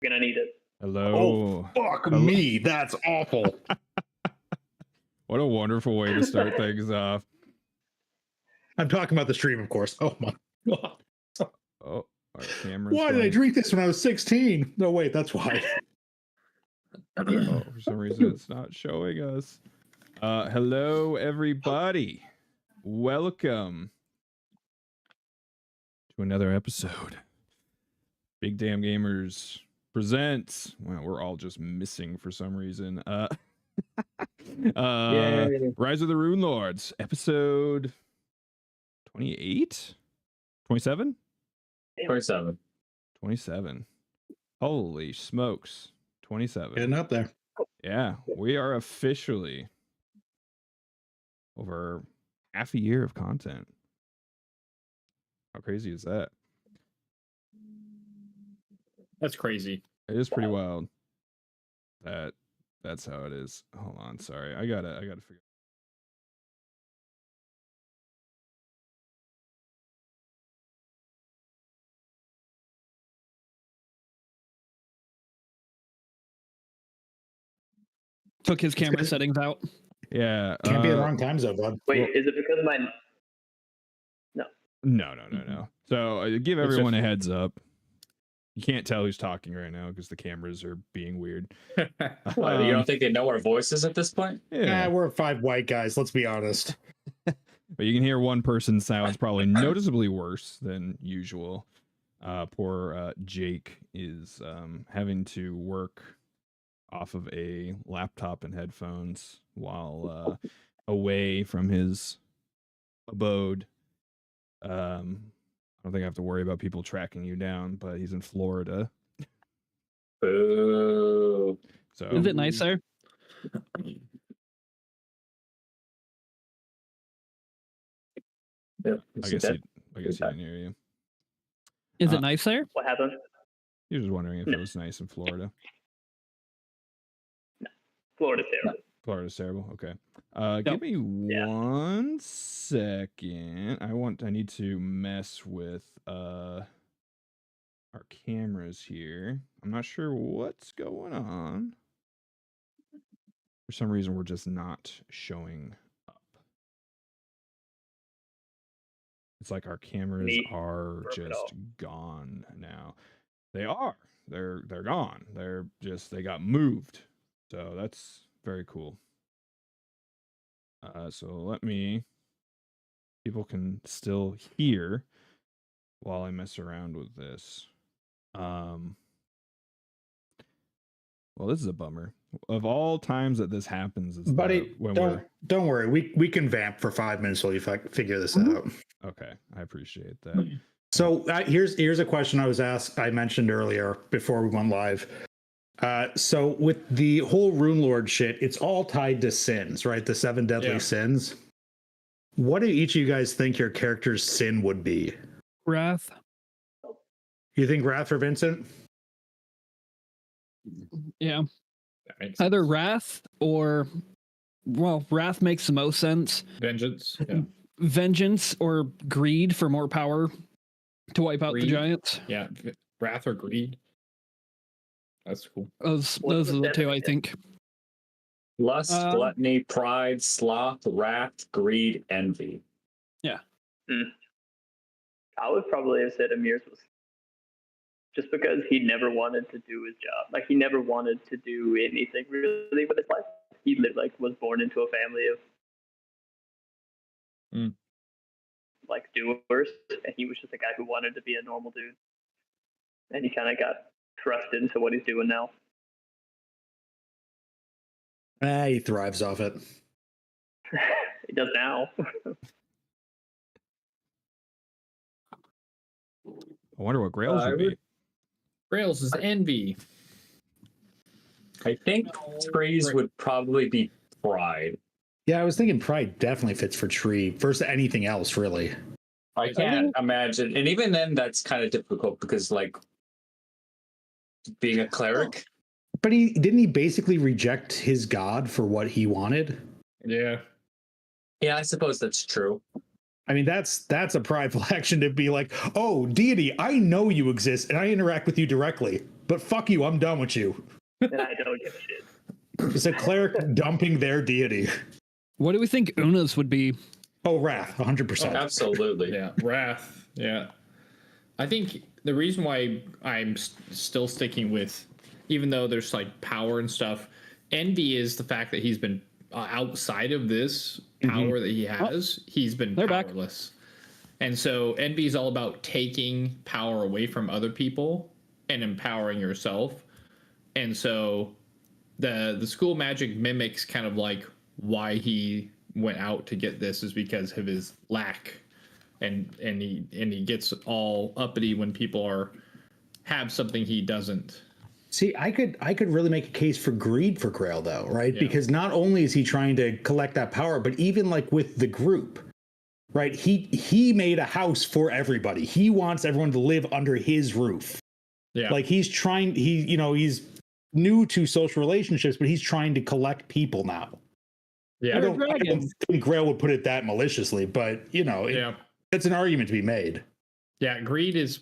gonna need it. Hello. Oh, fuck me. That's awful. What a wonderful way to start things off. I'm talking about the stream, of course. Oh my god. Oh, our camera's Why did I going. drink this when I was 16? No, wait, that's why. Oh, for some reason it's not showing us. Hello, everybody. Welcome to another episode. Big Damn Gamers presents. Well, we're all just missing for some reason. Rise of the Runelords, episode 28? 27? 27. 27. Holy smokes. 27. Getting up there. Yeah, we are officially over half a year of content. How crazy is that? That's crazy. It is pretty wild. That's how it is. Hold on, sorry. I gotta figure. Took his camera settings out. Yeah. Can't be in the wrong time zone, bud. Wait, is it because of my? No. So give everyone a heads up. You can't tell who's talking right now because the cameras are being weird. What, you don't think they know our voices at this point? Yeah, We're five white guys. Let's be honest. but you can hear one person's sounds probably noticeably worse than usual. Poor Jake is having to work off of a laptop and headphones while away from his abode. I don't think I have to worry about people tracking you down, but he's in Florida. Boo. So Is it nice there? Yeah, I guess he didn't hear you. Is it nice there? What happened? He was just wondering if it was nice in Florida. Florida's terrible. Florida's terrible. Okay. Give me 1 second. I need to mess with our cameras here. I'm not sure what's going on. For some reason, we're just not showing up. It's like our cameras are just gone now. They are. They're gone. They got moved. So that's very cool. So people can still hear while I mess around with this. Well, this is a bummer. Of all times that this happens, it's Buddy, don't worry. We can vamp for 5 minutes while you figure this out. Okay, I appreciate that. So here's a question I mentioned earlier before we went live. So with the whole Runelord shit, it's all tied to sins, right? The 7 deadly sins. What do each of you guys think your character's sin would be? Wrath. You think wrath for Vincent? Yeah. Either wrath or, well, wrath makes the most sense. Vengeance. Yeah. Vengeance or greed for more power to wipe out the giants. Yeah. Wrath or greed. That's cool. Those are the two, I think. Lust, gluttony, pride, sloth, wrath, greed, envy. Yeah. I would probably have said Amir's was just because he never wanted to do his job. Like, he never wanted to do anything really with his life. He was born into a family of like doers, and he was just a guy who wanted to be a normal dude. And he kind of got thrust into what he's doing now. He thrives off it. He does now. I wonder what Grails would be. Grails is envy. I think praise would probably be pride. Yeah, I was thinking pride definitely fits for Tree versus anything else, really. I can't imagine. And even then, that's kind of difficult because, like, being a cleric. But didn't he basically reject his god for what he wanted? Yeah. Yeah, I suppose that's true. I mean, that's a prideful action to be like, oh, deity, I know you exist and I interact with you directly. but fuck you, I'm done with you. And I don't give a shit. It's a cleric dumping their deity. What do we think Una's would be? Oh, Wrath, 100%. Absolutely. Yeah, Wrath. Yeah, I think the reason why I'm still sticking with, even though there's like power and stuff, Envy is the fact that he's been outside of this power that he has. He's been They're back. powerless, and so Envy is all about taking power away from other people and empowering yourself. And so the school magic mimics kind of like why he went out to get this is because of his lack, and he gets all uppity when people have something he doesn't. See, I could really make a case for greed for Grail though, right? Yeah. Because not only is he trying to collect that power, but even like with the group, right? He made a house for everybody. He wants everyone to live under his roof. Yeah, Like he's new to social relationships, but he's trying to collect people now. yeah, I don't think Grail would put it that maliciously, but it's an argument to be made. Yeah, greed is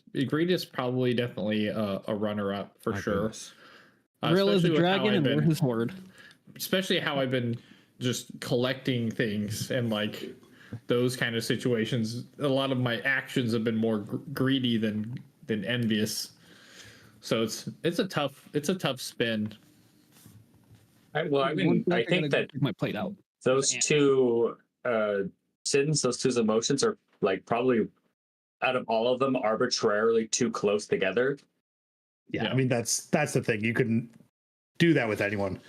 probably definitely a runner up for sure. Goodness. Grill is a Especially with how dragon, I've and we're been- his horde. especially how I've been just collecting things and like those kind of situations. A lot of my actions have been more greedy than envious. So it's a tough spin. I think that my plate out. those two sins, those two emotions are like probably out of all of them arbitrarily too close together. Yeah, Yeah. I mean that's the thing. You couldn't do that with anyone.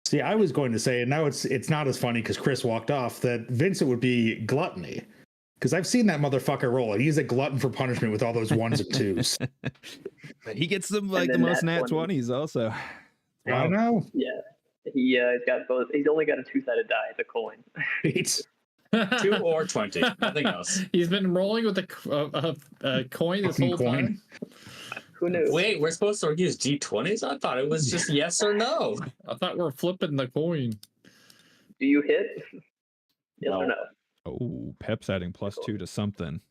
See, I was going to say, and now it's not as funny because Chris walked off, that Vincent would be gluttony. Because I've seen that motherfucker roll, and he's a glutton for punishment with all those ones and twos. But he gets them like the then most nat nat 20s also. I know. Yeah. He's got both. He's only got a two-sided die, the coin. It's 2 or 20, nothing else. He's been rolling with a coin this Fucking whole coin. time. Who knew? Wait, we're supposed to use D20s? I thought it was just yes or no. I thought we were flipping the coin. Do you hit? Yes or no? Oh, Pep's adding +2 to something.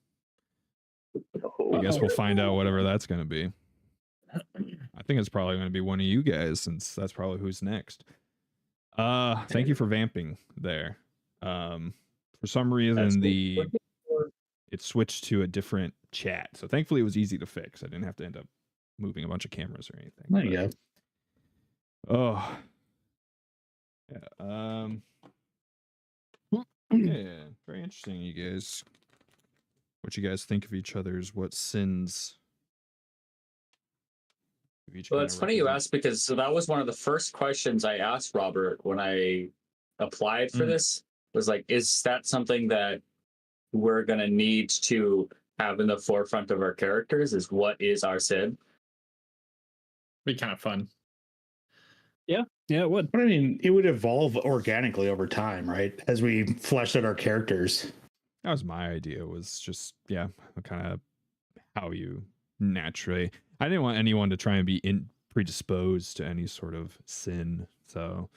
Oh, I guess we'll find out whatever that's going to be. I think it's probably going to be one of you guys, since that's probably who's next. Thank you for vamping there. For some reason, it switched to a different chat. So thankfully it was easy to fix. I didn't have to end up moving a bunch of cameras or anything. there you go. Oh. Yeah. Yeah, very interesting, you guys. What you guys think of each other's what sins? of each Well, kinda it's funny you represent. asked because so that was one of the first questions I asked Robert when I applied for this. Was like, is that something that we're gonna need to have in the forefront of our characters? Is what is our sin? Be kind of fun. Yeah, it would. But I mean, it would evolve organically over time, right? As we fleshed out our characters. That was my idea, was just, yeah, kind of how you naturally. I didn't want anyone to try and be predisposed to any sort of sin. So,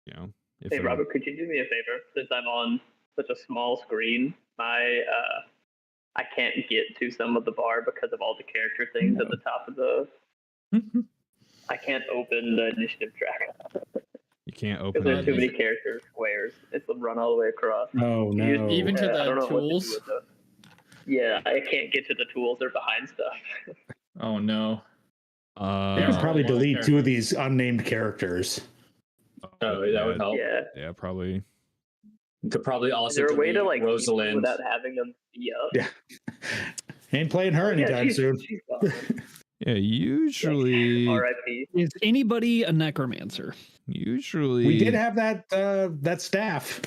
you know. If Hey, Robert, could you do me a favor? Since I'm on such a small screen, I can't get to some of the bar because of all the character things at the top of the. I can't open the initiative track You can't because open there's it. too many character squares. It's run all the way across. Oh no! Even to I don't the know what to do tools. with those. Yeah, I can't get to the tools. They're behind stuff. Oh no. I could Yeah. probably One delete character. 2 of these unnamed characters. Oh, that would help. Yeah. Yeah, probably. You could probably Is also there a way to delete like keep them Rosalind. without having them be up? Yeah. Ain't playing her anytime she's, soon. she's gone. Yeah, usually. R.I.P. Is anybody a necromancer? Usually. We did have that staff.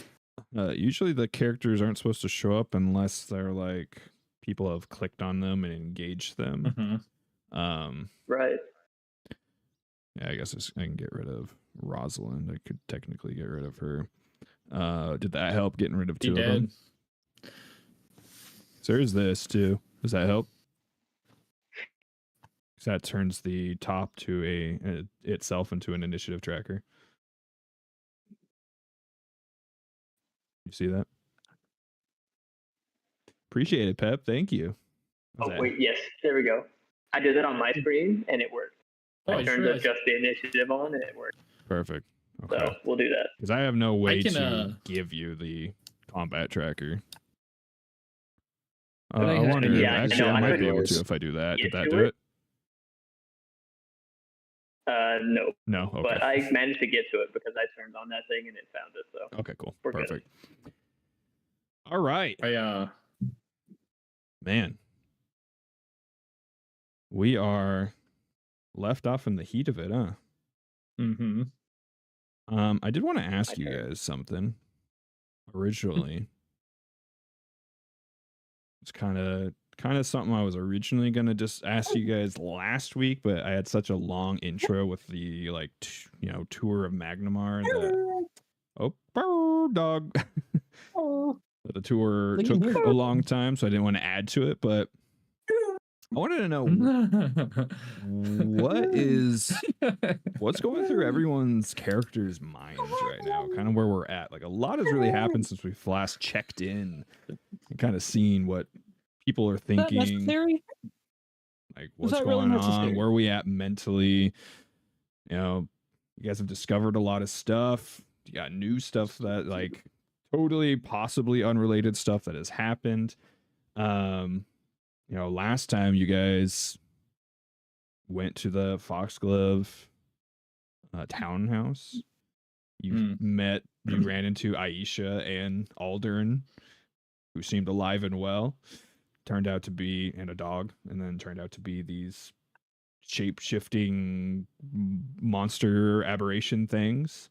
Usually the characters aren't supposed to show up unless they're like people have clicked on them and engaged them. Mhm. Right. Yeah, I guess I can get rid of Rosalind. I could technically get rid of her. Did that help getting rid of He 2 of them? did. So there's this too. Does that help? 'Cause that turns the top to itself into an initiative tracker. You see that? Appreciate it, Pep. Thank you. Wait, yes, there we go. I did it on my screen and it worked. I turned just the initiative on and it worked. Perfect. Okay. So we'll do that. Because I have no way to give you the combat tracker. I wonder. Actually, I might be able to if I do that. Did that do it? No. No. Okay. But I managed to get to it because I turned on that thing and it found it. So okay, cool. We're Perfect. Good. All right. Man. We are left off in the heat of it, huh? Mm-hmm. I did want to ask you guys something originally. It's kind of something I was originally going to just ask you guys last week, but I had such a long intro with the tour of Magnamar and dog. The tour took a long time, so I didn't want to add to it, but I wanted to know what's going through everyone's characters' minds right now, kind of where we're at. Like, a lot has really happened since we've last checked in and kind of seen what people are thinking. Like, what's going on? Where are we at mentally? You guys have discovered a lot of stuff. You got new stuff that, like, totally possibly unrelated stuff that has happened. Last time you guys went to the Foxglove Townhouse, you ran into Aisha and Aldern, who seemed alive and well. Turned out to be, and a dog, and then turned out to be these shape-shifting monster aberration things.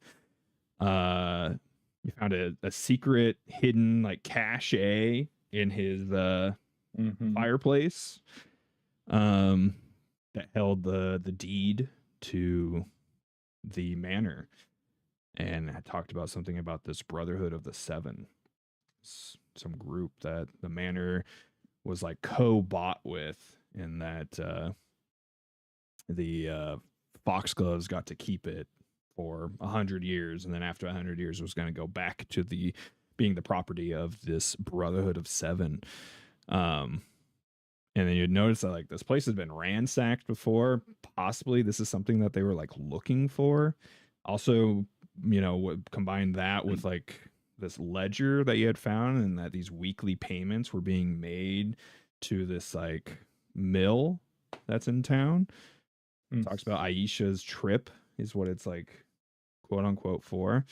You found a secret hidden like cache in his fireplace that held the deed to the manor, and I talked about something about this Brotherhood of the Seven, some group that the manor was like co-bought with, and that the Foxgloves got to keep it for 100 years, and then after 100 years it was going to go back to being the property of this Brotherhood of Seven. And then you'd notice that like this place has been ransacked before. Possibly this is something that they were like looking for. Also, combine that with like this ledger that you had found, and that these weekly payments were being made to this like mill that's in town. Talks about Aisha's trip is what it's like, quote unquote, for,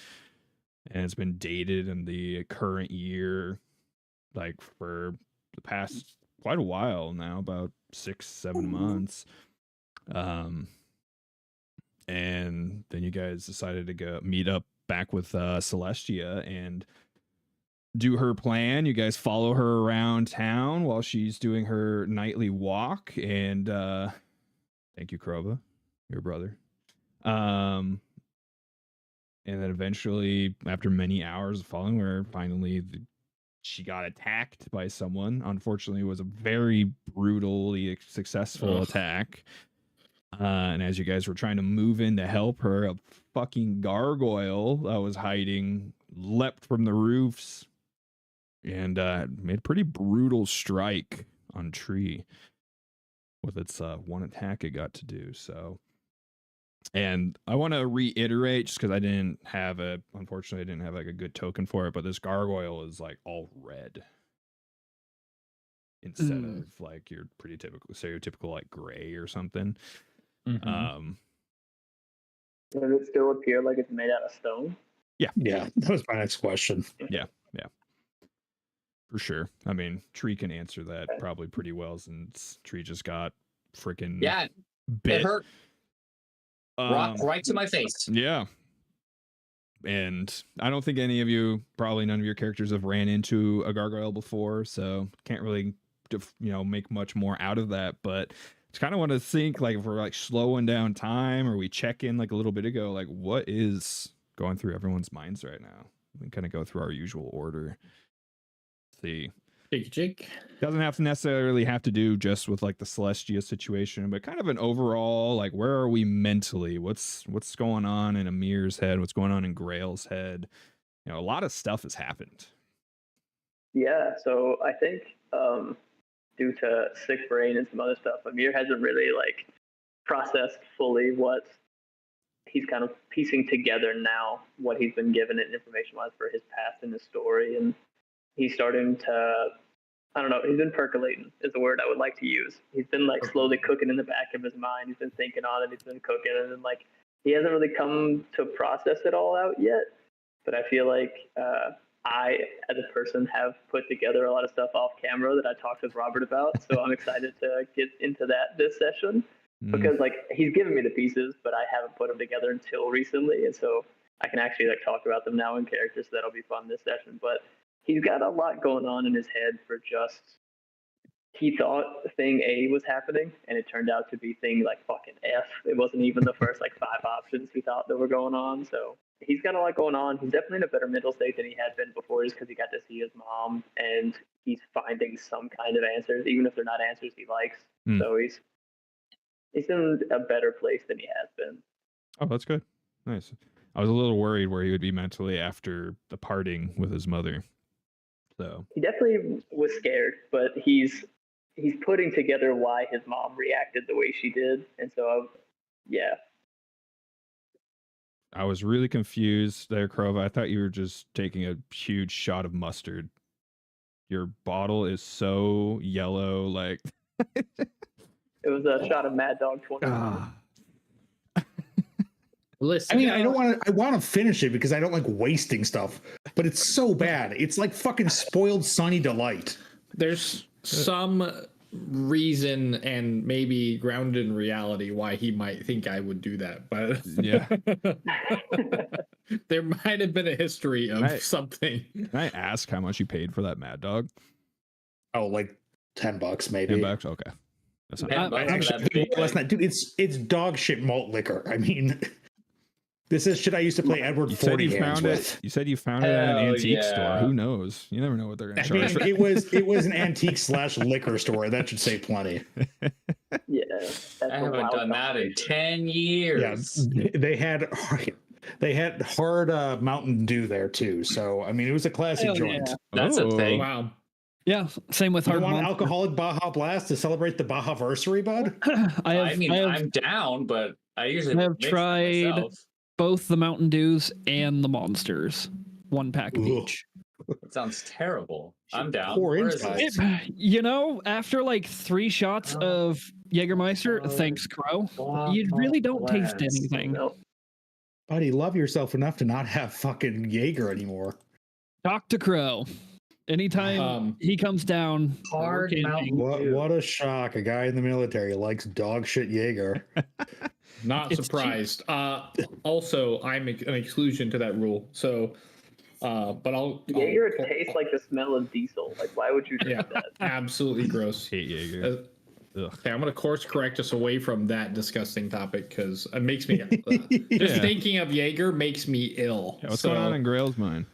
and it's been dated in the current year, like for the past quite a while now, about 6-7 months. And then you guys decided to go meet up back with Celestia and do her plan. You guys follow her around town while she's doing her nightly walk, and thank you, Krova, your brother. And then eventually, after many hours of following her, finally she got attacked by someone. Unfortunately, it was a very brutally successful attack. And as you guys were trying to move in to help her, a fucking gargoyle that was hiding leapt from the roofs and made a pretty brutal strike on Tree with its one attack it got to do. So, and I want to reiterate, just because unfortunately I didn't have like a good token for it, but this gargoyle is like all red instead of like your pretty stereotypical like gray or something. Does it still appear like it's made out of stone? Yeah, that was my next question. Yeah, for sure. I mean, Tree can answer that probably pretty well, since Tree just got freaking bit. It hurt. Rock right to my face. Yeah. And I don't think any of you, probably none of your characters, have ran into a gargoyle before, so can't really make much more out of that. But it's kind of want to think, like, if we're like slowing down time, or we check in like a little bit ago, like what is going through everyone's minds right now. We kind of go through our usual order. See, Jake doesn't have to necessarily have to do just with like the Celestia situation, but kind of an overall, like, where are we mentally? What's going on in Amir's head? What's going on in Grail's head? A lot of stuff has happened. Yeah, so I think due to sick brain and some other stuff, Amir hasn't really like processed fully what he's kind of piecing together now, what he's been given and information-wise for his past and his story, and he's starting to, I don't know, he's been percolating is the word I would like to use. He's been like slowly cooking in the back of his mind. He's been thinking on it. He's been cooking, and then like he hasn't really come to process it all out yet. But I feel like I, as a person, have put together a lot of stuff off camera that I talked with Robert about. So I'm excited to get into that this session because like he's given me the pieces, but I haven't put them together until recently, and so I can actually like talk about them now in character. So that'll be fun this session. But he's got a lot going on in his head for just. He thought thing A was happening, and it turned out to be thing like fucking F. It wasn't even the first like 5 options he thought that were going on. So he's got a lot going on. He's definitely in a better mental state than he had been before, just because he got to see his mom, and he's finding some kind of answers, even if they're not answers he likes. So he's in a better place than he has been. Oh, that's good. Nice. I was a little worried where he would be mentally after the parting with his mother. So he definitely was scared, but he's putting together why his mom reacted the way she did, and so yeah. I was really confused there, Krova. I thought you were just taking a huge shot of mustard. Your bottle is so yellow, like it was a shot of Mad Dog 20. Listen, I mean, I want to finish it because I don't like wasting stuff, but it's so bad. It's like fucking spoiled Sunny Delight. There's some reason and maybe grounded in reality why he might think I would do that, but yeah. There might have been a history of something. Can I ask how much you paid for that Mad Dog? Oh, like $10 maybe. $10? Okay. That's not actually less than that. Dude, it's dog shit malt liquor. I mean, this is shit I used to play Edward 40 games with. You said you found it at an antique store. Who knows? You never know what they're going to charge. It was an antique / liquor store. That should say plenty. Yeah, I haven't done that in 10 years. Yeah, they had hard Mountain Dew there too. So I mean, it was a classic joint. Yeah. That's a thing. Wow. Yeah, same with hard. You want alcoholic Baja Blast to celebrate the Baja-versary, bud? I'm down, but I usually have tried both the Mountain Dews and the Monsters. 1 pack of each. That sounds terrible. I'm down. Pour Where is inside. it? You know, after like 3 shots of Jägermeister, thanks, Crow, you really don't taste anything. Buddy, love yourself enough to not have fucking Jaeger anymore. Talk to Crow. Anytime he comes down, hard Mountain Dew. What a shock. A guy in the military likes dog shit Jaeger. Not surprised. Also, I'm an exclusion to that rule. So, but Jaeger tastes like the smell of diesel. Like, why would you drink that? Absolutely gross. Hate Jaeger. Okay, I'm going to course correct us away from that disgusting topic because it makes me just thinking of Jaeger makes me ill. Yeah, what's going on in Grail's mind?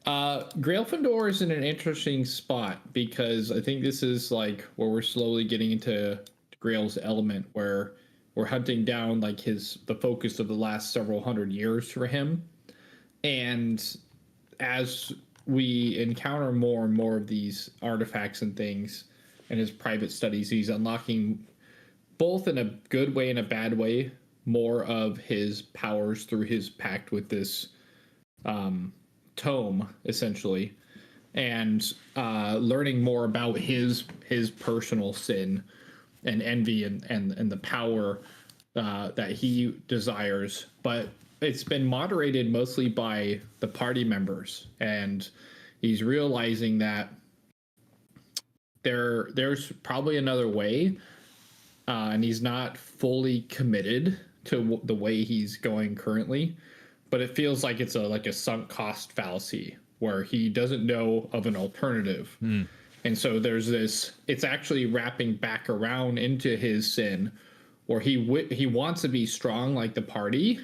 Gryffindor is in an interesting spot because I think this is like where we're slowly getting into Grail's element, where we're hunting down like the focus of the last several hundred years for him, and as we encounter more and more of these artifacts and things in his private studies, he's unlocking, both in a good way and a bad way, more of his powers through his pact with this tome, essentially, and learning more about his personal sin and envy and the power that he desires. But it's been moderated mostly by the party members, and he's realizing that there's probably another way, and he's not fully committed to the way he's going currently. But it feels like it's a sunk cost fallacy where he doesn't know of an alternative. And so there's this, it's actually wrapping back around into his sin where he wants to be strong like the party,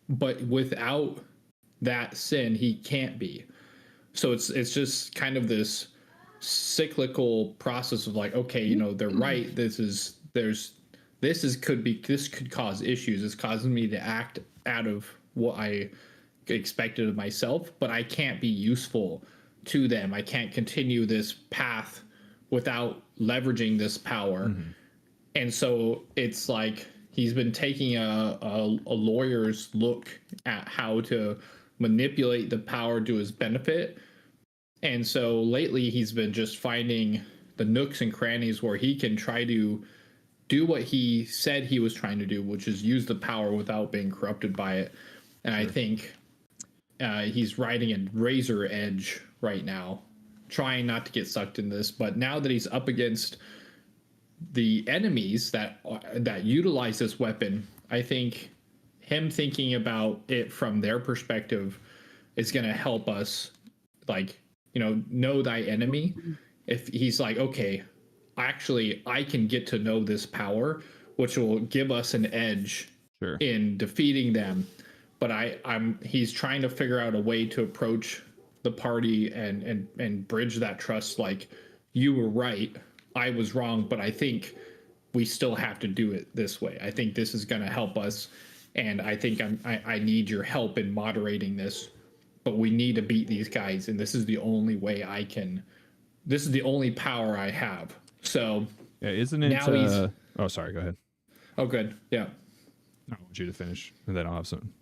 but without that sin, he can't be. So it's just kind of this cyclical process of like, okay, you know, they're right. This could cause issues. It's causing me to act out of what I expected of myself, but I can't be useful to them. I can't continue this path without leveraging this power. And so it's like he's been taking a lawyer's look at how to manipulate the power to his benefit. And so lately he's been just finding the nooks and crannies where he can try to do what he said he was trying to do, which is use the power without being corrupted by it. And I think he's riding a razor edge right now, trying not to get sucked in this. But now that he's up against the enemies that utilize this weapon, I think him thinking about it from their perspective is going to help us, like, know thy enemy. If he's like, okay, actually, I can get to know this power, which will give us an edge in defeating them. But he's trying to figure out a way to approach the party and bridge that trust. Like, you were right, I was wrong, but I think we still have to do it this way. I think this is going to help us, and I think I need your help in moderating this. But we need to beat these guys, and this is the only way I can. This is the only power I have. So yeah, isn't it? Now oh, sorry. Go ahead. Oh, good. Yeah. I want you to finish, and then I'll have something.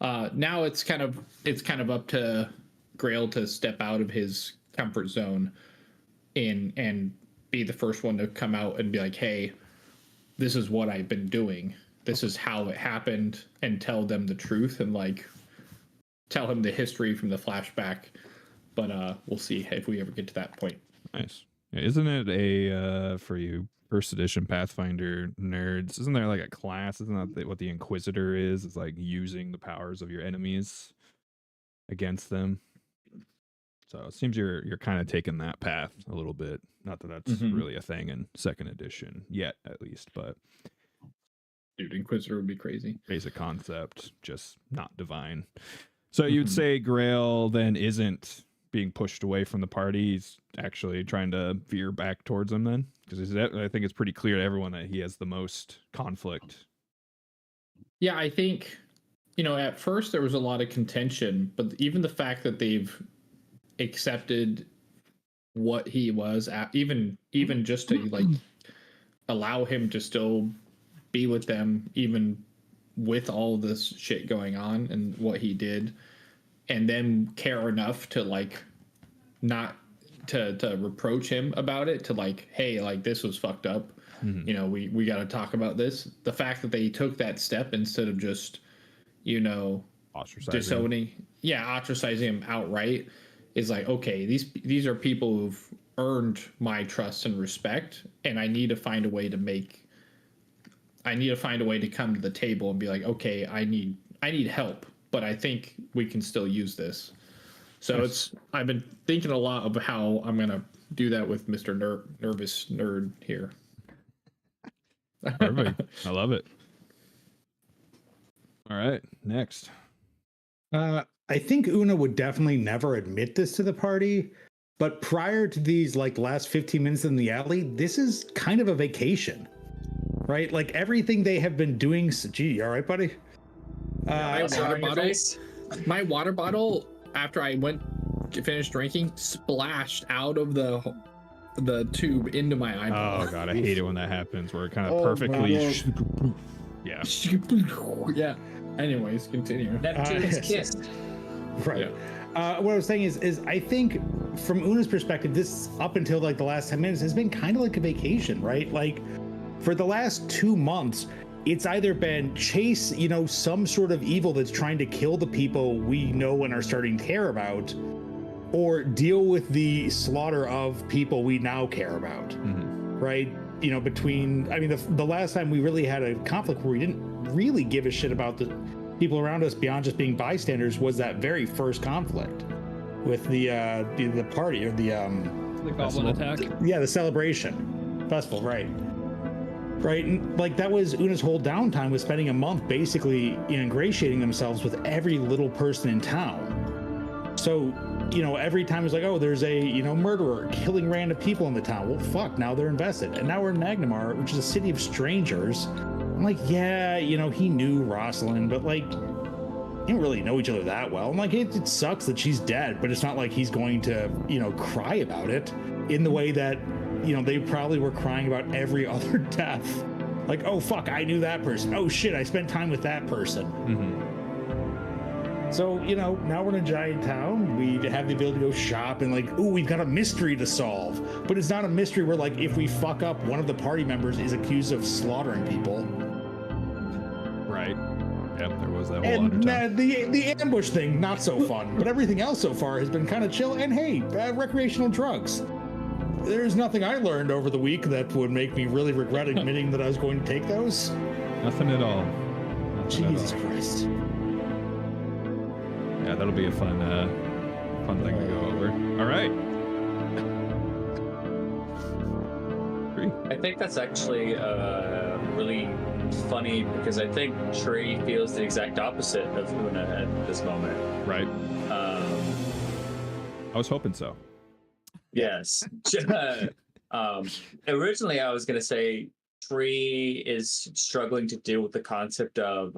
Now it's kind of up to Grail to step out of his comfort zone, and be the first one to come out and be like, "Hey, this is what I've been doing. This is how it happened," and tell them the truth and like tell him the history from the flashback. But we'll see if we ever get to that point. Nice. Yeah, isn't it a for you first edition Pathfinder nerds? Isn't there like a class? Isn't that what the Inquisitor is? It's like using the powers of your enemies against them. So it seems you're kind of taking that path a little bit. Not that that's really a thing in second edition yet, at least, but dude, Inquisitor would be crazy. Basic concept, just not divine. So you'd say Grail then isn't being pushed away from the party. He's actually trying to veer back towards them then? Because I think it's pretty clear to everyone that he has the most conflict. Yeah, I think, at first there was a lot of contention, but even the fact that they've accepted what he was, even just to like allow him to still be with them, even with all this shit going on and what he did, and then care enough to like not to reproach him about it, to like, hey, like this was fucked up. We got to talk about this. The fact that they took that step instead of just, ostracizing him outright is like, okay, these are people who've earned my trust and respect, and I need to find a way to come to the table and be like, okay, I need help, but I think we can still use this. So I've been thinking a lot of how I'm going to do that with Mr. Nervous Nerd here. Perfect. I love it. All right, next. I think Una would definitely never admit this to the party, but prior to these like last 15 minutes in the alley, this is kind of a vacation. Right? Like everything they have been doing. Gee, all right, buddy? My water bottle, after I finished drinking, splashed out of the tube into my eyeball. Oh god, I hate it when that happens, where it kind of perfectly. Yeah. Yeah. Anyways, continue. Neptune's kiss. Right. Yeah. What I was saying is I think from Una's perspective, this up until like the last 10 minutes has been kind of like a vacation, right? Like, for the last 2 months, it's either been chase, some sort of evil that's trying to kill the people we know and are starting to care about, or deal with the slaughter of people we now care about, right? The last time we really had a conflict where we didn't really give a shit about the people around us beyond just being bystanders was that very first conflict with the party, or the goblin attack. Yeah, the celebration festival, right? Right, and like that was Una's whole downtime, was spending a month basically ingratiating themselves with every little person in town. So, every time it's like, oh, there's a murderer killing random people in the town. Well, fuck, now they're invested. And now we're in Magnamar, which is a city of strangers. I'm like, yeah, he knew Rosalind, but like, they didn't really know each other that well. I'm like, it sucks that she's dead, but it's not like he's going to, cry about it in the way that they probably were crying about every other death. Like, oh fuck, I knew that person. Oh shit, I spent time with that person. So, now we're in a giant town. We have the ability to go shop and like, ooh, we've got a mystery to solve. But it's not a mystery where like, if we fuck up, one of the party members is accused of slaughtering people. Right. Yep, there was that whole And undertone. the ambush thing, not so fun. But everything else so far has been kind of chill. And hey, recreational drugs. There's nothing I learned over the week that would make me really regret admitting that I was going to take those. Nothing at all. Nothing Jesus at all. Christ. Yeah, that'll be a fun thing to go over. All right. I think that's actually really funny because I think Tree feels the exact opposite of Una at this moment. Right. I was hoping so. Yes. Originally, I was going to say Tree is struggling to deal with the concept of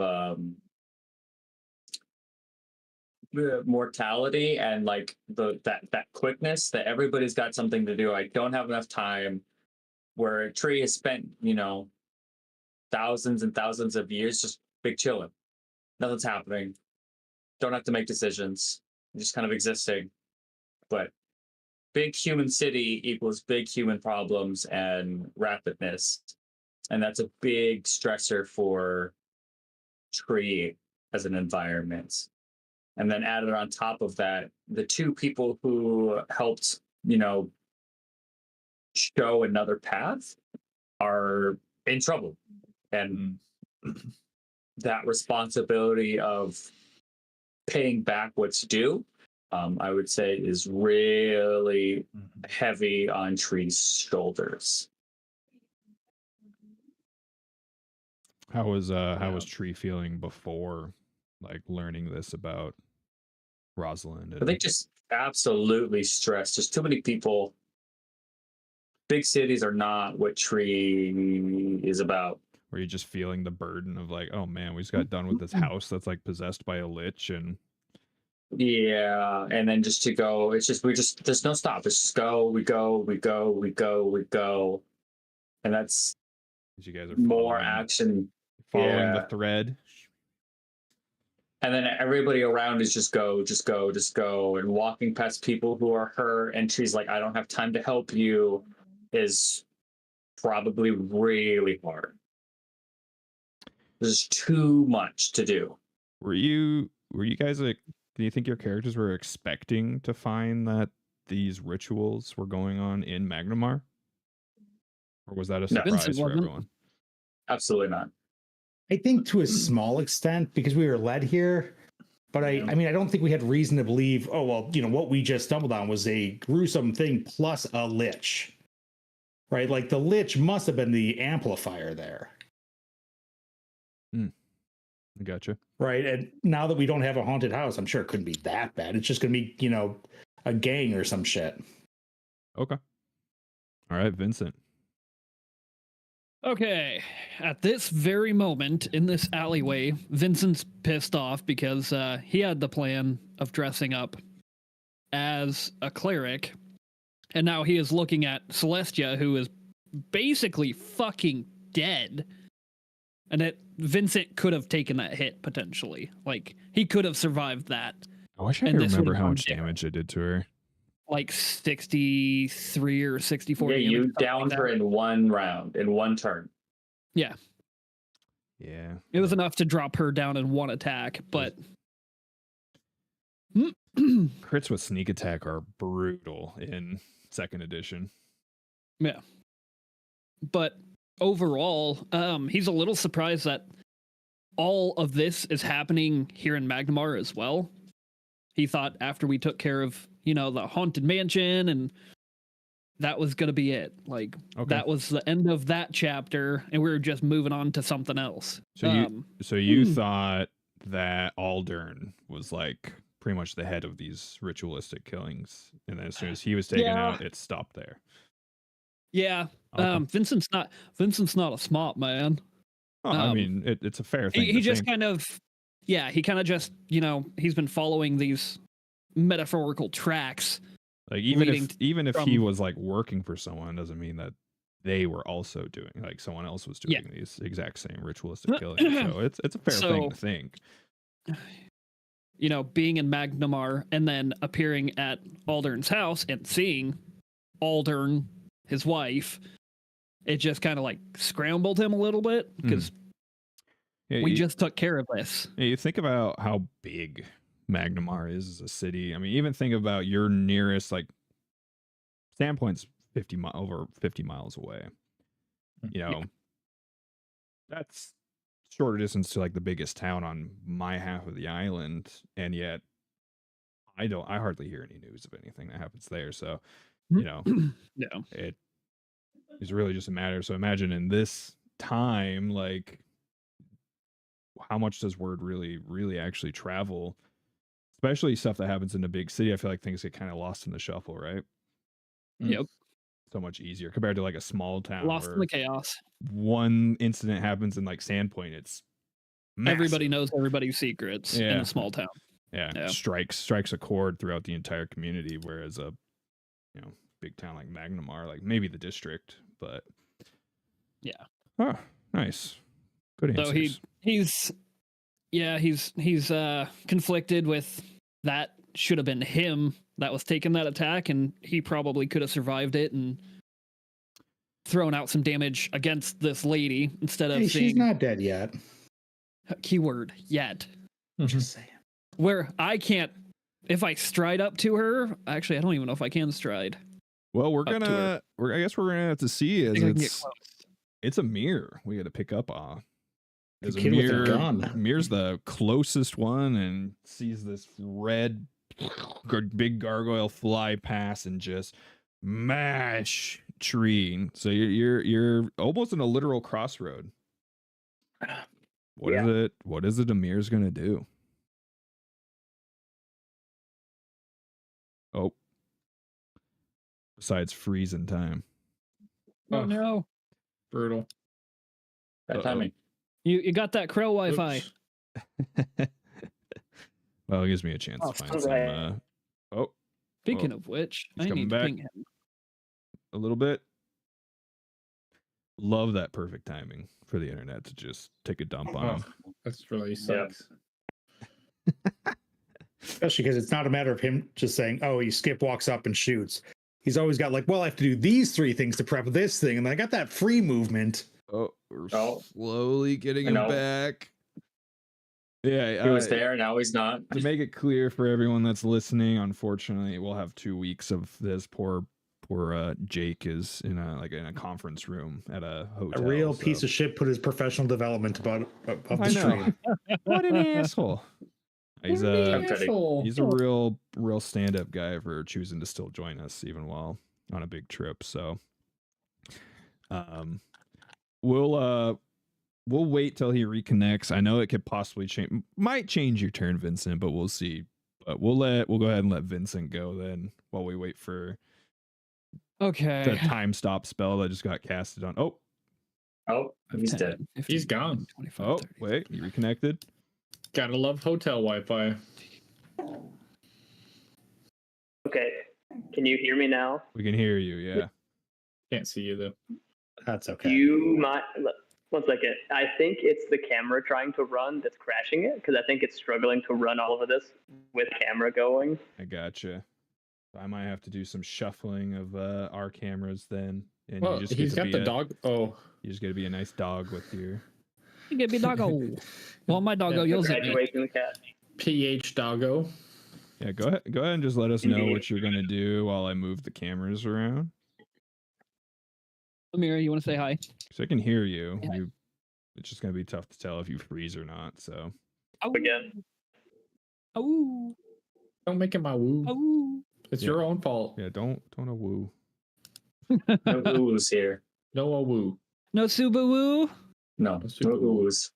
mortality and like that quickness that everybody's got something to do. I don't have enough time. Where Tree has spent, thousands and thousands of years just big chilling. Nothing's happening. Don't have to make decisions. Just kind of existing. But big human city equals big human problems and rapidness. And that's a big stressor for Tree as an environment. And then added on top of that, the two people who helped, show another path are in trouble. And that responsibility of paying back what's due, I would say, is really heavy on Tree's shoulders. How was Tree feeling before, like, learning this about Rosalind? I think just absolutely stressed. There's too many people. Big cities are not what Tree is about. Were you just feeling the burden of like, oh man, we just got done with this house that's like possessed by a lich, and and then just to go, there's no stop. It's just go, we go, and that's you guys are more action, following the thread. And then everybody around is just go, and walking past people who are hurt, and Tree's like, I don't have time to help you, is probably really hard. There's too much to do. Were you guys like, do you think your characters were expecting to find that these rituals were going on in Magnamar? Or was that a surprise for everyone? Absolutely not. I think to a small extent, because we were led here, but I mean, I don't think we had reason to believe, oh, well, what we just stumbled on was a gruesome thing plus a lich. Right? Like the lich must have been the amplifier there. I gotcha. Right. And now that we don't have a haunted house, I'm sure it couldn't be that bad. It's just going to be, a gang or some shit. Okay. All right, Vincent. Okay. At this very moment in this alleyway, Vincent's pissed off because he had the plan of dressing up as a cleric. And now he is looking at Celestia, who is basically fucking dead. And that Vincent could have taken that hit, potentially. Like, he could have survived that. I wish I could remember how much damage I did to her. Like 63 or 64 damage. Yeah, you downed her in one round, in one turn. Yeah. Yeah. It was enough to drop her down in one attack, but... Crits with sneak attack are brutal in 2nd edition. Yeah. But overall, he's a little surprised that all of this is happening here in Magnamar as well. He thought after we took care of, the haunted mansion, and that was going to be it. Like, that was the end of that chapter, and we were just moving on to something else. So you thought that Aldern was like pretty much the head of these ritualistic killings, and then as soon as he was taken out, it stopped there. Yeah. Okay. Vincent's not a smart man. Oh, I mean, it's a fair thing. He just kind of, he kind of just, he's been following these metaphorical tracks Like even if he from- was like working for someone, doesn't mean that they were also doing, like, someone else was doing these exact same ritualistic killings. So it's a fair thing to think. You know, being in Magnamar and then appearing at Aldern's house and seeing Aldern, his wife, it just kind of like scrambled him a little bit because we just took care of this. You think about how big Magnamar is as a city. I mean, even think about your nearest, like, Sandpoint's over 50 miles away. You know, that's shorter distance to like the biggest town on my half of the island, and yet I hardly hear any news of anything that happens there. So, you know, it is really just a matter. So imagine in this time, like, how much does word really actually travel? Especially stuff that happens in a big city. I feel like things get kind of lost in the shuffle, right? Yep. So much easier compared to like a small town. Lost in the chaos. One incident happens in like Sandpoint, it's massive. Everybody knows everybody's secrets in a small town. Yeah. Strikes a chord throughout the entire community, whereas a big town like Magnamar, like maybe the district, but oh, nice, good answers. So he's conflicted with that. Should have been him that was taking that attack, and he probably could have survived it and thrown out some damage against this lady instead of she's not dead yet. Keyword yet. Just saying. Where I can't, if I stride up to her, actually I don't even know if I can stride. Well, I guess we're gonna have to see it's a mirror we got to pick up on. There's a kid with a gun. Mirror's the closest one and sees this red big gargoyle fly past and just mash tree. So you're almost in a literal crossroad. What is it Amir's gonna do? Oh, besides freeze in time. Oh no, brutal. Bad timing. You got that Crow Wi-Fi. Well, it gives me a chance to find some. Speaking of which, I need to ping him a little bit. Love that perfect timing for the internet to just take a dump on him. That's really sucks. Especially because it's not a matter of him just saying, "Oh, he skip walks up and shoots." He's always got like, "Well, I have to do these 3 things to prep this thing," and I got that free movement. Oh, we're slowly getting him back. Yeah, he was there, now he's not. To make it clear for everyone that's listening, unfortunately, we'll have 2 weeks of this. Poor Jake is in a conference room at a hotel. A real piece of shit put his professional development of the stream. What an asshole! He's a real stand-up guy for choosing to still join us even while on a big trip. So, we'll wait till he reconnects. I know it could possibly might change your turn, Vincent, but we'll see. But we'll go ahead and let Vincent go then while we wait for the time stop spell that just got casted on. Oh, he's dead. He's gone. Oh, wait, he reconnected. Gotta love hotel Wi-Fi. Okay, can you hear me now? We can hear you. Yeah. Can't see you though. That's okay. You might. One second. I think it's the camera trying to run that's crashing it, because I think it's struggling to run all of this with camera going. I gotcha. I might have to do some shuffling of our cameras then. And well, he's got the dog. Oh, you just got to be a nice dog with your. You get me doggo. Well, my doggo yells at me. PH doggo. Yeah, go ahead and just let us know what you're gonna do while I move the cameras around. Amira, you want to say hi? So I can hear you. It's just gonna be tough to tell if you freeze or not. So. Again. Oh. Don't make it my woo. Oh. It's your own fault. Yeah, don't a woo. No woos here. No a woo. No suba woo. No woos.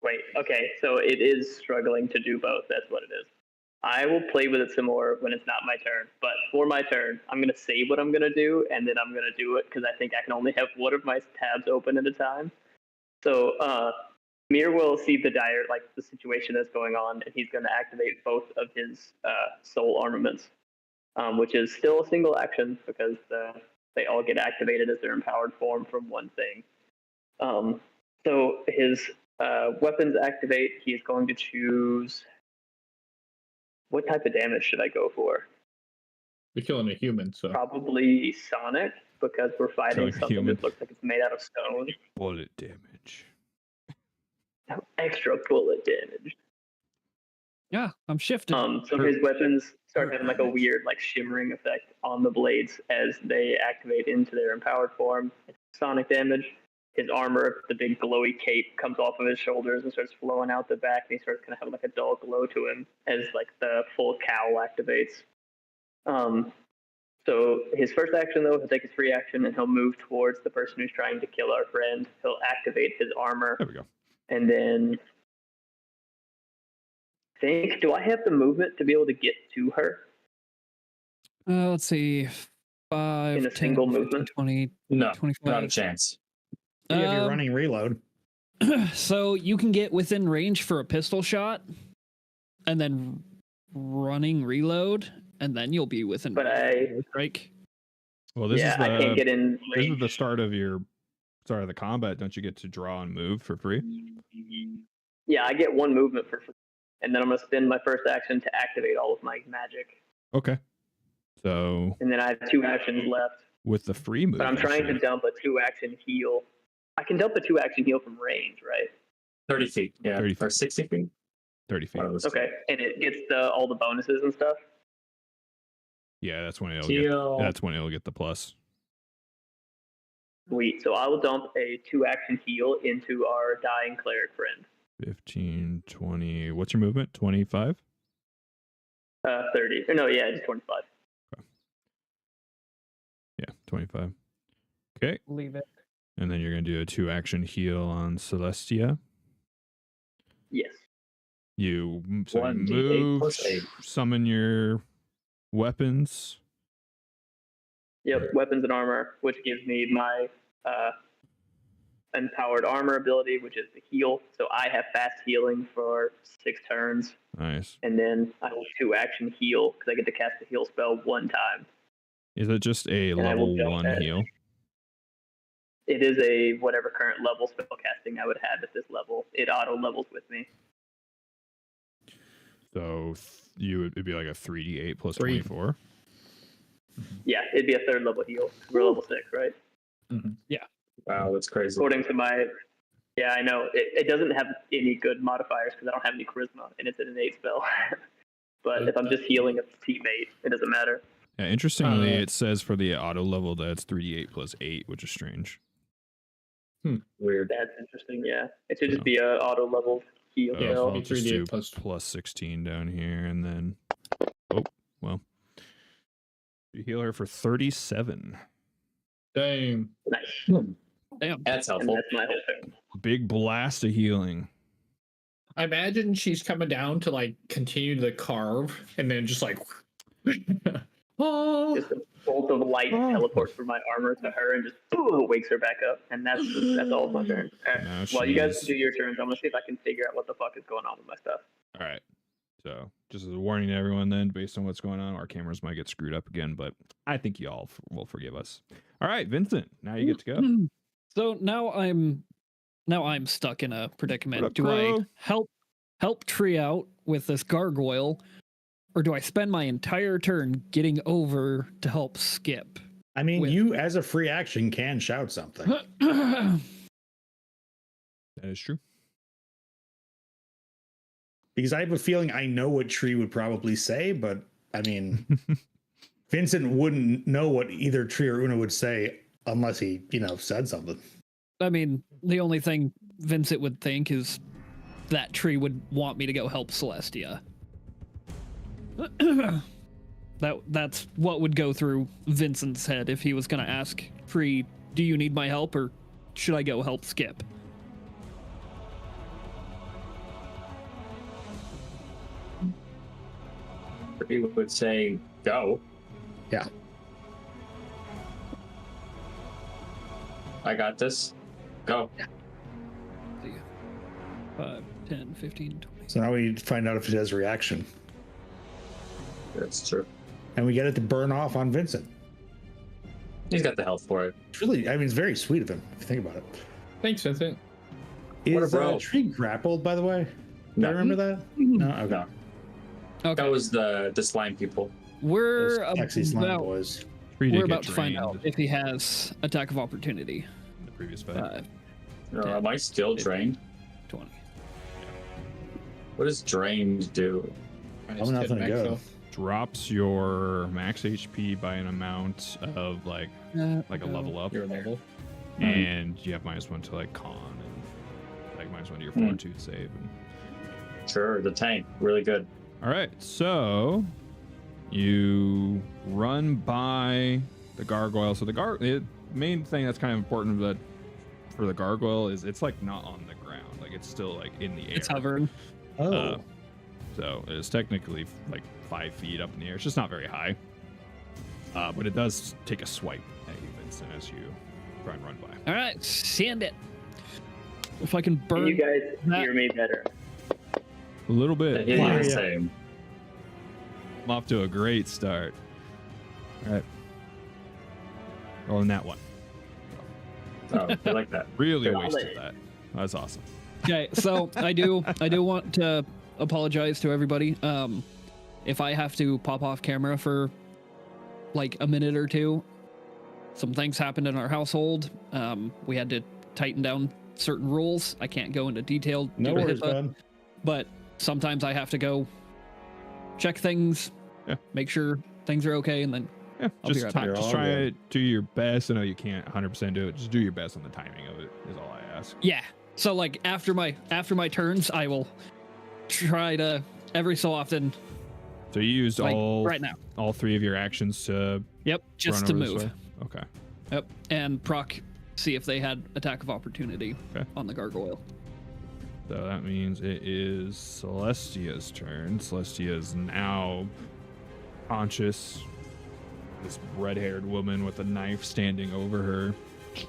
Wait, okay, so it is struggling to do both. That's what it is. I will play with it some more when it's not my turn. But for my turn, I'm going to say what I'm going to do, and then I'm going to do it because I think I can only have one of my tabs open at a time. So Mir will see the situation that's going on, and he's going to activate both of his soul armaments. which is still a single action because they all get activated as their empowered form from one thing. So his weapons activate. He is going to choose. What type of damage should I go for? You're killing a human, so Probably sonic, because we're fighting Killing a something human. that looks like it's made out of stone. Bullet damage. Extra bullet damage. Yeah, I'm shifting. So his weapons start having like a weird, like shimmering effect on the blades as they activate into their empowered form. It's sonic damage. His armor, the big glowy cape, comes off of his shoulders and starts flowing out the back, and he starts kind of having like a dull glow to him as like the full cowl activates. So his first action though, he'll take his free action and he'll move towards the person who's trying to kill our friend. He'll activate his armor. There we go. And then do I have the movement to be able to get to her? Let's see. 5, In a 10, single 15, movement? 20, No, 25. not a chance. You have your Um, running reload. So you can get within range for a pistol shot, and then running reload, and then you'll be within But range for a strike. Well, this is I can't get in this is range. the start of the combat. Don't you get to draw and move for free? Yeah, I get one movement for free. And then I'm going to spend my first action to activate all of my magic. Okay. So And then I have 2 actions left. with the free move, But I'm trying to dump a 2-action heal. I can dump a 2-action heal from range, right? 30 feet. Yeah. 30 Or 60 feet. 30 feet. One of those two. Okay. And it gets all the bonuses and stuff. Yeah, that's when it'll Heal. get the plus. Sweet. So I will dump a 2-action heal into our dying cleric friend. 15, 20. What's your movement? 25? 30. Or no, yeah, just 25. Yeah, 25. Okay. Leave it. And then you're going to do a 2-action heal on Celestia. Yes. You 1d8 move, plus 8. summon your weapons. Yep. Weapons and armor, which gives me my empowered armor ability, which is the heal. So I have fast healing for 6 turns. Nice. And then I will 2-action heal because I get to cast the heal spell 1 time. Is it just a And I will level jump 1 at- heal? It is a whatever current level spell casting I would have at this level. It auto levels with me. So it'd be like a 3d8 plus 3. 24. Yeah, it'd be a 3rd level heal. We're level 6, right? Wow, that's crazy. According to my... Yeah, I know. It doesn't have any good modifiers because I don't have any charisma, and it's an innate spell. But if I'm just healing a teammate, it doesn't matter. Yeah, interestingly, it says for the auto level that's 3d8 plus 8, which is strange. Weird. That's interesting, yeah. It should just be a auto level heal Yeah, spell. I'll just 3d8 do plus- plus 16 down here, and then... Oh, well. You heal her for 37. Dang. Nice. Damn. That's And helpful. that's my whole turn. Big blast of healing. I imagine she's coming down to like continue the carve and then just like oh, Just a bolt of light teleports from my armor to her and just wakes her back up. And that's all of my turn. Now While you guys she's- do your turns, I'm going to see if I can figure out what the fuck is going on with my stuff. All right. So, just as a warning to everyone, then, based on what's going on, our cameras might get screwed up again, but I think you all will forgive us. All right, Vincent, now you get to go. So now I'm stuck in a predicament. What up, Do I Crow? help Tree out with this gargoyle, or do I spend my entire turn getting over to help Skip? I mean, With- you as a free action can shout something. That is true. Because I have a feeling I know what Tree would probably say, but I mean, Vincent wouldn't know what either Tree or Una would say unless he, said something. I mean, the only thing Vincent would think is that Tree would want me to go help Celestia. That's what would go through Vincent's head if he was going to ask Tree, do you need my help or should I go help Skip? He would say, go. Yeah. I got this. Go. 5, 10, 15, 20. So now we need to find out if it has reaction. That's true. and we get it to burn off on Vincent. He's got the health for it. It's really, I mean, it's very sweet of him if you think about it. Thanks, Vincent. What a Is bro. Tree grappled, by the way? Do No. you remember that? No. Okay. No, Okay. that was the slime people. We're Those sexy slime about, boys. Tree did we're get about to find drained out if he has attack of opportunity. in the previous fight. Am I still drained? 20. What does drained do? I'm not gonna go. Drops your max HP by an amount of like a level up, Your level. and you have -1 to like con and like -1 to your fortitude save. And... Sure, the tank, really good. All right, so you run by the gargoyle. So the main thing that's kind of important that for the gargoyle is it's like not on the ground, like it's still like in the air. It's hovering. Oh. So it's technically like 5 feet up in the air. It's just not very high. But it does take a swipe at you, Vincent, as you try and run by. All right, send it. If I can Can burn you guys that- hear me better? A little bit. Yeah, Yeah. the same. I'm off to a great start. All right. Rolling that one. Oh, I like that. Really Good. wasted that. That's awesome. Okay, so I do want to apologize to everybody. If I have to pop off camera for like a minute or two, some things happened in our household. We had to tighten down certain rules. I can't go into detail No due to worries, HIPAA, bud. but sometimes I have to go check things, make sure things are okay, and then Yeah, I'll be just, right back. You're just all try good. to do your best. I know you can't 100% do it. Just do your best on the timing of it is all I ask. yeah. So like after my turns, I will try to every so often. So you used Like all right now. all 3 of your actions to Yep, just run to over this move. way? Okay. Yep, and proc, see if they had attack of opportunity Okay. on the gargoyle. So that means it is Celestia's turn. Celestia is now conscious. This red-haired woman with a knife standing over her,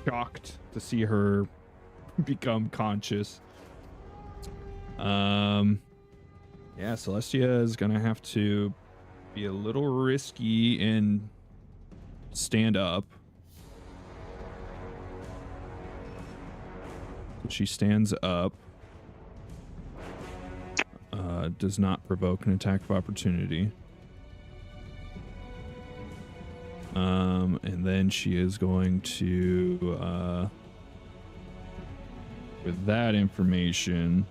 shocked to see her become conscious. Yeah, Celestia is gonna have to be a little risky and stand up. She stands up. Does not provoke an attack of opportunity. And then she is going to, with that information,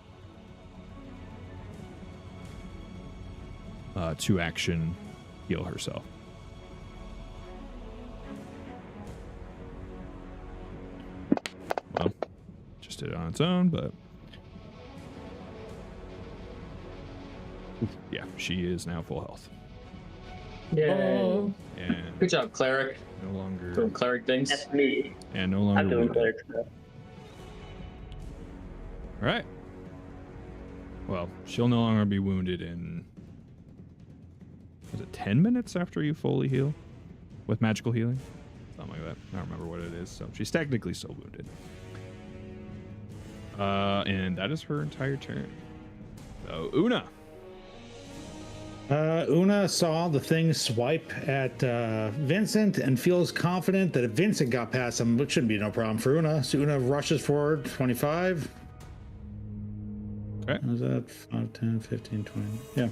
to action heal herself. Well, just did it on its own, but yeah, she is now full health. Yay. And Good job, cleric. no longer Doing cleric things. That's me. and no I'm longer doing wounded. cleric stuff. All right. Well, she'll no longer be wounded in. Was it 10 minutes after you fully heal with magical healing? Something like that. I don't remember what it is. So she's technically still wounded. And that is her entire turn. So Una. Una saw the thing swipe at Vincent and feels confident that if Vincent got past him, it shouldn't be no problem for Una. So Una rushes forward 25. Okay. Was that 5, 10, 15, 20? Yeah.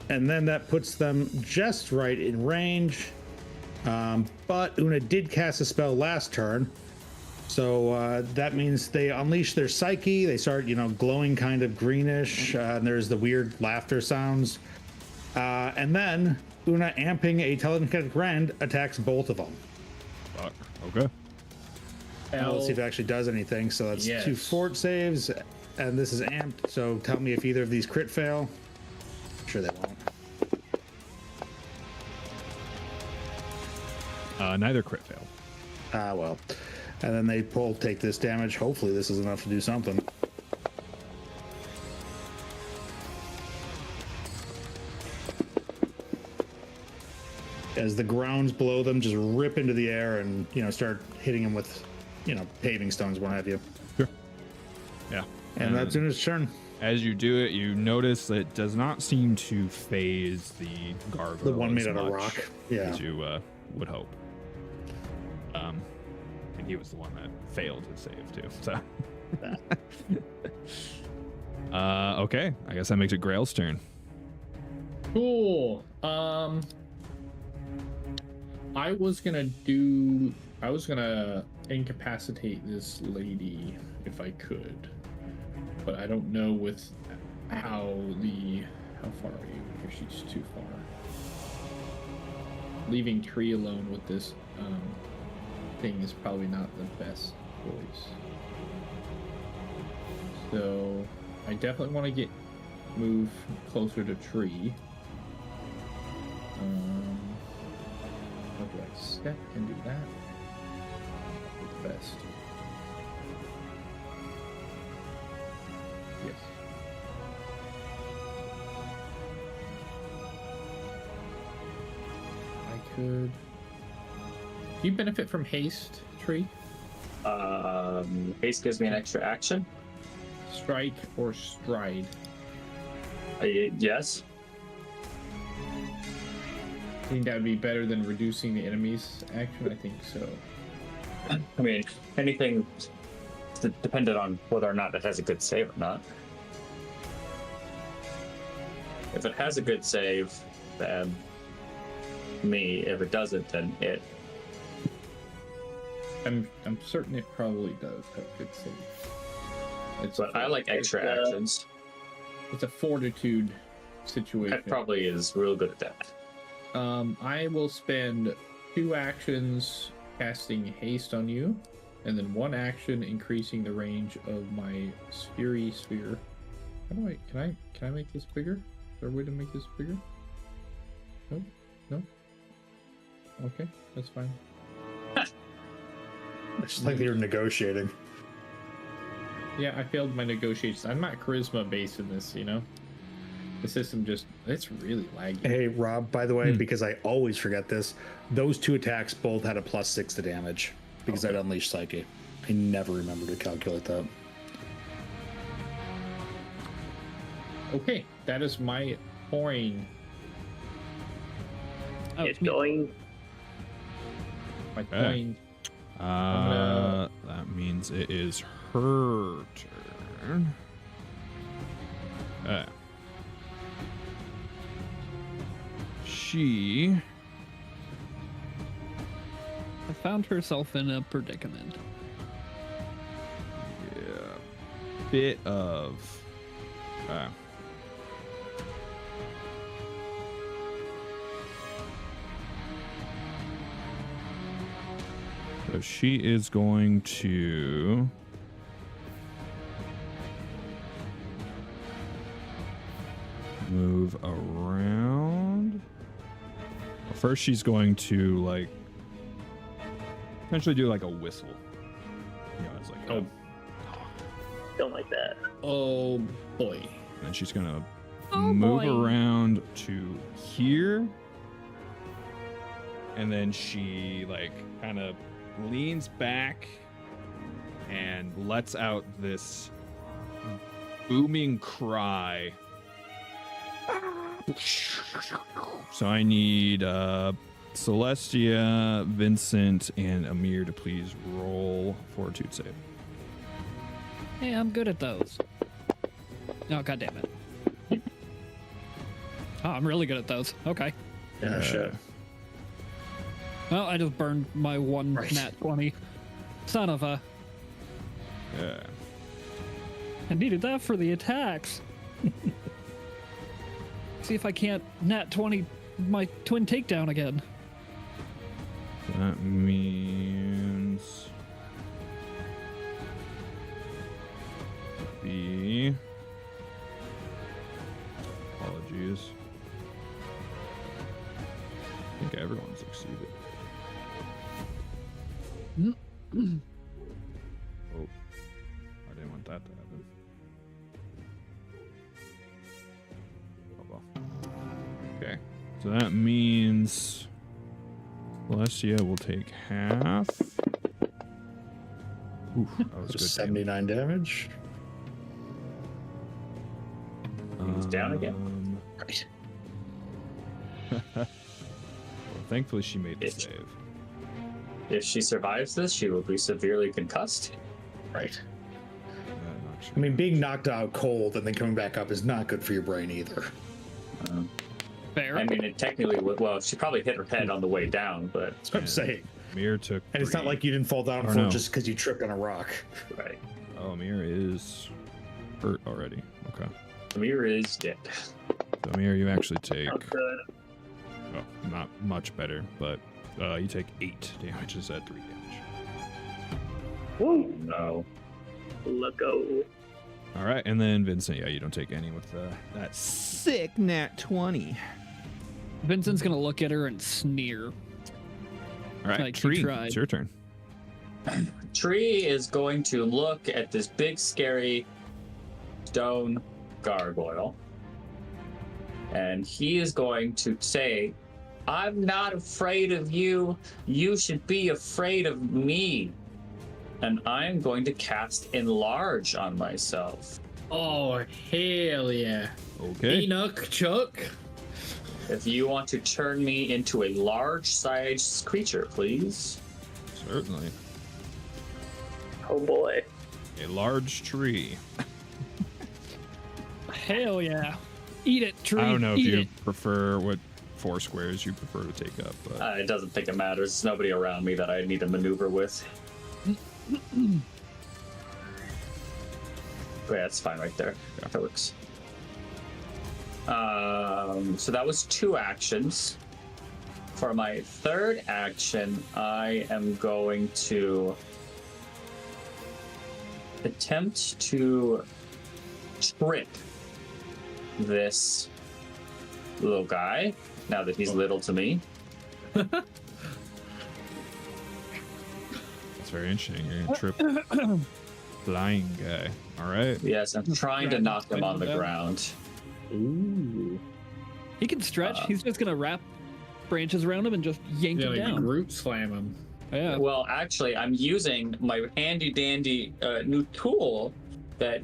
And then that puts them just right in range. But Una did cast a spell last turn. So that means they unleash their psyche. They start, glowing kind of greenish. And there's the weird laughter sounds. And then Una, amping a telekinetic rend, attacks both of them. Okay. Let's see if it actually does anything. So that's Yes. 2 fort saves. And this is amped. So tell me if either of these crit fail. Sure they won't. Neither crit failed. Well. And then they take this damage. Hopefully this is enough to do something. As the grounds below them just rip into the air and, start hitting them with, paving stones, what have you. Sure. Yeah. And that's Una's turn. as you do it, you notice that it does not seem to phase the gargoyle. The one made as out of much rock. Yeah. as you would hope. And he was the one that failed his save too. So. Okay. I guess that makes it Grail's turn. Cool. I was gonna incapacitate this lady if I could, but I don't know with how far are you? Here, she's too far. Leaving Tree alone with this thing is probably not the best choice. So I definitely want to move closer to Tree. How do I step and do that? Best. Yes. I could. Do you benefit from haste, Tree? Haste gives me an extra action. Strike or stride? Yes. I think that would be better than reducing the enemy's action. I think so. I mean, anything dependent on whether or not it has a good save or not. If it has a good save, then me. If it doesn't, then it. I'm certain it probably does have a good save. But I like extra actions. It's a fortitude situation. That probably is real good at that. I will spend 2 actions casting haste on you, and then 1 action increasing the range of my sphere. How do I? Can I make this bigger? Is there a way to make this bigger? Nope. No. Okay, that's fine. It's like you're negotiating. Yeah, I failed my negotiations. I'm not charisma based in this, you know? The system it's really laggy. Hey, Rob, by the way, because I always forget this, those 2 attacks both had a +6 to damage because I'd unleashed Psyche. I never remember to calculate that. Okay, that is my coin. Oh, It's going. My Okay. coin. That means it is her turn. She found herself in a predicament. bit of so she is going to move around. Well, first she's going to like essentially do like a whistle. You know, it's like Oh. Don't like that. Oh boy. and then she's gonna Oh, move boy. around to here. And then she like kind of leans back and lets out this booming cry. So I need Celestia, Vincent, and Amir to please roll fortitude save. Hey, I'm good at those. Oh, god damn it. Oh, I'm really good at those. Okay. Yeah, shit. Well, I just burned my one Right. nat 20. Son of a... Yeah. I needed that for the attacks. See if I can't nat 20 my twin takedown again. That means the apologies. I think everyone succeeded. Oh, I didn't want that to happen. Oh well. Okay, so that means Celestia will take half. Oof, that was good. 79 damage. down again. Right. Well, thankfully, she made the Bitch. save. If she survives this, she will be severely concussed. Right. I mean, being knocked out cold and then coming back up is not good for your brain either. Fair. I mean, it technically would. Well, she probably hit her head on the way down, but That's what I'm saying. Amir took. And it's not 3. like you didn't fall down Or for no. just because you tripped on a rock. right. Oh, Amir is hurt already. Okay. Amir is dead. So Amir, you actually take. Oh, good. Well, not much better, but you take 8 damage instead of 3 damage. Woo! No. Let's go. All right, and then Vincent, yeah, you don't take any with that sick nat 20. Vincent's gonna look at her and sneer. All right, Like, he Tree, tried. it's your turn. Tree is going to look at this big, scary stone gargoyle, and he is going to say, "I'm not afraid of you. You should be afraid of me." And I'm going to cast Enlarge on myself. Oh, hell yeah. Okay. Enoch Chuck. If you want to turn me into a large-sized creature, please. Certainly. Oh boy. A large tree. Hell yeah. Eat it, tree. I don't know if Eat you it. prefer what 4 squares you prefer to take up, but It doesn't think it matters. There's nobody around me that I need to maneuver with. Okay, that's fine right there. Yeah. That works. So that was 2 actions. For my third action, I am going to attempt to trip this little guy, now that he's little to me. it's very interesting. You're gonna trip flying guy. All right. Yes, I'm trying to knock him on the Yeah. ground. Ooh. He can stretch. He's just gonna wrap branches around him and just yank Yeah, him like down. Groot slam him. Yeah. Well, actually, I'm using my handy dandy new tool that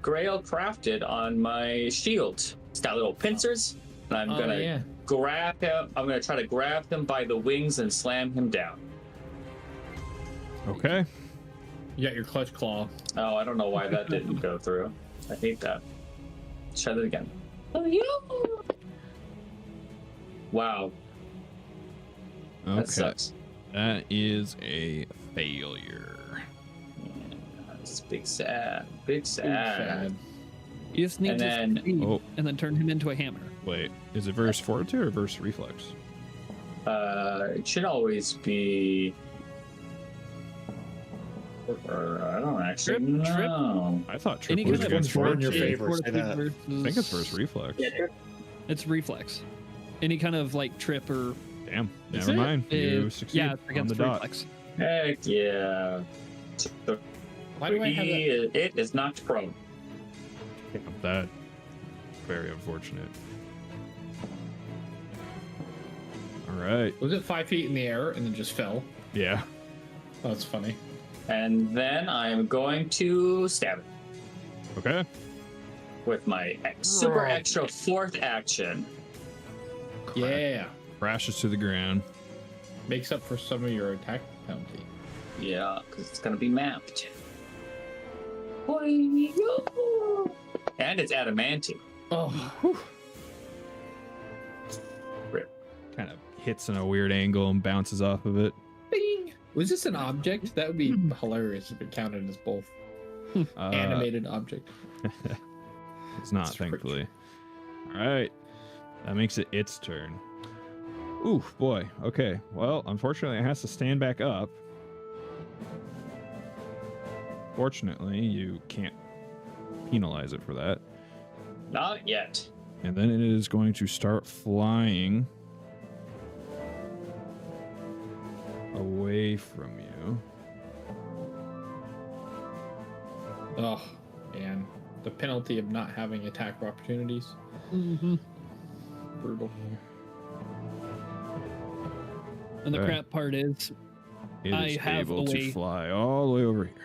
Grail crafted on my shield. It's got little pincers, and I'm gonna yeah. grab him. I'm gonna try to grab him by the wings and slam him down. Okay. You got your clutch claw. Oh, I don't know why that didn't go through. I hate that. Let's try that again. Oh, yeah. Wow, that Okay. sucks. That is a failure. It's big sad. Big sad. Sad. You just need And to then- succeed Oh. and then turn him into a hammer. Wait, is it verse fortitude or verse reflex? It should always be. I don't actually Trip. know. I thought trip Any was kind of against more in your fortitude. favor. Say that. I think it's verse reflex. Yeah, sure. It's reflex. Any kind of like trip or Damn, Is never it? mind. You succeed yeah, it's on against the dot. reflex. Heck yeah. So Why do I have that? it is knocked prone. That very unfortunate. All right. Was it 5 feet in the air and then just fell? Yeah. Oh, that's funny. And then I'm going to stab it Okay. with my super Oh. extra 4th action. Yeah. Crashes to the ground. Makes up for some of your attack penalty. Yeah, because it's going to be mapped. And it's adamantine. Oh, Kind of hits in a weird angle and bounces off of it. bing. Was this an object? That would be hilarious if it counted as both. Animated object. It's not, That's pretty thankfully. All right. That makes it its turn. Ooh, boy. Okay. Well, unfortunately, it has to stand back up. Fortunately, you can't penalize it for that. Not yet. And then it is going to start flying away from you. Oh, man. The penalty of not having attack opportunities. Mm-hmm. Brutal. And the Okay. crap part is, It I is have able a to way- fly all the way over here.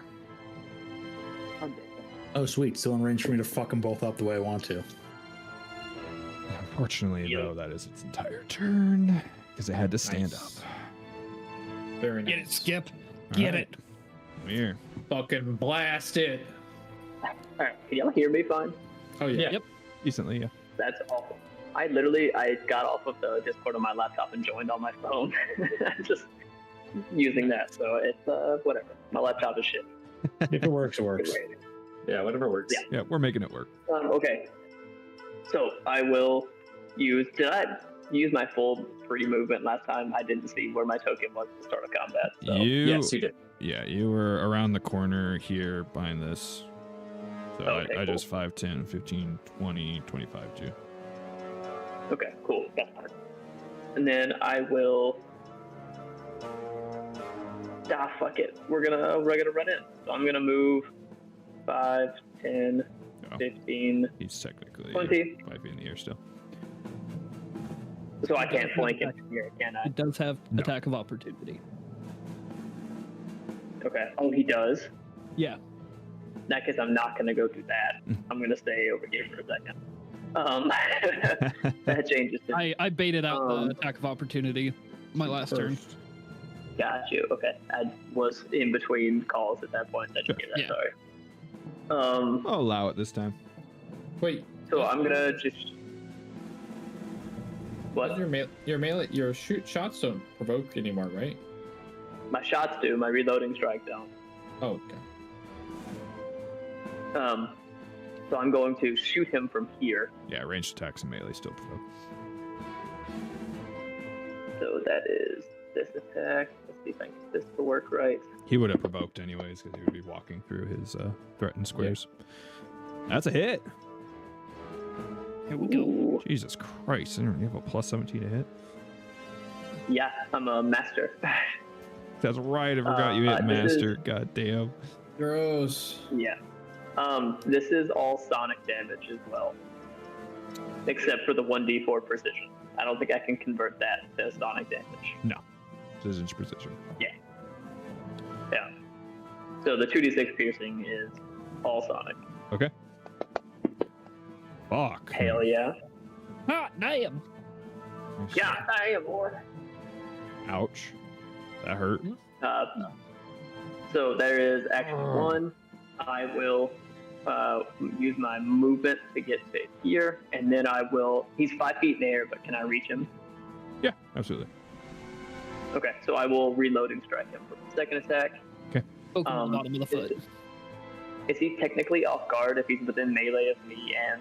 Oh, sweet. Still in range for me to fuck them both up the way I want to. Unfortunately, though, that is its entire turn because it had to stand up. Very nice. Get it, Skip. All Get right. it. Come here. Fucking blast it. All right, can y'all hear me fine? Oh yeah. Yep. Decently, yeah. That's awful. I got off of the Discord on my laptop and joined on my phone. Just using that, so it's whatever. My laptop is shit. If it works, it works. Yeah, whatever works. Yeah. Yeah, we're making it work. Okay. So I will use. Did I use my full free movement last time? I didn't see where my token was at the start of combat. So. Yes, you did. Yeah, you were around the corner here behind this. So Okay, I cool. just 5, 10, 15, 20, 25 too. Okay, cool. That's fine. And then I will. Fuck it. We're gonna run in. So I'm gonna move 5, 10, Oh. 15. He's technically 20. 5 feet in the air still. So I can't flank him here, can I? It does have No. attack of opportunity. Okay. Oh, he does. Yeah. In that case, I'm not gonna go do that. I'm gonna stay over here for a second. That changes things. I baited out Um, the attack of opportunity my last turn. Got you. Okay. I was in between calls at that point. I didn't get that. Yeah. Sorry. I'll allow it this time. Wait. So I'm gonna just. What? Your shots don't provoke anymore, right? My shots do. My reloading strike don't. Oh, okay. So I'm going to shoot him from here. Yeah, ranged attacks and melee still provoke. So that is this attack. Let's see if I can get this to work right. He would have provoked anyways because he would be walking through his threatened squares. That's a hit. Here we go. Ooh. Jesus Christ. You have a plus 17 to hit. Yeah, I'm a master. That's right. I forgot you hit this is- master. God damn. Gross. Yeah. This is all sonic damage as well, except for the 1d4 precision. I don't think I can convert that to sonic damage. Precision's precision. Yeah. So the 2d6 piercing is all sonic. Okay. Fuck. Hell yeah. Ah, damn. Yeah, I am boy. Ouch. That hurt. So there is action 1. I will use my movement to get to here, and then I will. He's 5 feet in the air, but can I reach him? Yeah, absolutely. Okay, so I will reloading strike him for the second attack. Poke him on the bottom of the foot. Is he technically off guard if he's within melee of me and?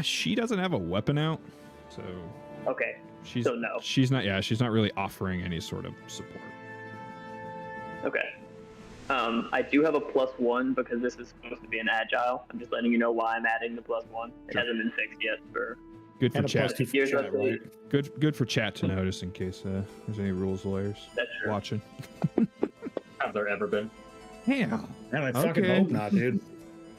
She doesn't have a weapon out, so Okay, she's so no. she's not. Yeah, she's not really offering any sort of support. Okay. I do have a +1 because this is supposed to be an agile. I'm just letting you know why I'm adding the +1. It Sure. hasn't been fixed yet for. Good for And a chat. plus 2 for Here's chat, what right? Good for chat to know, just in case there's any rules lawyers That's true. watching. Have there ever been? Yeah, And I fucking Okay. hope not, dude.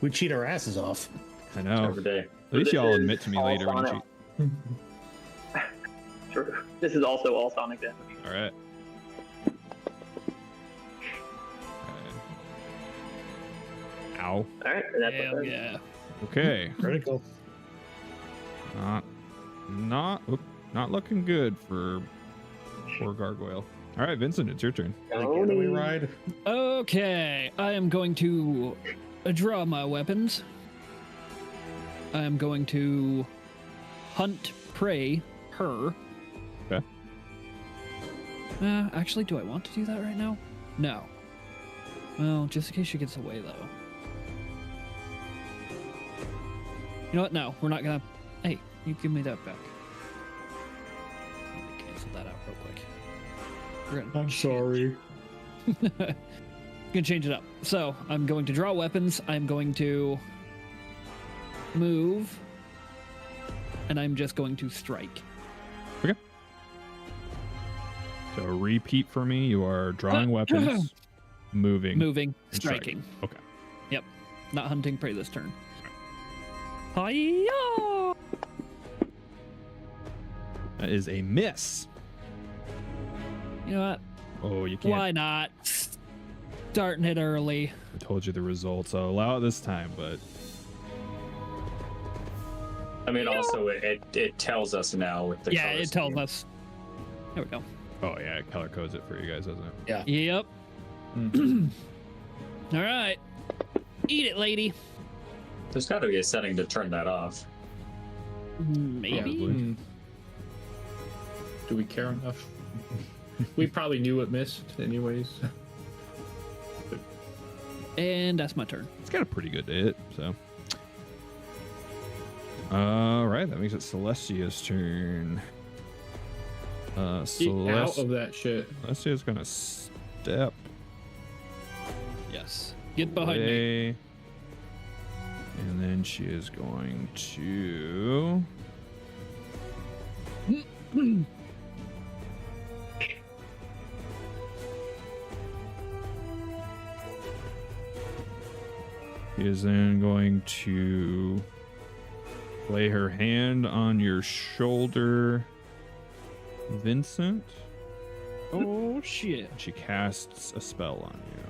We cheat our asses off. I know. Every day. At least This y'all is admit to me all later when you sonic. cheat. True. This is also all sonic damage. All right. Ow. All right. That's Hell what yeah. Okay. Critical. Not looking good for poor Gargoyle. All right, Vincent, it's your turn. Getaway ride. Okay, I am going to draw my weapons. I am going to hunt prey her. Okay. Actually, do I want to do that right now? No. Well, just in case she gets away, though. You know what? No, we're not gonna. Hey, you give me that back. Let me cancel that out real quick. We're gonna I'm sorry. gonna change it up. So I'm going to draw weapons. I'm going to move, and I'm just going to strike. So repeat for me. You are drawing weapons, moving. Moving, and striking. Okay. Yep. Not hunting prey this turn. Hi-ya! That is a miss. You know what? Oh, you can't. Why not? Starting it early. I told you the results. I'll allow it this time, but I mean, also it tells us now with the Yeah, color it tells scheme. us. There we go. Oh yeah, it color codes it for you guys, doesn't it? Yep. All right. Eat it, lady. There's got to be a setting to turn that off. Maybe. Probably. Do we care enough? We probably knew it missed anyways. And that's my turn. It's got a pretty good hit, so. All right, that makes it Celestia's turn. Get out of that shit. Celestia's gonna step Yes. Get behind me. away, and then she is going to. She is then going to lay her hand on your shoulder, Vincent. Oh shit. She casts a spell on you.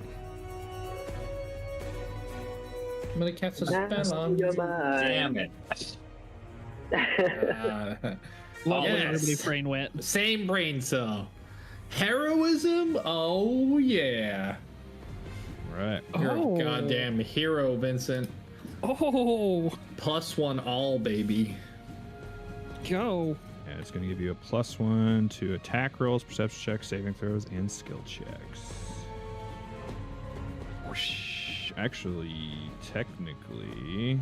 I'm gonna cast a spell on you. Damn it. Love where Yes. everybody's brain went. Same brain cell. Heroism? Oh yeah. Right. You're Oh. a goddamn hero, Vincent. Oh, +1 all, baby. go. Yeah, it's going to give you a +1 to attack rolls, perception checks, saving throws, and skill checks. Whoosh. Actually, technically,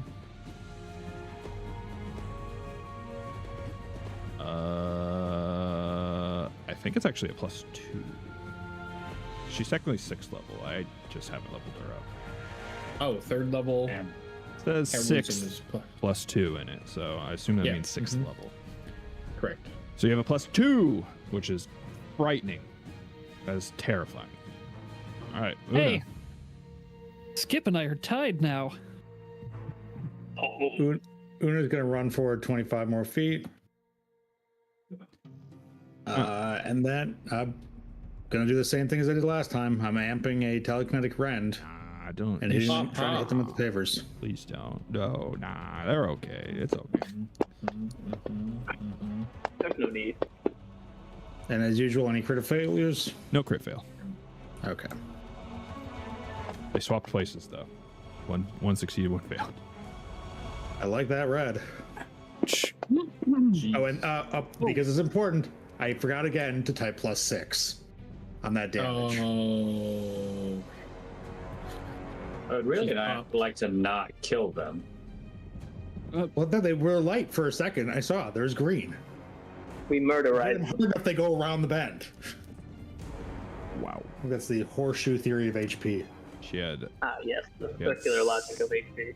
I think it's actually a +2. She's technically 6th level. I just haven't leveled her up. Oh, 3rd level. Damn. It says Heroism 6th is +2 in it, so I assume that Yeah, means 6th mhm. level. correct. So you have a +2, which is frightening. That is terrifying. All right. Una. Hey, Skip and I are tied now. Una's gonna run forward 25 more feet. And then I'm gonna do the same thing as I did last time. I'm amping a telekinetic rend Nah, don't. and trying to hit them with the favors. Please don't. No, nah, they're okay. It's okay. There's no need. And as usual, any crit failures? No crit fail. Okay. They swapped places though. One succeeded, one failed. I like that red. Oh, and because it's important, I forgot again to type +6 on that damage. Oh. I would really like to not kill them. Well, then they were light for a second. I saw there's green. We murderize. Hard enough they go around the bend. Wow. That's the horseshoe theory of HP. She had Yes, the Yes. circular logic of HP.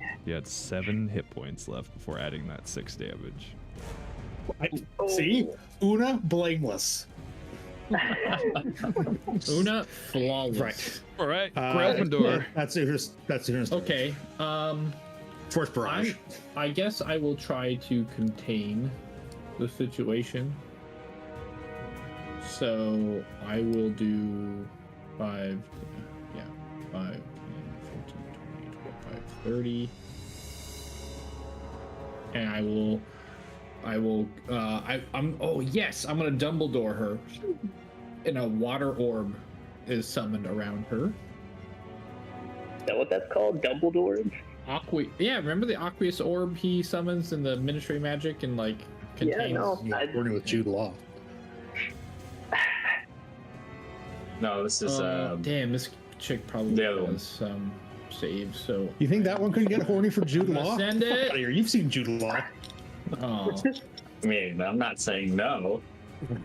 7 hit points left before adding that 6 damage. See, Una blameless. Una flawless. Right. All right. Gryffindor. That's Una's. Okay. Force barrage. I guess I will try to contain the situation. So I will do 5, 5, 10, 15, 20, 25, 30. And I'm gonna Dumbledore her. And a water orb is summoned around her. Is that what that's called? Dumbledore? Yeah, remember the aqueous orb he summons in the Ministry Magic and like contains. Yeah, no. Working with Jude Law. No, this is damn, this chick probably the other one. has some saves. So You think that one couldn't get horny for Jude Law? Send it. Fuck outta here. You've seen Jude Law. Oh, I mean, I'm not saying no.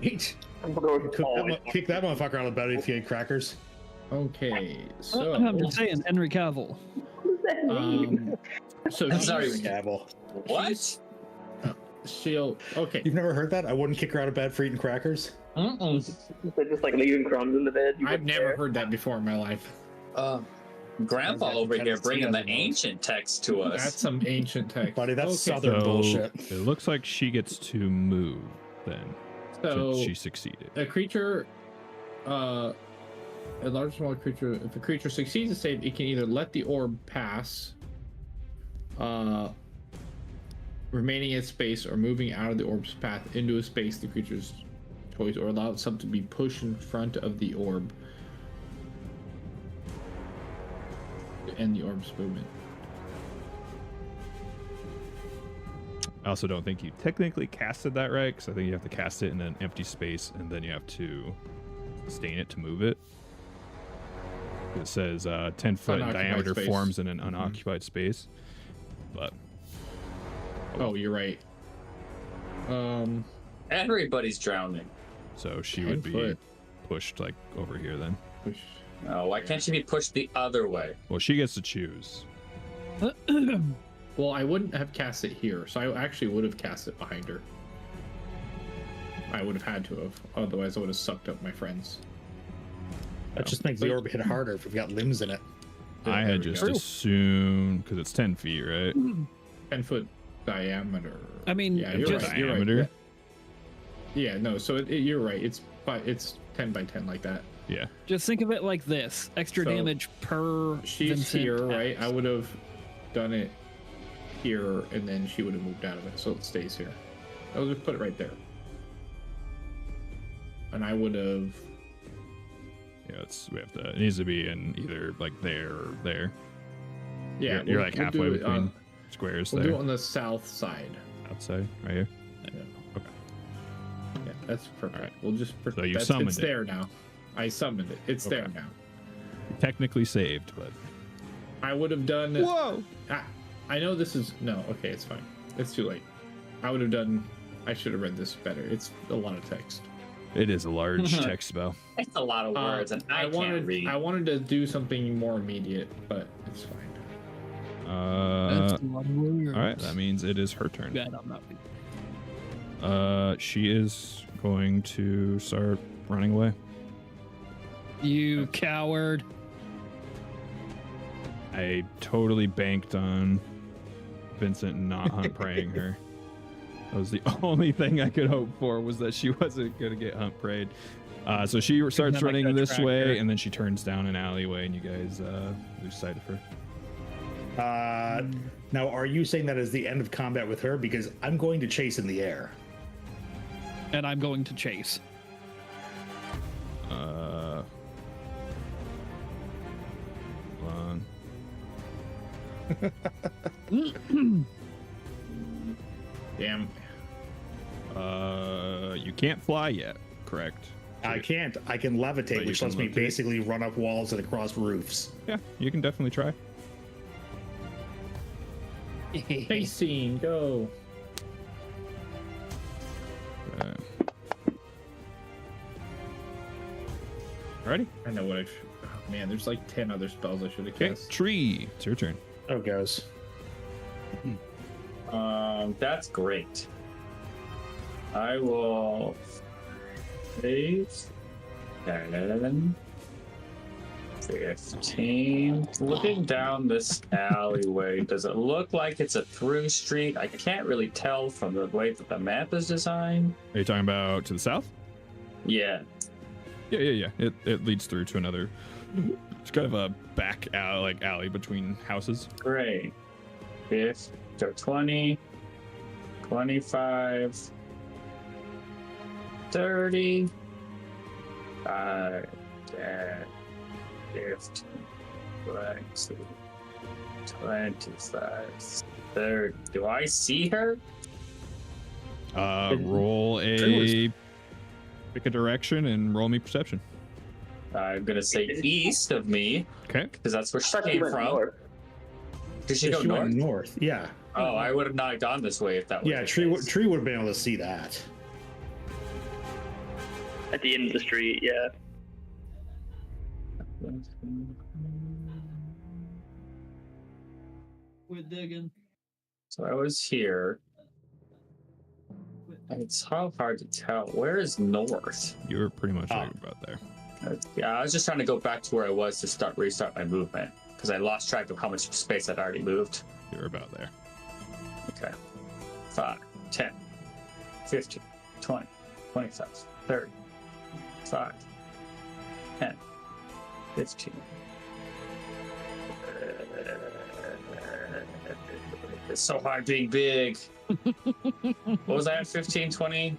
Right. Dumbledore's always Kick that motherfucker out of bed if you ate crackers. okay. So I'm just saying, Henry Cavill. What does that mean? so I'm sorry. Gavel. What? she'll okay. You've never heard that? I wouldn't kick her out of bed for eating crackers. They're just like leaving crumbs in the bed. You I've wouldn't never care. heard that before in my life. Grandpa over here bringing the ancient text to us. That's some ancient text. Buddy, that's Okay, southern bullshit. It looks like she gets to move then. So Since she succeeded. a creature, a large or small creature, if a creature succeeds a save, it can either let the orb pass, remaining in space or moving out of the orb's path into a space the creature's choice, or allow something to be pushed in front of the orb to end the orb's movement. I also don't think you technically casted that right, because I think you have to cast it in an empty space and then you have to sustain it to move it. It says 10-foot in diameter space. forms in an unoccupied space. But oh, you're right. Everybody's drowning. so she would be 10 foot. pushed like over here then. Push. Oh, why can't she be pushed the other way? Well, she gets to choose. Well, I wouldn't have cast it here, so I actually would have cast it behind her. I would have had to have, otherwise I would have sucked up my friends. That just makes the orb hit harder if we've got limbs in it. I There had we just go. assumed because it's 10 feet, right? 10-foot diameter. I mean, yeah, you're just right. You're diameter. right. Yeah, no. So you're right. It's 10 by 10 like that. Yeah. just think of it like this: extra So, damage per. She's Vincent here, right? pass. I would have done it here, and then she would have moved out of it, so it stays here. I'll just put it right there. And I would have. Yeah, it needs to be in either like there or there. Yeah, You're like halfway do it between on, squares We'll there. do it on the south side. Outside, right here. Yeah. Okay. Yeah, that's perfect. Alright. We'll just. So you that's, summoned it's it. there now. I summoned it. It's there Okay. now. Technically saved, but I would have done. whoa! I know this is no. Okay, it's fine. It's too late. I would have done. I should have read this better. It's a lot of text. It is a large text spell. It's a lot of words, and I can't read. I wanted to do something more immediate, but it's fine. That's a lot of words. All right, that means it is her turn. Bad, I'm not. She is going to start running away. You coward. I totally banked on Vincent not hunt praying her. That was the only thing I could hope for, was that she wasn't going to get hunt prayed. So she starts like running that this tracker. way, and then she turns down an alleyway, and you guys lose sight of her. Now, are you saying that is the end of combat with her? Because I'm going to chase in the air. And I'm going to chase. Hold on. Damn. You can't fly yet, correct? I can't. I can But levitate, you which can lets me levitate. basically run up walls and across roofs. Yeah, you can definitely try. Face scene, go. Ready? I know what I. Oh, man, there's like 10 other spells I should have Okay, cast. tree. It's your turn. Oh, goes. That's great. I will save 10, 15. Looking down this alleyway, does it look like it's a through street? I can't really tell from the way that the map is designed. Are you talking about to the south? Yeah. Yeah. It leads through to another. It's kind of a back alley between houses. Great. 20, 25, 30, 5, 10, 15, 20, 25, 30. Do I see her? Roll a pick a direction and roll me perception. I'm going to say east of me, Okay. because that's where she I thought you came went from. north. Did she Yeah, go she north? went north. Yeah. Oh, I would have not gone this way if that was Yeah, the Tree case. would have been able to see that. At the end of the street, yeah. We're digging. So I was here. It's so hard to tell. Where is north? You were pretty much right about there. Yeah, I was just trying to go back to where I was to restart my movement because I lost track of how much space I'd already moved. You were about there. Okay. 5, 10, 15, 20, 25, 30, 5, 10, 15. It's so hard being big. What was I at? 15, 20,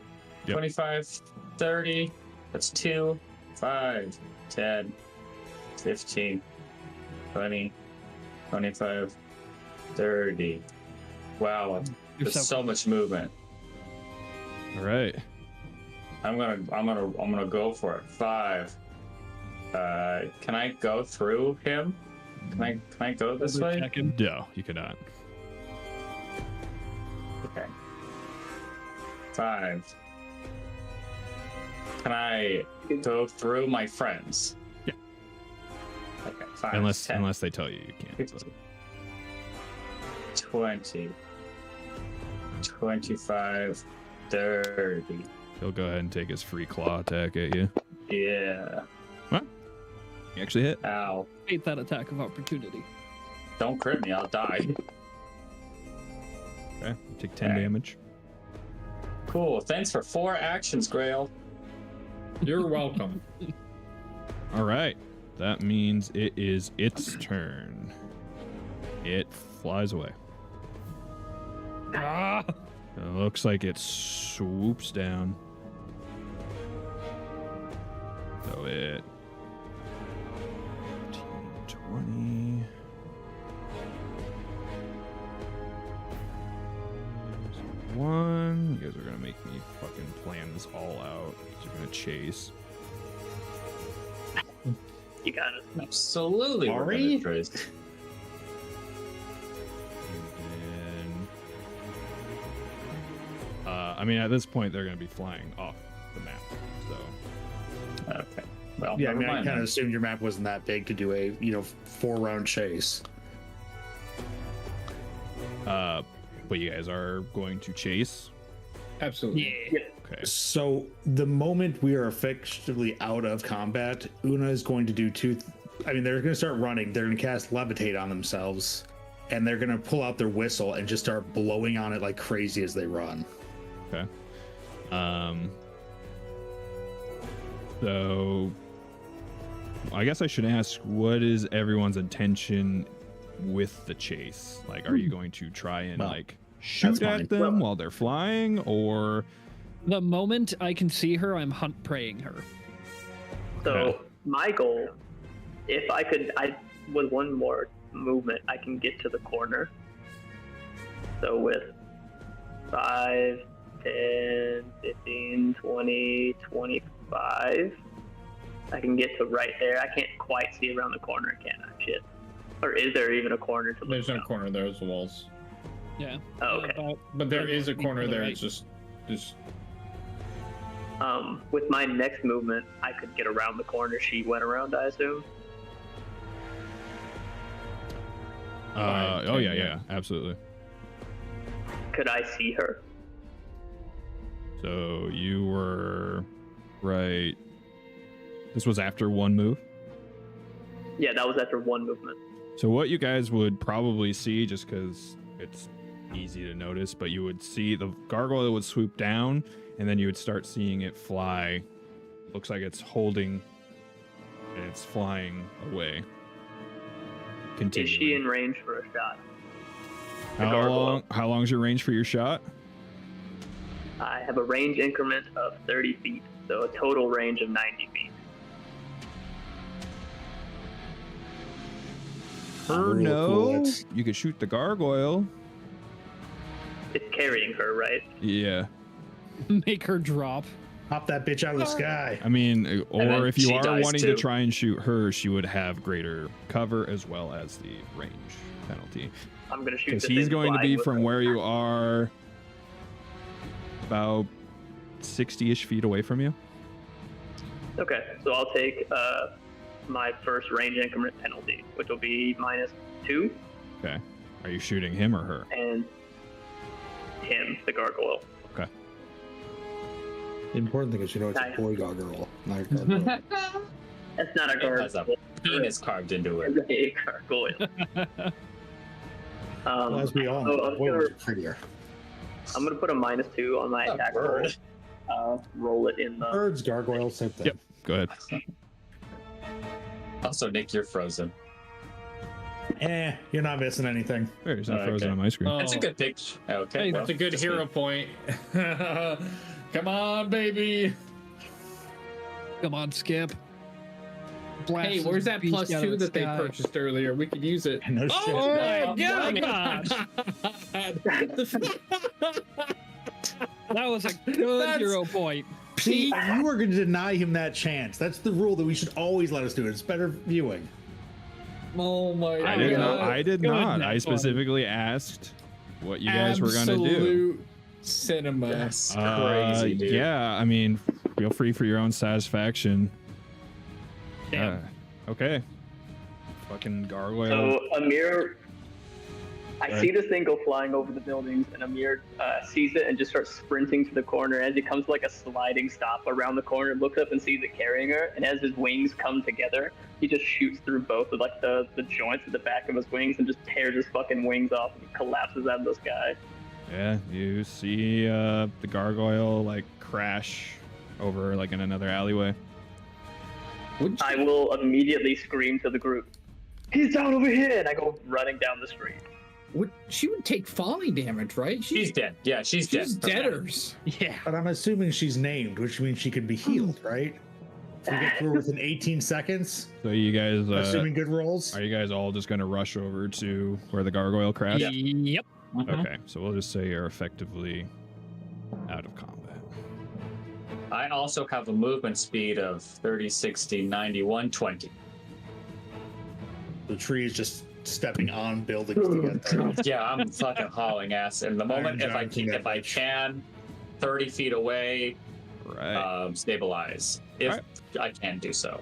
25, 30. That's 2, 5, 10, 15, 20, 25, 30. Wow, there's so much movement. All right. I'm gonna go for it. 5. Can I go through him? Can I go this way? No, you cannot. Okay. 5. Can I go through my friends? Yeah. Okay. 5. Unless they tell you you can't. 15, 20, 25, 30. He'll go ahead and take his free claw attack at you. Yeah. What? You actually hit. Ow. Hate that attack of opportunity. Don't crit me, I'll die. Okay. You take 10 damage. Cool. Thanks for 4 actions, Grail. You're welcome. All right. That means it is its turn. It flies away. Ah! It looks like it swoops down. So it 15, 20. One. You guys are gonna make me fucking plan this all out. You're gonna chase. You got it. Absolutely. We're gonna trace. I mean, at this point, they're going to be flying off the map. So, Okay. Well, Yeah, I never mean, I mind kind then. of assumed your map wasn't that big to do a 4-round chase. but you guys are going to chase. Absolutely. Yeah. Okay. So the moment we are effectively out of combat, Una is going to do they're going to start running. They're going to cast Levitate on themselves, and they're going to pull out their whistle and just start blowing on it like crazy as they run. Okay. So I guess I should ask, what is everyone's intention with the chase? Like, are you going to try and Well, shoot fine. at them while they're flying, or The moment I can see her, I'm hunt praying her. So Okay. my goal, if I could, with one more movement, I can get to the corner. So with 5, 10, 15, 20, 25, I can get to right there. I can't quite see around the corner, can I? Shit. Or is there even a corner to look There's no around? corner there. There's the walls. Yeah. Oh, okay. But there is a Feet corner to the there. right. It's just With my next movement, I could get around the corner she went around, I assume. oh yeah, absolutely. Could I see her? So you were right. This was after one move. Yeah, that was after one movement. So what you guys would probably see, just because it's easy to notice, but you would see the gargoyle would swoop down, and then you would start seeing it fly. Looks like it's holding, and it's flying away. Is Continuing. she in range for a shot? the How gargoyle? long? How long's your range for your shot? I have a range increment of 30 feet, so a total range of 90 feet. Her Real no. cool. You could shoot the gargoyle. It's carrying her, right? Yeah. Make her drop. Pop that bitch out of the sky. I mean, then or if you she are dies wanting too. to try and shoot her, she would have greater cover as well as the range penalty. I'm gonna shoot Because the he's thing going to flying be with from her. where you are about 60-ish feet away from you. Okay, so I'll take my first range increment penalty, which will be -2, Okay. Are you shooting him or her? and him, the gargoyle. Okay. The important thing is it's Nice. a boy gargoyle, not a gargoyle. That's not a It has gargoyle. a penis carved into it. It's a gargoyle. Well, as we all so know, boys are prettier. I'm gonna put a -2 on my A attack roll. bird. Roll it in the. Birds, gargoyles, same thing. Yep. Go ahead. Also, Nick, you're frozen. You're not missing anything. There, he's not frozen on my screen. That's a good picture. Okay, Hey, That's a good hero point. Come on, baby. Come on, Skip. Blast Hey, where's that beast plus out of 2 the that they sky. purchased earlier? We could use it. No shit. Oh my gosh! That was a good That's- hero point. See, you were going to deny him that chance. That's the rule that we should always let us do. It's better viewing. Oh my I god. did not. I did not. I Goodness, specifically asked what you guys were gonna do. Absolute cinema. That's crazy, dude. Yeah, I mean, feel free for your own satisfaction. Damn. Okay. Fucking gargoyle. So Amir, I Right. see this thing go flying over the buildings, and Amir sees it and just starts sprinting to the corner. As it comes to like a sliding stop around the corner, looks up and sees it carrying her, and as his wings come together, he just shoots through both of like the joints at the back of his wings and just tears his fucking wings off and collapses out of the sky. Yeah, you see the gargoyle like crash over like in another alleyway. Wouldn't I you- will immediately scream to the group, "He's down over here!" And I go running down the street. she would take falling damage, right? She's dead. Yeah, she's dead. She's deaders. Yeah. But I'm assuming she's named, which means she can be healed, right? If we get through within 18 seconds, So you guys, assuming good rolls. are you guys all just gonna rush over to where the gargoyle crashed? Yep. Mhm. Okay, so we'll just say you're effectively out of combat. I also have a movement speed of 30, 60, 90, 120. The tree is just stepping on buildings to get there. Yeah, I'm fucking hauling ass. And the moment if I can, 30 feet away, Right. stabilize. If Right. I can do so.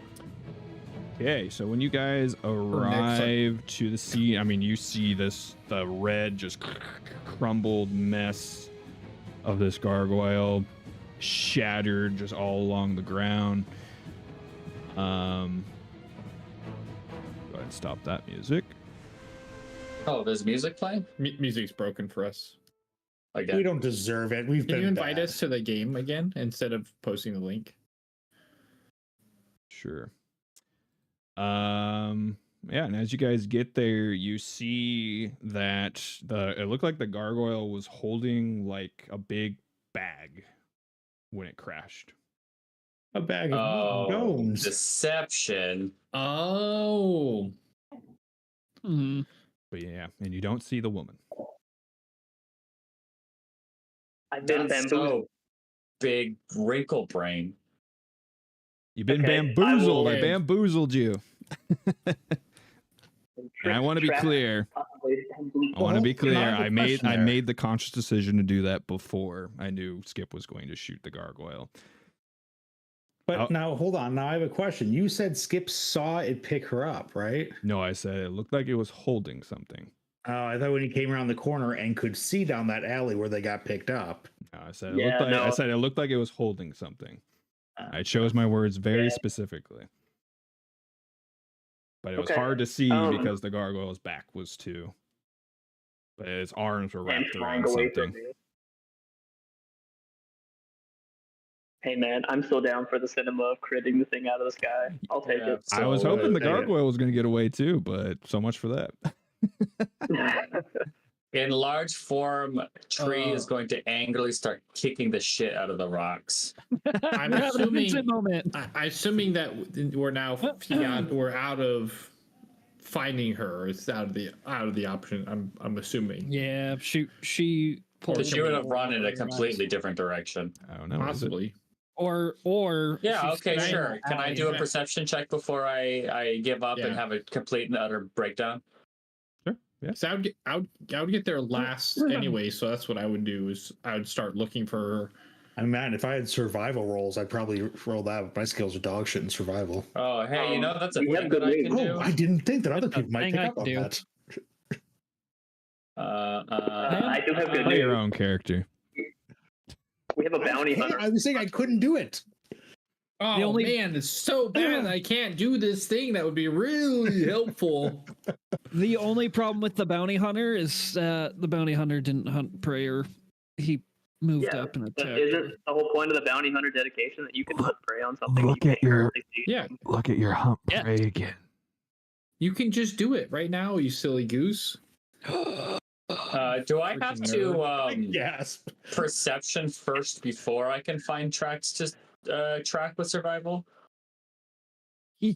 Okay, so when you guys arrive to the scene, I mean, you see the red, just crumbled mess of this gargoyle, shattered just all along the ground. Go ahead and stop that music. Oh, there's music playing? Music's broken for us. We Again. don't deserve it. We've Can been you invite bad. us to the game again instead of posting the link? Sure. Yeah, and as you guys get there, you see that it looked like the gargoyle was holding like a big bag when it crashed. A bag of Oh, bones. deception. Oh. Hmm. But yeah, and you don't see the woman. I've been That's bamboozled. so big wrinkle brain. You've been Okay, bamboozled. I I will- bamboozled you. And I want to be clear. I want to be clear. I have a I made question there. the conscious decision to do that before I knew Skip was going to shoot the gargoyle. But Oh. now, hold on. Now I have a question. You said Skip saw it pick her up, right? No, I said it looked like it was holding something. Oh, I thought when he came around the corner and could see down that alley where they got picked up. No, I said Yeah, no. I said it looked like it was holding something. I chose my words very Yeah. specifically. But it was Okay, hard to see um, because the gargoyle's back was too. But his arms were And wrapped flying around away from something. me. Hey man, I'm still down for the cinema of critting the thing out of the sky. I'll take Yeah, it. I was so, hoping the take it. gargoyle was going to get away too, but so much for that. In large form, Tree is Uh. going to angrily start kicking the shit out of the rocks. I'm We're having a assuming. Vincent moment. I'm assuming that we're now we're out of finding her. It's out of the option. I'm assuming. Yeah, she pulled. But she would have run in a her completely different direction. I don't know. is it? Possibly. Or Yeah, she's okay, staying sure. in Can I alley. do a perception check before I give up and Yeah. have a complete and utter breakdown? So I would get there last anyway. So that's what I would do is I would start looking for her. I mean, man, if I had survival rolls, I'd probably roll that. But my skills are dog shit in survival. Oh, hey, you know that's a we have thing good that I news. can do. Oh, I didn't think that other That's a people might thing pick I up can on do. that. I do have good Play your news. own character. We have a bounty hunter. I was saying I couldn't do it. Oh only- man, it's so bad I can't do this thing that would be really helpful. The only problem with the bounty hunter is the bounty hunter didn't hunt prey, or he moved Yeah, up and But attacked. isn't the whole point of the bounty hunter dedication that you can hunt prey on something? look you at can't your- currently see? Yeah. Look at your hump Yeah. prey again. You can just do it right now, you silly goose. Do I have to Yes. perception first before I can find tracks to track with survival? How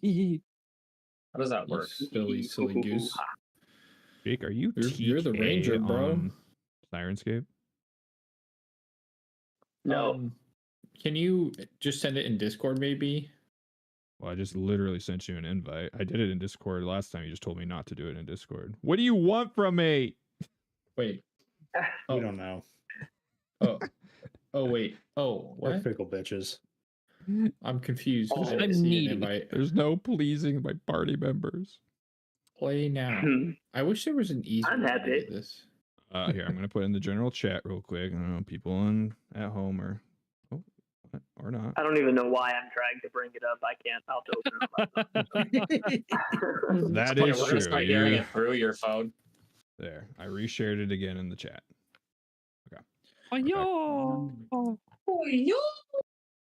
does that work? Silly goose. Jake, are you You're the ranger, bro. on Sirenscape? No. Can you just send it in Discord, maybe? Well, I just literally sent you an invite. I did it in Discord last time. You just told me not to do it in Discord. What do you want from me? Wait. We don't know. Oh, wait. Oh, We're what? fickle bitches. I'm confused. Oh, I didn't I'm see an needy. invite. There's no pleasing my party members. Play now. I wish there was an easy I'm way to happy. do this. Here, I'm gonna put in the general chat real quick. I don't know, people at home or not. I don't even know why I'm trying to bring it up. I can't. I'll have to open it up. That Yeah, is we're gonna true. start hearing it through your phone. There, I reshared it again in the chat.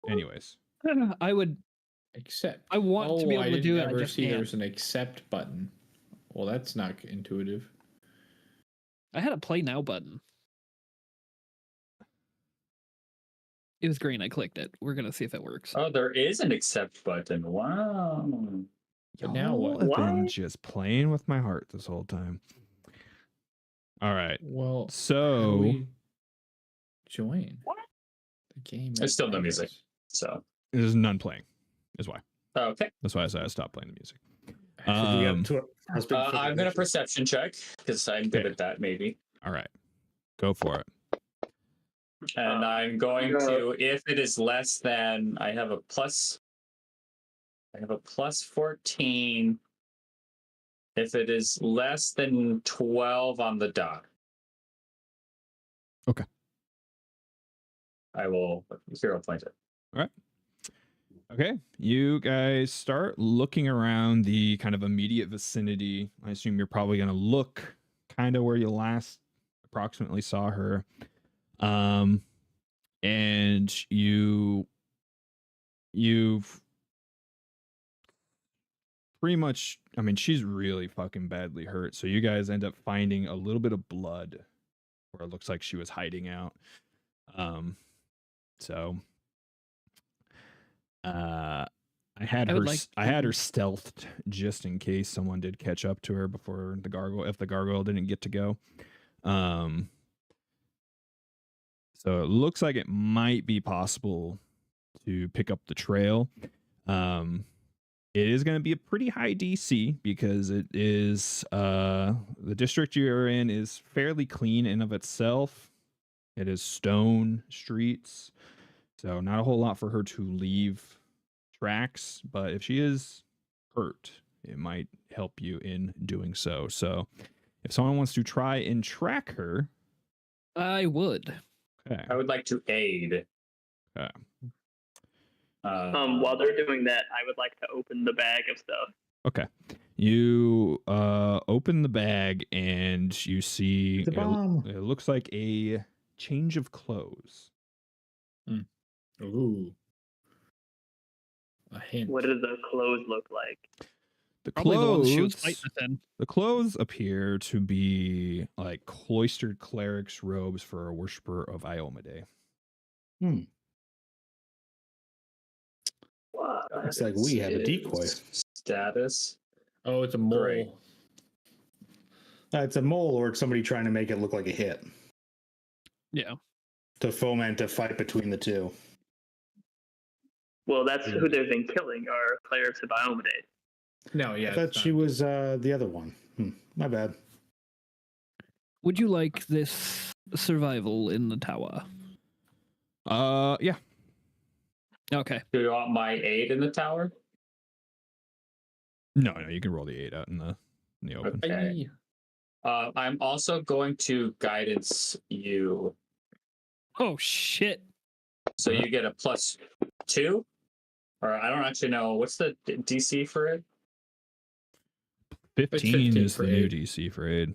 Anyways, I would. Accept. I want to be able to do it. I never just see there can't. was an accept button. Well, that's not intuitive. I had a play now button. It was green. I clicked it. We're gonna see if it works. Oh, there is an accept button. Wow. But now y'all what? have been What? just playing with my heart this whole time. All right, Well, how do so we join What? the game. It's still no progress? music. So there's none playing. Is why. okay. That's why I said I stopped playing the music. So we got I'm gonna perception check because I'm good Okay. at that. Maybe. All right, go for it. And I'm going to, if it is less than, I have a plus 14. If it is less than 12 on the dot. Okay. I will hero point it. Okay, you guys start looking around the kind of immediate vicinity. I assume you're probably going to look kind of where you last approximately saw her. And you've pretty much, I mean, she's really fucking badly hurt. So you guys end up finding a little bit of blood where it looks like she was hiding out. I had her stealthed just in case someone did catch up to her before the gargoyle didn't get to go. So it looks like it might be possible to pick up the trail. It is going to be a pretty high DC because it is the district you're in is fairly clean in of itself. It is stone streets, so not a whole lot for her to leave tracks, but if she is hurt, it might help you in doing so. So if someone wants to try and track her, I would. okay. I would like to aid. Okay. While they're doing that, I would like to open the bag of stuff. Okay. You open the bag and you see The bomb. it looks like a change of clothes. Ooh. A hint. What do the clothes look like? The Probably the ones she was clothes, fighting within. the clothes appear to be like cloistered cleric's robes for a worshiper of Iomade. Looks like we have a decoy. Status. Oh, it's a mole. Great. It's a mole, or it's somebody trying to make it look like a hit Yeah. to foment a fight between the two. Well, that's who they've been killing, are clerics of Iomade. No, yeah. I thought it's she not. was the other one. My bad. Would you like this survival in the tower? Yeah. Okay. Do you want my aid in the tower? No, you can roll the 8 out in the open. Okay. I'm also going to guidance you. Oh shit. So you get a +2? Or I don't actually know. What's the DC for it? 15 is for the new aid. DC for aid.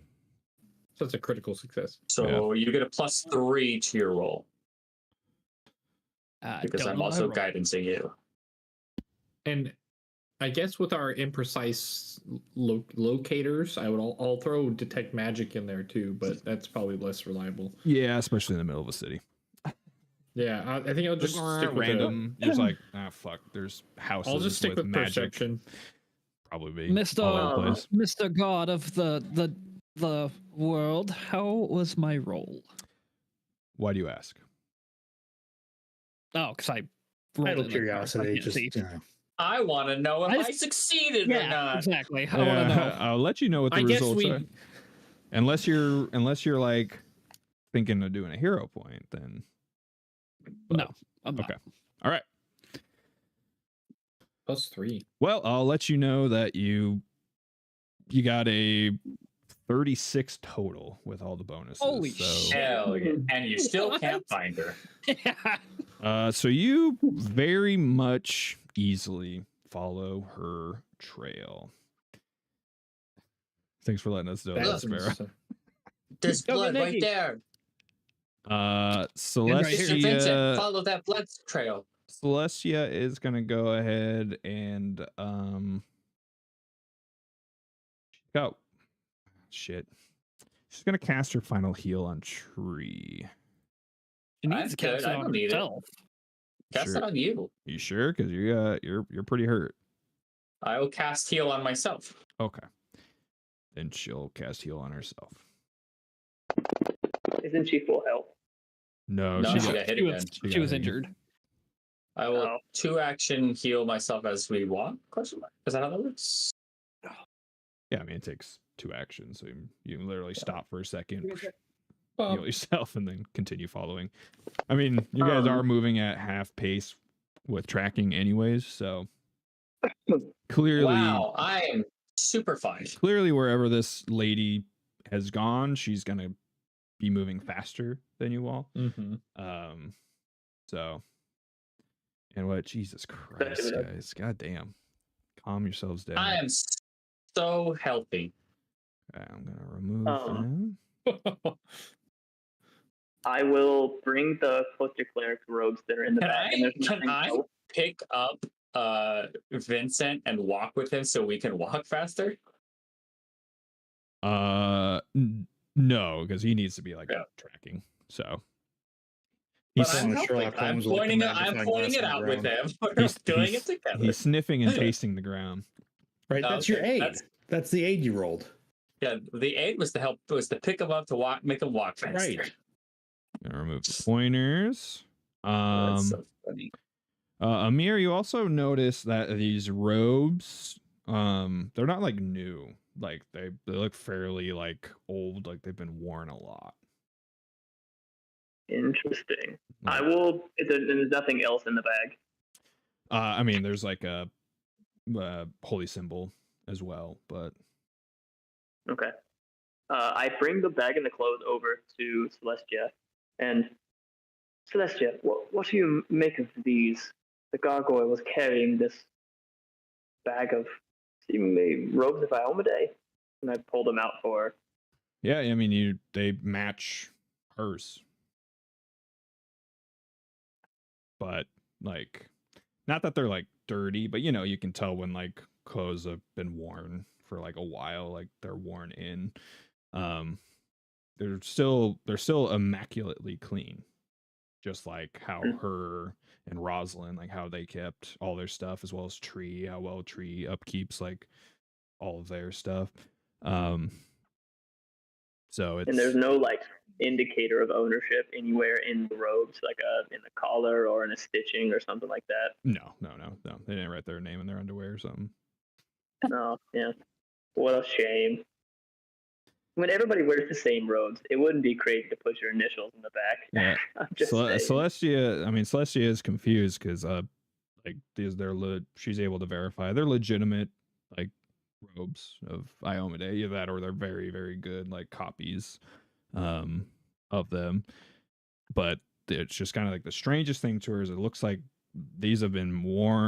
So it's a critical success. So you get a +3 to your roll. I Because don't I'm know also what I rolled. guidancing you. And I guess with our imprecise locators, I'll throw detect magic in there too, but that's probably less reliable. Yeah, especially in the middle of a city. Yeah, I think I'll just stick with random. You're just like, fuck. There's houses. I'll just stick with magic. perception. Probably be all over the place. Mr. God of the world, how was my roll? Why do you ask? Oh, because I rolled Idle it curiosity. Just I want to know if I succeeded or not. Exactly. I want to know. I'll let you know what the results are. Unless you're like thinking of doing a hero point, then. No, I'm not. Okay. All right. +3. Well, I'll let you know that you got a 36 total with all the bonuses. Holy shit. Hell yeah. And you still can't find her. So you very much easily follow her trail. Thanks for letting us know that, Sparrow. There's blood right there. Celestia, Vincent, follow that blood trail. Celestia is gonna go ahead and shit. She's gonna cast her final heal on Tree. She needs to cast it on herself. Cast it on you. You sure? Because you're pretty hurt. I will cast heal on myself. Okay. Then she'll cast heal on herself. Isn't she full health? No, she got hit again. She was injured. I will 2-action heal myself as we walk? Question mark. Is that how that works? Yeah, I mean it takes 2 actions, so you can literally stop for a second, heal yourself, and then continue following. I mean, you guys are moving at half pace with tracking, anyways. So clearly, wow, I am super fine. Clearly, wherever this lady has gone, she's gonna be moving faster than you all. Mm-hmm. So, and what? Jesus Christ, guys! God damn, calm yourselves down. I am so healthy. I'm gonna remove them. I will bring the Cloister Cleric's robes that are in the bag. Can I pick up Vincent and walk with him so we can walk faster? No, because he needs to be like tracking. So I'm pointing it out with him. We're doing it together. He's sniffing and tasting the ground. Right, that's your aid. That's the aid you rolled. Yeah, the aid was to pick him up to walk, make him walk faster. Right. Gonna remove the pointers. That's so funny. Amir, you also notice that these robes, they're not like new. Like they look fairly like old, like they've been worn a lot. Interesting. I will. There's nothing else in the bag. I mean, there's like a holy symbol as well, but okay. I bring the bag and the clothes over to Celestia, and Celestia, what do you make of these? The gargoyle was carrying this bag of seemingly robes of Iomade, and I pulled them out for her. Yeah, I mean, they match hers, but like, not that they're like dirty, but you can tell when like clothes have been worn for like a while, like they're worn in. They're still immaculately clean, just like how her and Rosalind, like how they kept all their stuff, as well as Tree, how well Tree upkeeps like all of their stuff. So it's, and there's no like indicator of ownership anywhere in the robes, like in the collar or in a stitching or something like that. No. They didn't write their name in their underwear or something. No, yeah. What a shame. When everybody wears the same robes, it wouldn't be crazy to put your initials in the back. Yeah. I'm just saying. Celestia is confused because like she's able to verify they're legitimate like robes of Iomade, either that or they're very, very good like copies of them. But it's just kind of like the strangest thing to her is it looks like these have been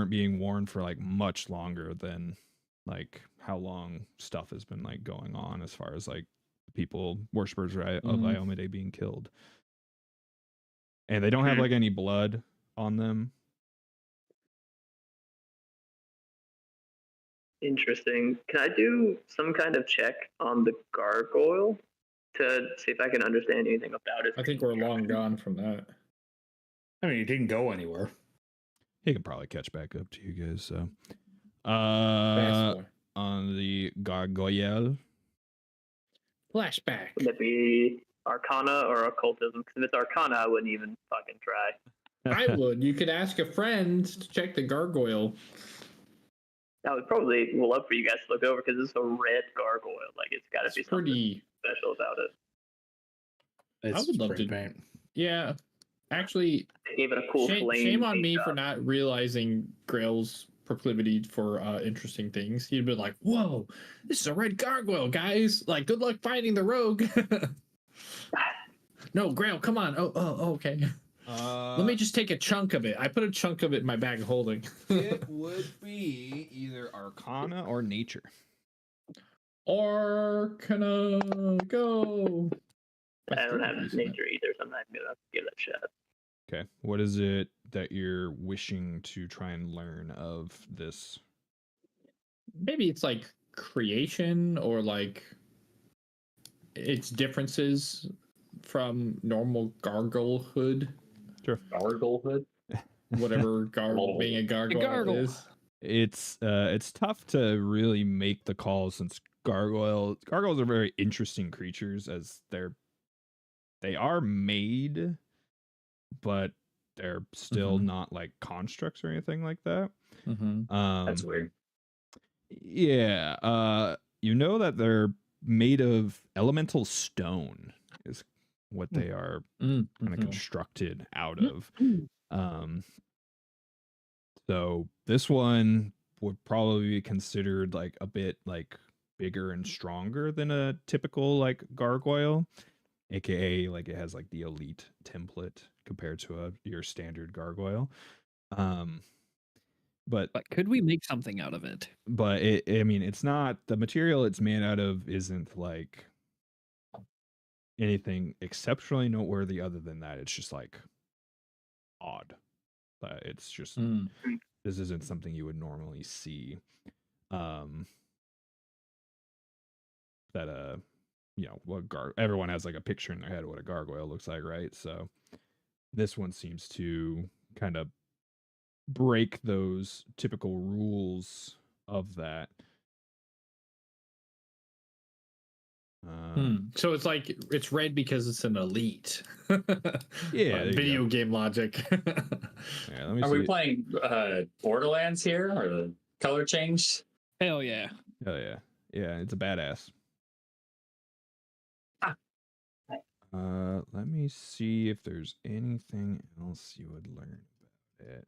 being worn for like much longer than like how long stuff has been like going on as far as like people worshippers of Iomade being killed, and they don't have like any blood on them. Interesting. Can I do some kind of check on the gargoyle to see if I can understand anything about it? I think we're long gone from that. I mean, he didn't go anywhere. He can probably catch back up to you guys. So, Fast boy. on the gargoyle, Flashback. Would it be Arcana or Occultism? Because if it's Arcana, I wouldn't even fucking try. I would. You could ask a friend to check the gargoyle. I would probably love for you guys to look over because it's a red gargoyle. Like, it's got to It's be something pretty. special about it. It's I would love spray to- paint. Yeah. Actually, They gave it a cool flame. shame on paint me for job. not realizing Grail's proclivity for interesting things. He'd be like, "Whoa, this is a red gargoyle, guys! Like, good luck finding the rogue." No, Grail, come on. Oh, okay. Let me just take a chunk of it. I put a chunk of it in my bag of holding. it would be either Arcana or Nature. Arcana, go. I don't have nature either, so I'm not going to give that a shot. Okay, what is it that you're wishing to try and learn of this? Maybe it's like creation or like its differences from normal gargoylehood. Sure. Gargoylehood? Whatever being a gargoyle is. It's tough to really make the call since gargoyles are very interesting creatures as they are made, but they're still not like constructs or anything like that. That's weird. Yeah, you know that they're made of elemental stone is what they are kind of constructed out of. So this one would probably be considered like a bit like bigger and stronger than a typical like gargoyle, aka like it has like the elite template compared to your standard gargoyle. But could we make something out of it? But I mean, it's not the material it's made out of isn't like anything exceptionally noteworthy other than that. It's just like odd. But it's just this isn't something you would normally see. That you know, what everyone has like a picture in their head of what a gargoyle looks like, right? So this one seems to kind of break those typical rules of that. So it's like it's red because it's an elite. Yeah, video game logic. Yeah, let me Are see. we playing Borderlands here, or the color change? Hell yeah. Oh yeah, yeah, it's a badass. Let me see if there's anything else you would learn about it.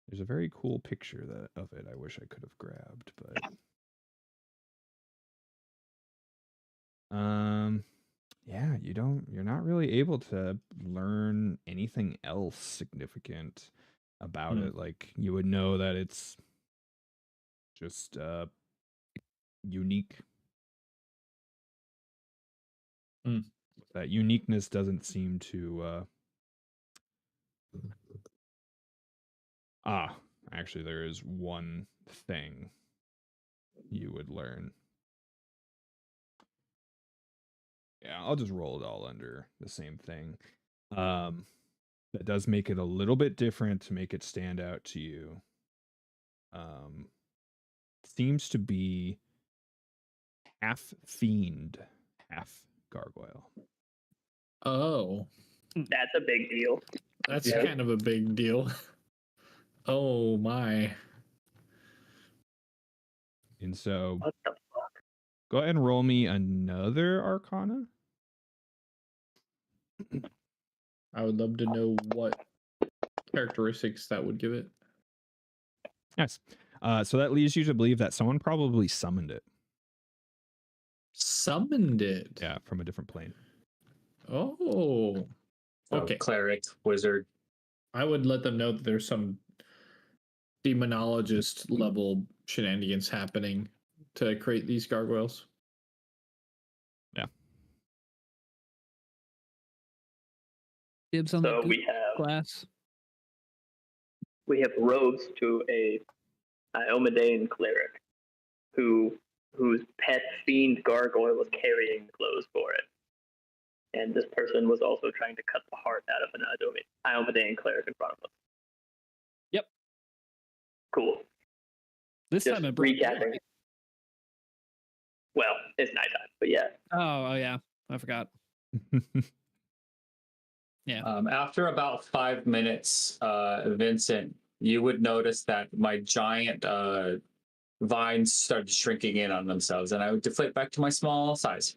There's a very cool picture of it I wish I could have grabbed, but yeah, you're not really able to learn anything else significant about it. Like you would know that it's just unique. That uniqueness doesn't seem to actually there is one thing you would learn. Yeah, I'll just roll it all under the same thing. That does make it a little bit different to make it stand out to you. Seems to be half fiend, half gargoyle. Oh, That's a big deal. that's kind of a big deal. Oh my. And so What the fuck? go ahead and roll me another Arcana. I would love to know what characteristics that would give it. Yes. So that leads you to believe that someone probably summoned it. Summoned it. Yeah, from a different plane. Oh. Okay. Cleric, wizard. I would let them know that there's some demonologist level shenanigans happening to create these gargoyles. Yeah. Dibs on So the we have glass. we have robes to a Iomedaean cleric whose pet fiend gargoyle was carrying the clothes for it. And this person was also trying to cut the heart out of an Iomedaean cleric in front of us. Yep. Cool. This Just time in broad recapping. daylight. Well, it's nighttime, but yeah. Oh yeah, I forgot. Yeah. After about 5 minutes, Vincent, you would notice that my giant vines started shrinking in on themselves, and I would deflate back to my small size.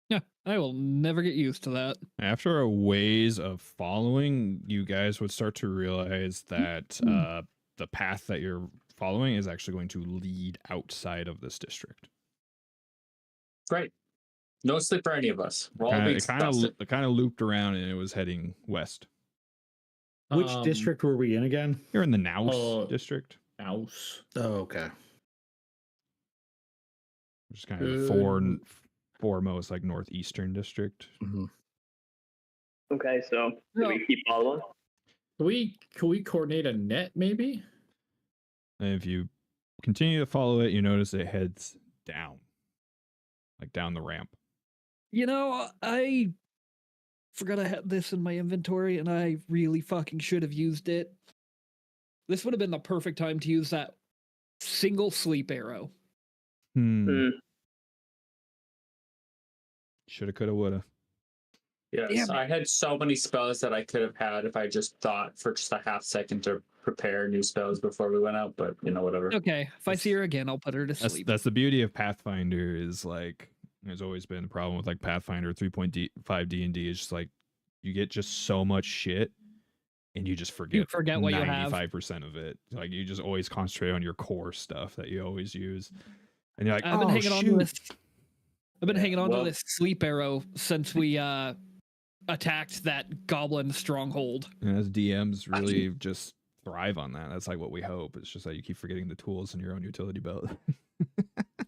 Yeah, I will never get used to that. After a ways of following, you guys would start to realize that the path that you're following is actually going to lead outside of this district. Great. No sleep for any of us. We're all being It kind of looped around and it was heading west. Which district were we in again? You're in the Naus district. Naus. Oh, okay. Which is kind of the foremost like northeastern district. Mm-hmm. Okay, so do we keep following? Can we coordinate a net maybe? And if you continue to follow it, you notice it heads down, like down the ramp. You know, I forgot I had this in my inventory, and I really fucking should have used it. This would have been the perfect time to use that single sleep arrow. Shoulda, coulda, woulda. Yes, I had so many spells that I could have had if I just thought for just a half second to prepare new spells before we went out, but whatever. Okay, if I see her again, I'll put her to sleep. That's the beauty of Pathfinder is like, there's always been a problem with like Pathfinder 3.5 D&D is just like, you get just so much shit and you just forget what you have. 95% of it. Like you just always concentrate on your core stuff that you always use. And you're like, I've been hanging on to this sleep arrow since we attacked that goblin stronghold. And as DMs really just thrive on that. That's like what we hope. It's just that you keep forgetting the tools in your own utility belt.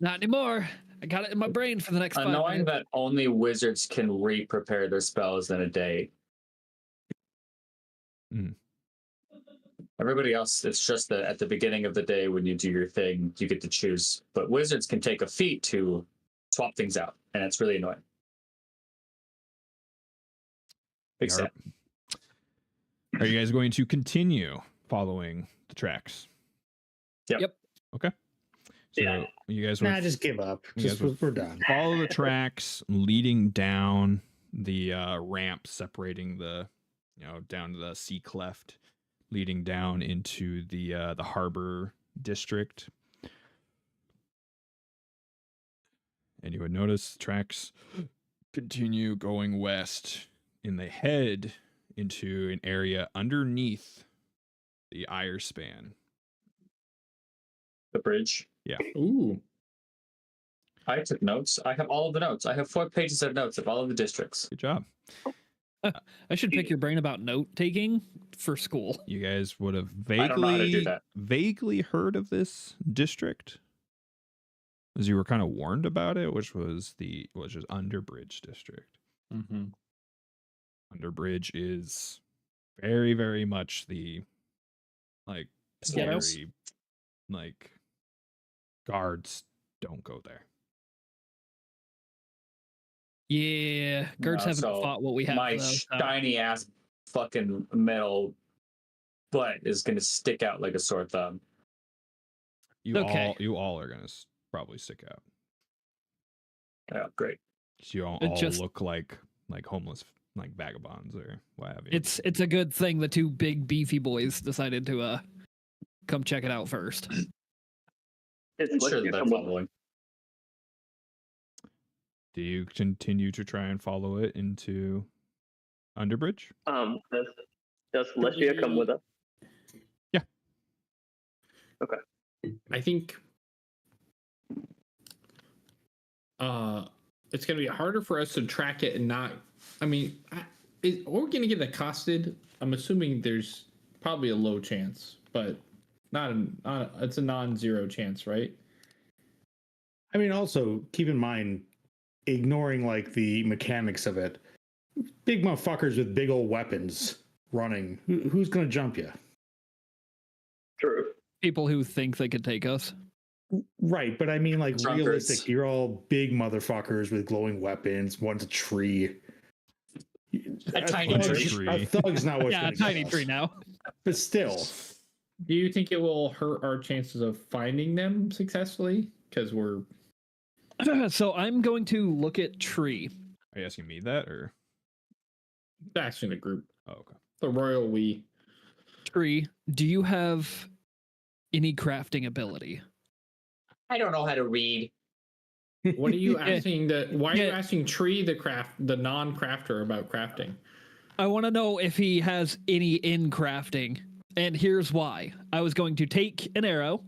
Not anymore. I got it in my brain for the next 5 Knowing minutes. that only wizards can re-prepare their spells in a day. Everybody else, it's just that at the beginning of the day when you do your thing, you get to choose. But wizards can take a feat to swap things out, and it's really annoying. Big sad. Are you guys going to continue following the tracks? Yep. Okay. So you guys would just give up. We're done. Follow the tracks leading down the ramp separating the down to the sea cleft, leading down into the harbor district. And you would notice tracks continue going west, and they head into an area underneath the Ire Span. The bridge. Yeah. Ooh. I took notes. I have all of the notes. I have 4 pages of notes of all of the districts. Good job. I should pick your brain about note taking for school. You guys would have I don't know how to do that. vaguely heard of this district, as you were kind of warned about it, which was Underbridge district. Mm-hmm. Underbridge is very, very much the scary, guards don't go there. Yeah, guards haven't fought what we have. My shiny ass fucking metal butt is going to stick out like a sore thumb. You all are going to probably stick out. Yeah, great. You all look like homeless, like vagabonds or what have you. It's a good thing the 2 big beefy boys decided to come check it out first. It's Sure, that's following. Do you continue to try and follow it into Underbridge? Does Lesbia come with us? Yeah. Okay. I think it's going to be harder for us to track it and not. I mean, are we going to get accosted? I'm assuming there's probably a low chance, but it's a non-zero chance, right? I mean, also keep in mind, ignoring like the mechanics of it, big motherfuckers with big old weapons running. Who's gonna jump you? people who think they could take us. Right, but I mean, like, Drunkards. realistic. You're all big motherfuckers with glowing weapons. One's a tree. A tiny tree. A thug's not what's Yeah, a gonna tiny get tree us. now. But still, Do you think it will hurt our chances of finding them successfully? Because we're So I'm going to look at tree. Are you asking me that or? actually in a group. Oh, okay. The royal we. Tree, do you have any crafting ability? I don't know how to read. What are you asking? Why are you Yeah. asking Tree, the non-crafter, about crafting? I want to know if he has any in crafting. And here's why. I was going to take an arrow,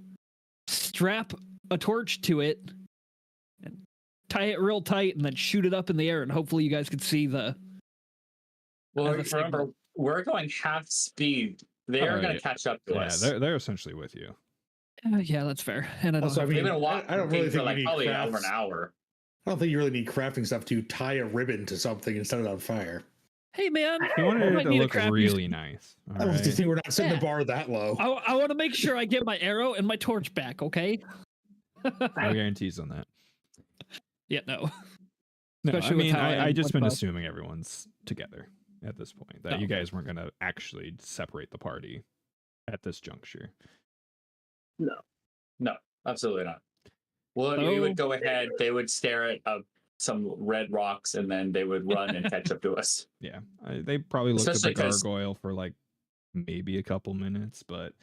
strap a torch to it, and tie it real tight, and then shoot it up in the air, and hopefully you guys could see the... Well, As a remember, signal. we're going half speed. They are going to catch up to us. They're essentially with you. Yeah, that's fair. And I don't also, I have... mean, They've been walking I don't really for think like you need probably crafts. over an hour. I don't think you really need crafting stuff to tie a ribbon to something and set it on fire. Hey, man. You wanted I it might to need a look crafting really nice. I All don't right. think we're not setting Yeah. the bar that low. I want to make sure I get my arrow and my torch back, okay? No guarantees on that. Yeah, no. No, I Especially with mean, how I just been with, assuming everyone's together at this point. That Oh, you okay. guys weren't going to actually separate the party at this juncture. No, absolutely not. Well, we would go ahead. They would stare at some red rocks, and then they would run and catch up to us. Yeah, they probably looked Especially at the 'cause- gargoyle for like maybe a couple minutes, but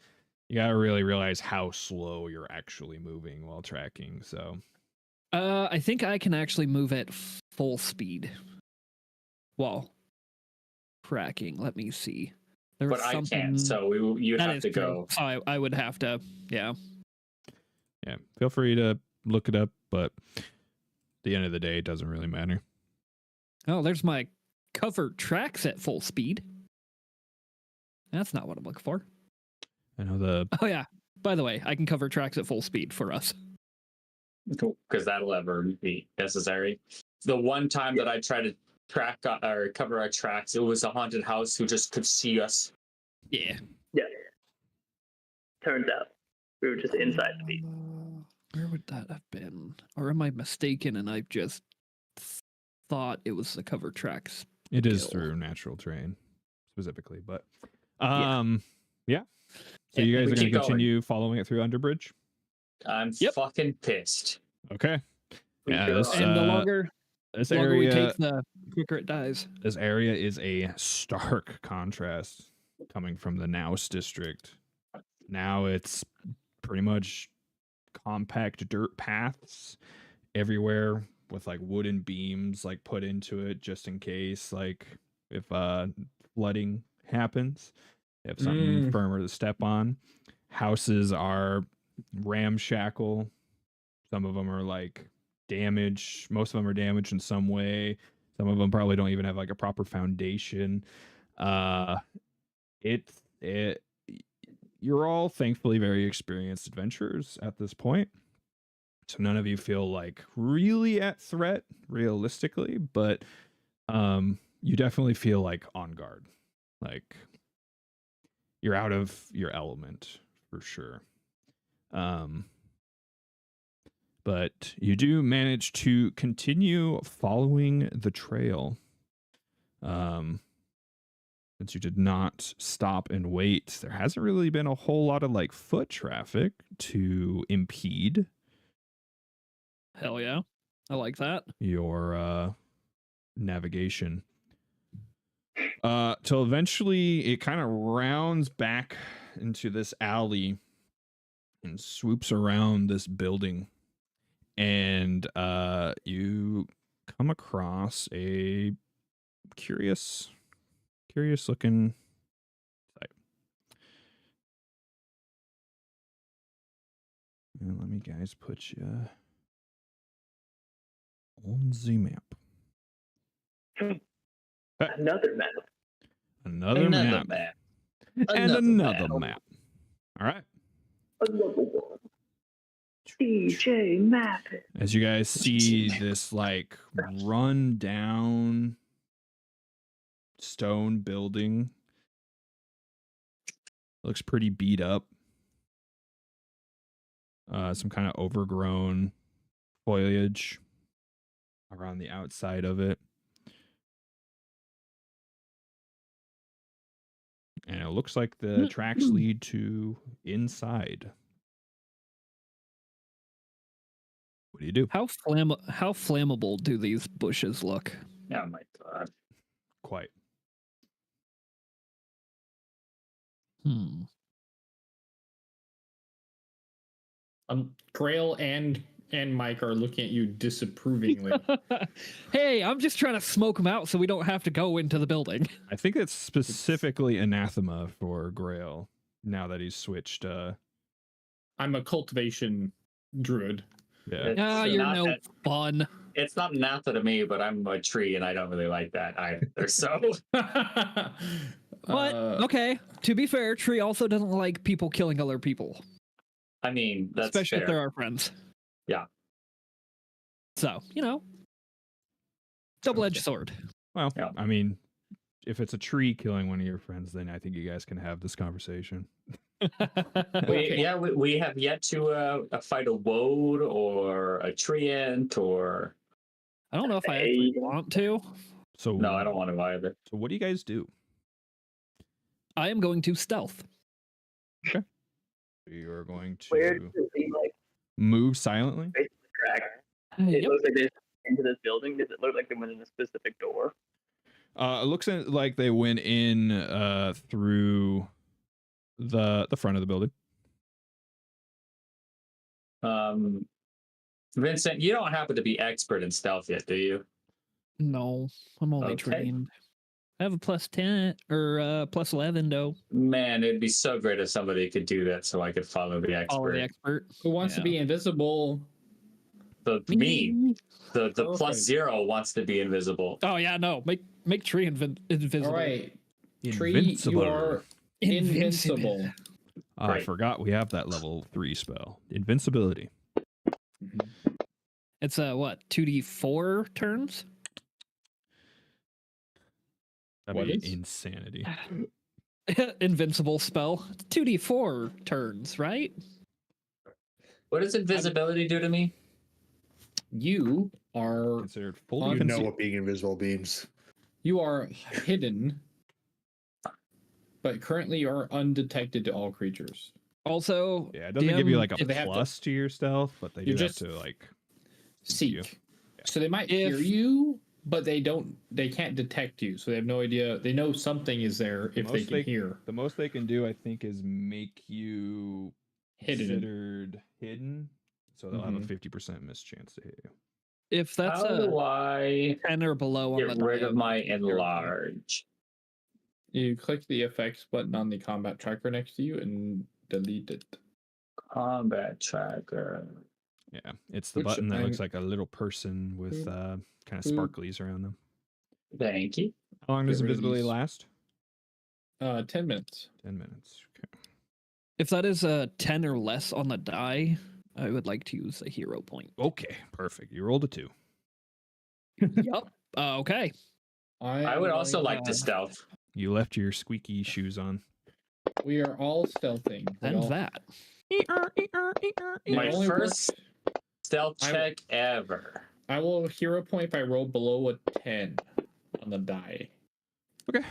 you gotta really realize how slow you're actually moving while tracking. So I think I can actually move at full speed. Well, tracking. Let me see. There But was I something... can't, so you'd That have is to true. go. So I would have to, yeah. yeah, feel free to look it up, but at the end of the day, it doesn't really matter. Oh, there's my cover tracks at full speed. That's not what I'm looking for. I know the Oh, yeah. By the way, I can cover tracks at full speed for us. Because that'll ever be necessary. The one time that I tried to track or cover our tracks, it was a haunted house who just could see us. Yeah. Yeah. Turns out we were just inside the beat. Where would that have been? Or am I mistaken and I just thought it was the cover tracks? it is skill. through natural terrain specifically, but Yeah. yeah. So Yeah, you guys we are going keep to going. continue following it through Underbridge. I'm Yep. fucking pissed. Okay. We Yeah, sure this, are. And the Uh, longer we area take, the quicker it dies. this area is a stark contrast coming from the Naus district. Now it's pretty much compact dirt paths everywhere with like wooden beams like put into it just in case, like if flooding happens, you have something firmer to step on. Houses are ramshackle. Some of them are like damaged. Most of them are damaged in some way. Some of them probably don't even have like a proper foundation. You're all thankfully very experienced adventurers at this point. So none of you feel like really at threat realistically, but you definitely feel like on guard. Like you're out of your element for sure. But you do manage to continue following the trail. Since you did not stop and wait, there hasn't really been a whole lot of like foot traffic to impede Hell yeah. I like that. your navigation. Till eventually it kind of rounds back into this alley and swoops around this building. And you come across a curious looking site. And let me guys put you on the map. Another map. Another map. And another map. All right. Another one. DJ map. As you guys see this like run down stone building, looks pretty beat up. some kind of overgrown foliage around the outside of it. And it looks like the tracks lead to inside. What do you do? How flammable do these bushes look? Oh my god. Quite. Grail and Mike are looking at you disapprovingly. Hey, I'm just trying to smoke them out so we don't have to go into the building. I think it's specifically anathema for Grail now that he's switched. I'm a cultivation druid. Yeah. Ah, It's you're not no that- fun. It's not naphtha to me, but I'm a tree and I don't really like that either. So But okay, to be fair, Tree also doesn't like people killing other people, I mean, that's especially fair. if they're our friends. Yeah. So, double-edged sword. Well, Yeah. I mean, if it's a tree killing one of your friends, then I think you guys can have this conversation. We have yet to fight a woad or a treant or I don't know if I actually want to. So no, I don't want to either. So what do you guys do? I am going to stealth. You're going Where to does it seem like move silently. track? It Yep. looks like they into this building. Does it look like they went in a specific door? It looks like they went in through the front of the building. Vincent, you don't happen to be expert in stealth yet, do you? No, I'm only Okay. trained. I have a +10 or +11 though. Man, it'd be so great if somebody could do that so I could follow the expert. Follow the expert. Who wants to Yeah. be invisible? Me, the Okay. +0 wants to be invisible. Oh yeah, no. Make Tree invisible. All right, Tree, Invincible. you are invincible. I Great. forgot we have that level 3 spell. Invincibility. It's what, 2d4 turns? That'd What be is? insanity. Invincible spell. 2d4 turns, right? What does invisibility do to me? You are Considered fully You You know concealed. what being invisible means. hidden, but currently you are undetected to all creatures. Also, Yeah, it doesn't give you like if they a have to- plus to your stealth, but they do You have just- to like. Seek. You. So they might If- hear you, but they can't detect you. So they have no idea. They know something is there if they most can hear. The most they can do, I think, is make you Hidden. considered hidden, so they'll have a Mhm. 50% miss chance to hit you. if that's How do a I 10 or below on get the rid of die, my you're okay. enlarge? You click the effects button on the combat tracker next to you and delete it. Combat tracker. Yeah, it's the Which button that looks I'm- like a little person with kind of sparklies around them. Thank you. How long does Get rid of invisibility these. last? 10 minutes. 10 minutes. Okay. If that is a 10 or less on the die, I would like to use a hero point. Okay, perfect. You rolled a 2. Yep. Okay. I would also going, like to stealth. You left your squeaky shoes on. We are all stealthing. We And all- that. the My only first stealth I- check ever. I will hero point if I roll below a 10 on the die. Okay.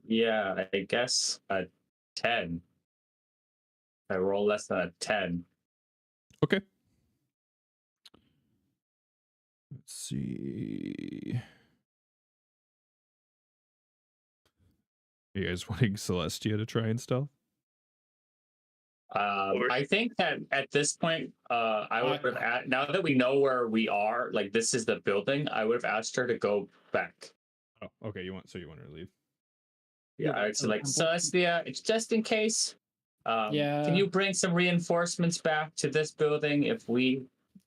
Yeah, I guess a 10. I roll less than a 10. Okay. Let's see. You guys wanting Celestia to try and stealth? I think that at this point, I would have now that we know where we are, like this is the building, I would have asked her to go back. Oh, okay. You want to leave? Yeah, Yeah, I'd say like simple. Celestia, it's just in case. Yeah. Can you bring some reinforcements back to this building if we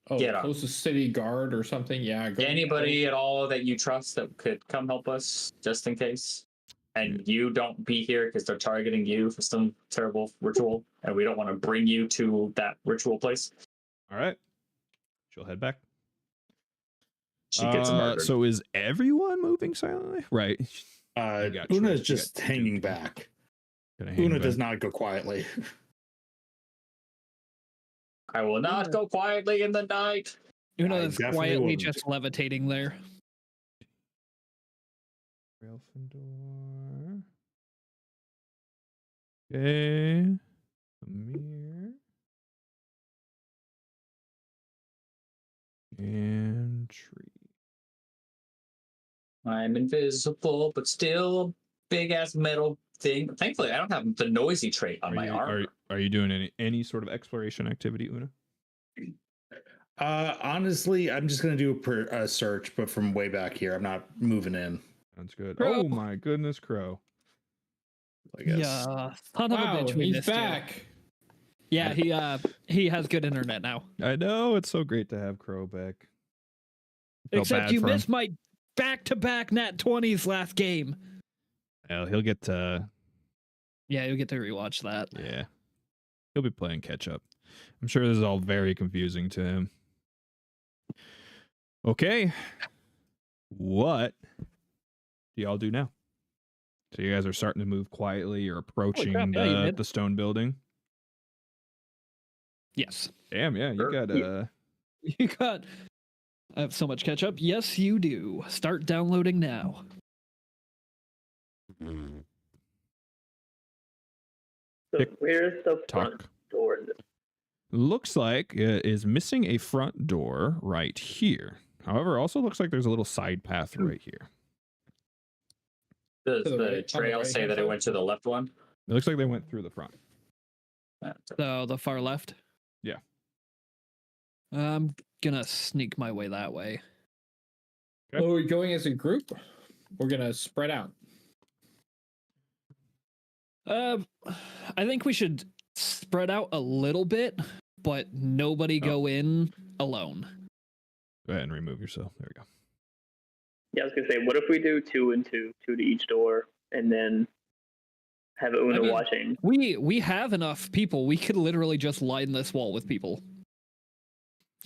Oh, Get up. closest city guard or something. Yeah. go- anybody at all that you trust that could come help us just in case? And you don't be here because they're targeting you for some terrible ritual, and we don't want to bring you to that ritual place. All right. She'll head back. She gets murdered. So is everyone moving silently? Right. Uh, You got Una Trey, is you just got hanging Duke. back. Gonna hang Una back. does not go quietly. I will not go quietly in the night. Una I is definitely quietly wouldn't. just levitating there. Gryffindor. Okay. Amir. And Tree. I'm invisible, but still big ass metal thing. Thankfully, I don't have the noisy trait on my armor. Are you doing any sort of exploration activity, Una? Honestly, I'm just gonna do a search, but from way back here. I'm not moving in. Sounds good. Crow. Oh my goodness, Crow. I guess. Yeah, son of a Wow, bitch, we he's missed you. back. Yeah, he has good internet now. I know, it's so great to have Crow back. Felt Except bad you for him. missed my back-to-back nat 20s last game. Well, he'll get to Yeah, you'll get to rewatch that. yeah. He'll be playing catch up. I'm sure this is all very confusing to him. Okay. What do y'all do now? So you guys are starting to move quietly. You're approaching crap, yeah, you did. the stone building. Yes. Damn, yeah, you got You got... I have so much catch-up. Yes, you do. Start downloading now. So Tick where's the front tock. door? Looks like it is missing a front door right here. However, also looks like there's a little side path right here. Does To the the right- on the trail say right-hand that it side? went to the left one? It looks like they went through the front. So the far left? Yeah. I'm gonna sneak my way that way. Okay. Well, are we going as a group? We're gonna spread out. I think we should spread out a little bit, but nobody go in alone. Go ahead and remove yourself. There we go. Yeah, I was gonna say, what if we do 2 and 2, 2 to each door, and then have Una I mean, watching? We have enough people. We could literally just line this wall with people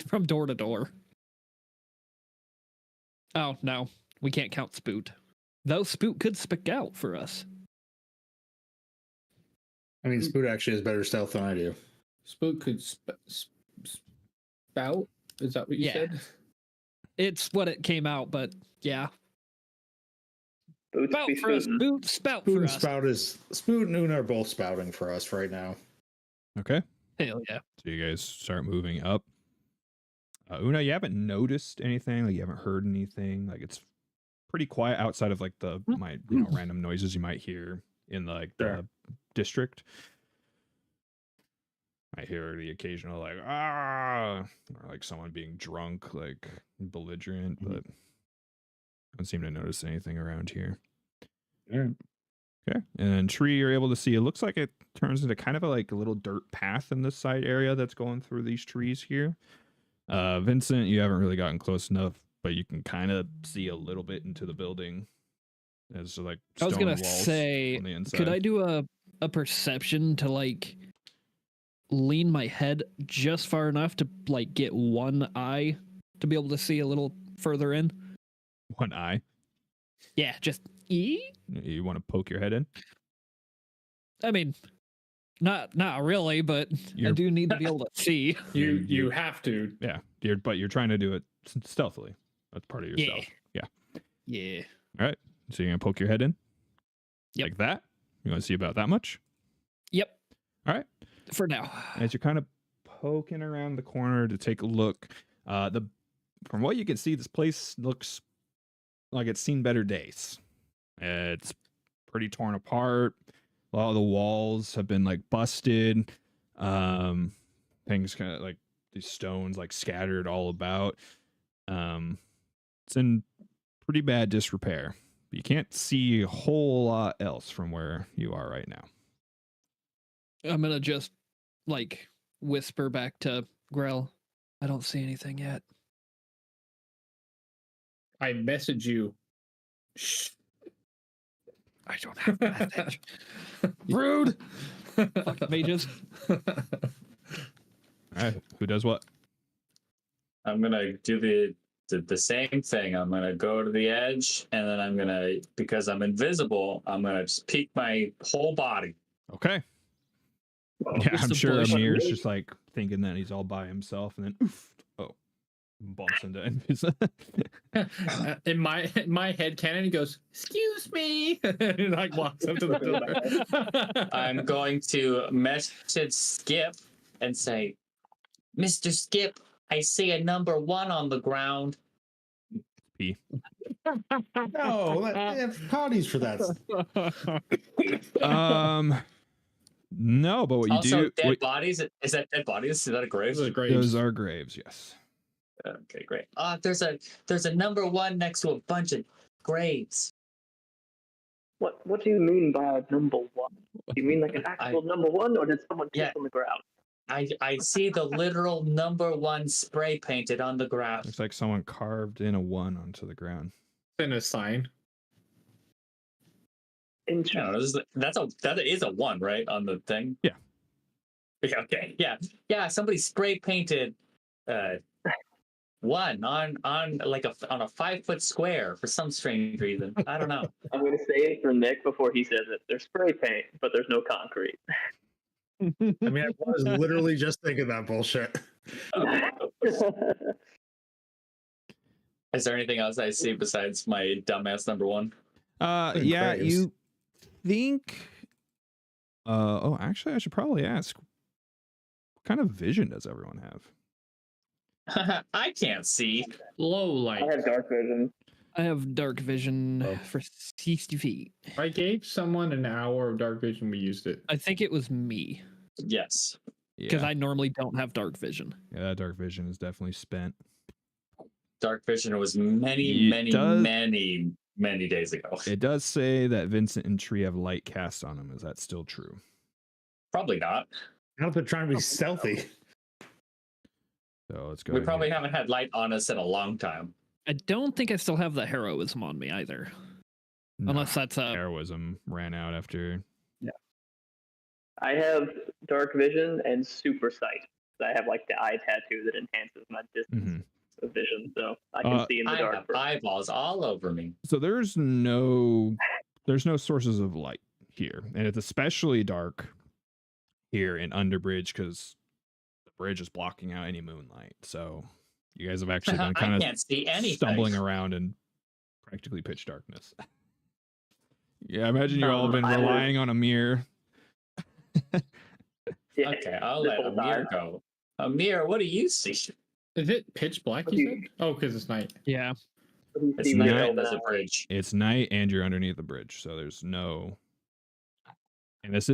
from door to door. Oh no, we can't count Spoot. Though Spoot could speak out for us. I mean, Spoot actually has better stealth than I do. Spook could spout. Is that what you Yeah. said? It's what it came out, but yeah. Boots Spout be for us, spootin'. Spoot, spout Spoot for and us. Spout and Una are both spouting for us right now. Okay. Hell yeah. So you guys start moving up. Una, you haven't noticed anything, like you haven't heard anything. Like it's pretty quiet outside of like the random noises you might hear in like the district. I hear the occasional like or like someone being drunk, like belligerent, but I don't seem to notice anything around here. Yeah. Okay. And then Tree, you're able to see, it looks like it turns into kind of a little dirt path in this side area that's going through these trees here. Vincent, you haven't really gotten close enough, but you can kind of see a little bit into the building. As like I was stone gonna walls say, on the inside. could I do a perception to like lean my head just far enough to like get one eye to be able to see a little further in? One eye? Yeah, just You want to poke your head in? I mean, not really, but I You're- do need to be able to see. You have to. Yeah. But you're trying to do it stealthily. That's part of yourself. Yeah. All right. So you're going to poke your head in? Yep. Like that? You want to see about that much? Yep. All right. For now. As you're kind of poking around the corner to take a look, from what you can see, this place looks like it's seen better days. It's pretty torn apart. A lot of the walls have been like busted. Things kind of like these stones like scattered all about. It's in pretty bad disrepair. But you can't see a whole lot else from where you are right now. I'm gonna just like whisper back to Grell. I don't see anything yet. I message you. Shh. I don't have a message. Rude. Fucking mages. All right. Who does what? I'm gonna do the same thing. I'm gonna go to the edge, and then I'm gonna, because I'm invisible, I'm gonna just peek my whole body. Okay. Yeah, Just I'm a sure bush. Amir's just like thinking that he's all by himself, and then oof, oh, bumps into Envy's. In my head canon, he goes, "Excuse me," and like walks up to the door. I'm going to message Skip and say, "Mr. Skip, I see a number 1 on the ground." P. No, they have parties for that. No, but what you Also, do? dead bodies. Is that dead bodies? Is that a grave? Those are graves. Yes. Okay, great. There's a number 1 next to a bunch of graves. What do you mean by number 1? Do you mean like an actual number 1, or did someone piss on the ground? I see the literal number 1 spray painted on the ground. Looks like someone carved in a 1 onto the ground. In a sign. No, that is a 1, right, on the thing? Yeah. Yeah. Okay. Yeah. Somebody spray painted 1 on a 5-foot square for some strange reason. I don't know. I'm going to say it for Nick before he says it. There's spray paint, but there's no concrete. I mean, I was literally just thinking that bullshit. Is there anything else I see besides my dumbass number 1? Yeah, you think? Actually, I should probably ask. What kind of vision does everyone have? I can't see. Low light. I have dark vision. I have dark vision for 60 feet. I gave someone an hour of dark vision. We used it. I think it was me. Yes. Because I normally don't have dark vision. Yeah, that dark vision is definitely spent. Dark vision was many days ago. It does say that Vincent and Tree have light cast on them. Is that still true? Probably not. Now they're trying to be stealthy. So let's go. We probably haven't had light on us in a long time. I don't think I still have the heroism on me either. Unless that's a heroism ran out after. Yeah. I have dark vision and super sight. I have like the eye tattoo that enhances my distance of vision, so I can see in the dark. I have eyeballs all over me. So there's no sources of light here, and it's especially dark here in Underbridge because the bridge is blocking out any moonlight. So you guys have actually been kind can't see anything. Stumbling around in practically pitch darkness. Yeah, I imagine you've all been relying on a mirror. Okay, I'll let Amir go. Amir, what do you see? Is it pitch black, you said? Oh, because it's night. Yeah. It's night and there's a bridge. It's night and you're underneath the bridge, so there's no... And this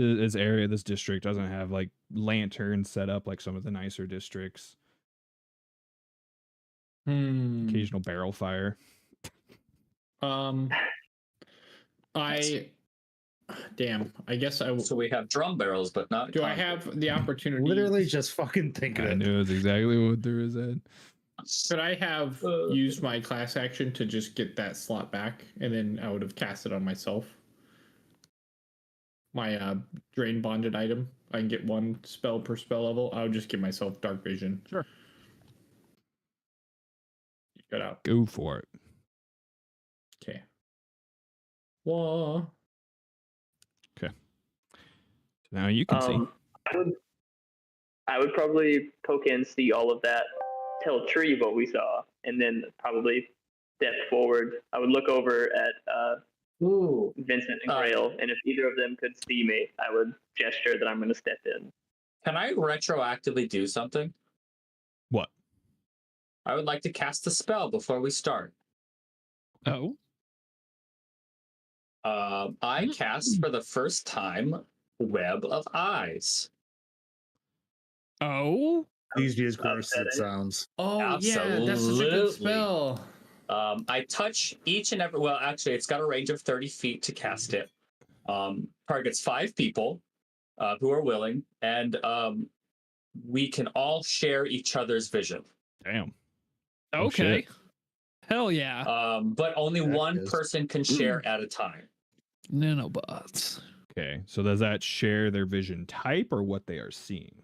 district doesn't have like lanterns set up like some of the nicer districts. Occasional barrel fire. I guess I. So we have drum barrels, but not. Do I have the opportunity? Literally just fucking thinking I knew it's exactly what there is. Could I have used my class action to just get that slot back, and then I would have cast it on myself? My drain bonded item. I can get 1 spell per spell level. I would just give myself dark vision. Sure. Get out. Go for it. Okay. Whoa. Okay. Now you can see. I would probably poke in, see all of that, tell Tree what we saw, and then probably step forward. I would look over at Vincent and Grail, and if either of them could see me, I would gesture that I'm going to step in. Can I retroactively do something? What? I would like to cast a spell before we start. Oh? I cast for the first time Web of Eyes. Oh? Please be as gross as it sounds. Oh, Absolutely. yeah, that's such a good spell. I touch each and every... Well, actually, it's got a range of 30 feet to cast it. Targets 5 people who are willing, and we can all share each other's vision. Damn. Okay. Hell yeah. But only one person can share at a time. Nanobots. Okay, so does that share their vision type or what they are seeing?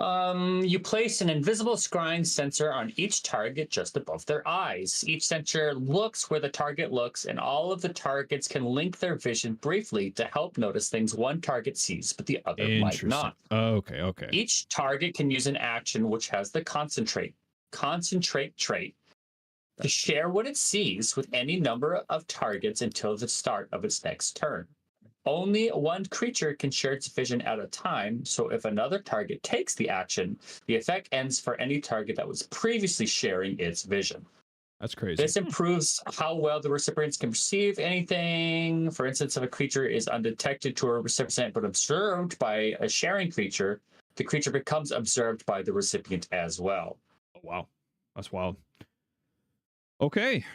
You place an invisible scrying sensor on each target just above their eyes. Each sensor looks where the target looks, and all of the targets can link their vision briefly to help notice things one target sees, but the other might not. Okay, okay. Each target can use an action which has the concentrate trait to share what it sees with any number of targets until the start of its next turn. Only one creature can share its vision at a time, so if another target takes the action, the effect ends for any target that was previously sharing its vision. That's crazy. This improves how well the recipients can perceive anything. For instance, if a creature is undetected to a recipient but observed by a sharing creature, the creature becomes observed by the recipient as well. Oh, wow. That's wild. Okay.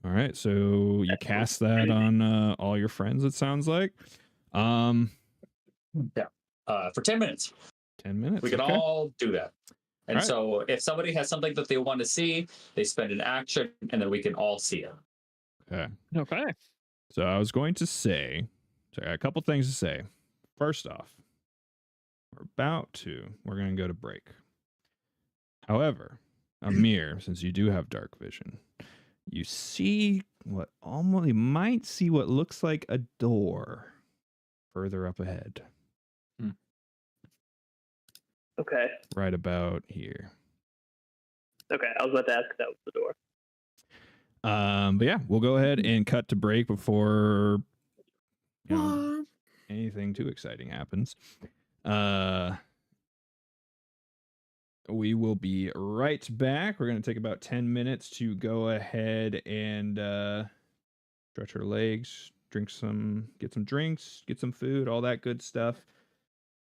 All right, so you cast that on all your friends, it sounds like. Yeah. For 10 minutes. 10 minutes. We can okay. all do that. And All right. so if somebody has something that they want to see, they spend an action, and then we can all see it. Okay. Okay. So I was going to say, so I got a couple things to say. First off, we're going to go to break. However, Amir, since you do have dark vision, you might see what looks like a door further up ahead. Okay. Right about here. Okay, I was about to ask if that was the door. But yeah, we'll go ahead and cut to break before anything too exciting happens. We will be right back. We're going to take about 10 minutes to go ahead and stretch our legs, get some drinks, get some food, all that good stuff,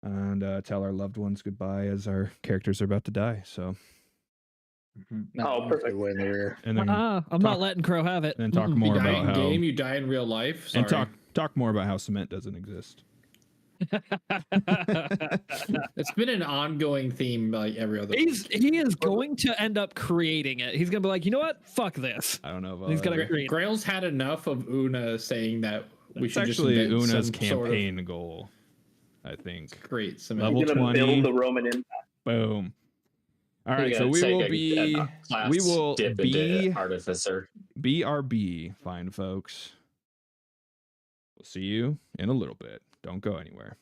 and tell our loved ones goodbye as our characters are about to die. So, Oh, perfect. Way in the rear. and then I'm not letting Crow have it. and talk Mm-mm. more You die about in how game, you die in real life. Sorry. and talk more about how cement doesn't exist. It's been an ongoing theme like every other He week. is going to end up creating it. He's gonna be like, you know what? Fuck this. I don't know if He's gonna create. Grail's had enough of Una saying that we it's should actually just invent Una's some campaign goal, I think. sort of great cement. Level He's gonna 20. build the Roman Empire. Boom. All You right, so gotta we take will a be class we will dip be into Artificer. BRB, fine folks. We'll see you in a little bit. Don't go anywhere.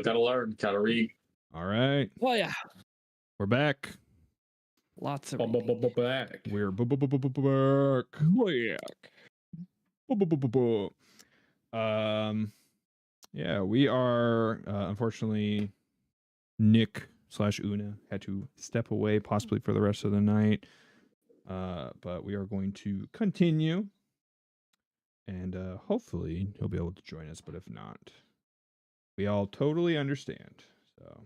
gotta learn, gotta read. All right. Well, yeah, We're back. lots of Back. We're back. Yeah, we are unfortunately Nick / Una had to step away possibly for the rest of the night. But we are going to continue, and hopefully he'll be able to join us, but if not, we all totally understand. So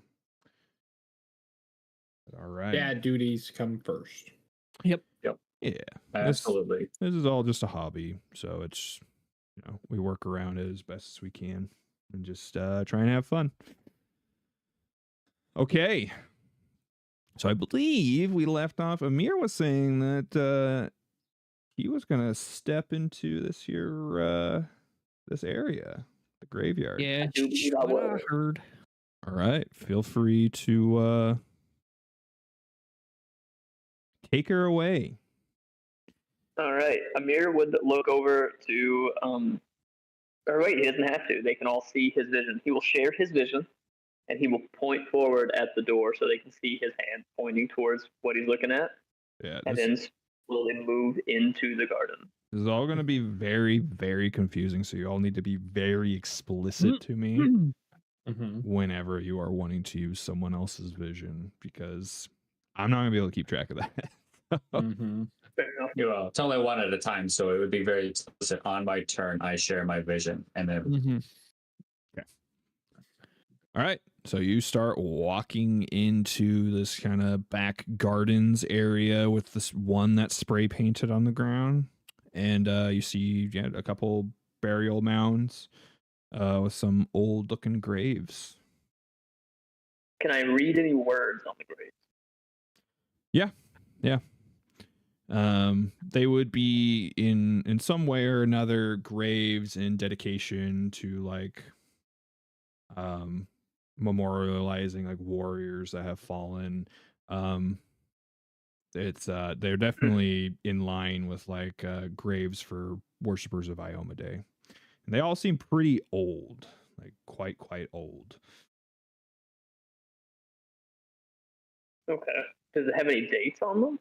all right. Dad duties come first. Yep. Yeah. Absolutely. This is all just a hobby, so it's, you know, we work around it as best as we can and just try and have fun. Okay. So I believe we left off. Amir was saying that he was gonna step into this here this area, the graveyard. Yeah, I do believe I what I was. heard. All right. Feel free to take her away. All right. Amir would look over to, or wait, he doesn't have to. They can all see his vision. He will share his vision, and he will point forward at the door so they can see his hand pointing towards what he's looking at, Yeah. and then slowly move into the garden. This is all going to be very, very confusing. So you all need to be very explicit to me whenever you are wanting to use someone else's vision, because I'm not going to be able to keep track of that. Fair enough. Well, it's only one at a time, so it would be very explicit. On my turn, I share my vision, and then All right. So you start walking into this kind of back gardens area with this one that's spray painted on the ground. And you see a couple burial mounds with some old looking graves. Can I read any words on the graves? Yeah. They would be in some way or another graves in dedication to like memorializing like warriors that have fallen. It's they're definitely in line with like graves for worshippers of Iomade. And they all seem pretty old, like quite old. Okay. Does it have any dates on them?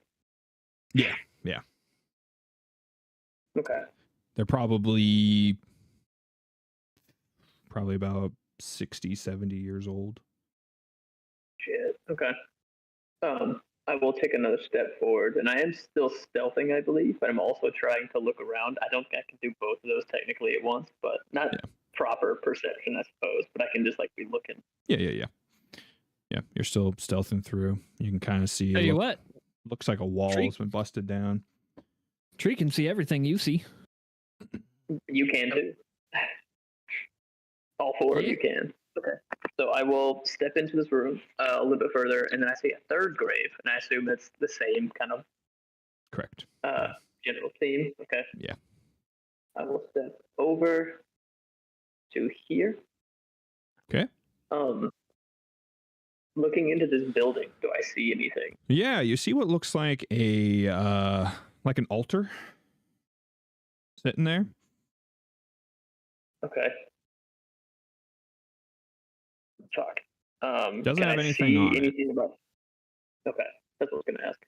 Yeah. Okay. They're probably about 60, 70 years old. Shit. Okay. I will take another step forward, and I am still stealthing, I believe, but I'm also trying to look around. I don't think I can do both of those technically at once, but not proper perception, I suppose. But I can just like be looking. Yeah. You're still stealthing through. You can kind of see. Tell you what, looks like a wall has been busted down. Tree can see everything you see. You can too. All four of you can. Okay. So I will step into this room a little bit further, and then I see a third grave, and I assume it's the same kind of Correct. general theme. Okay. Yeah. I will step over to here. Okay. Looking into this building, do I see anything? Yeah, you see what looks like a like an altar sitting there. Okay. Fuck. Doesn't can have I anything see on it. anything about? Okay, that's what I was gonna ask.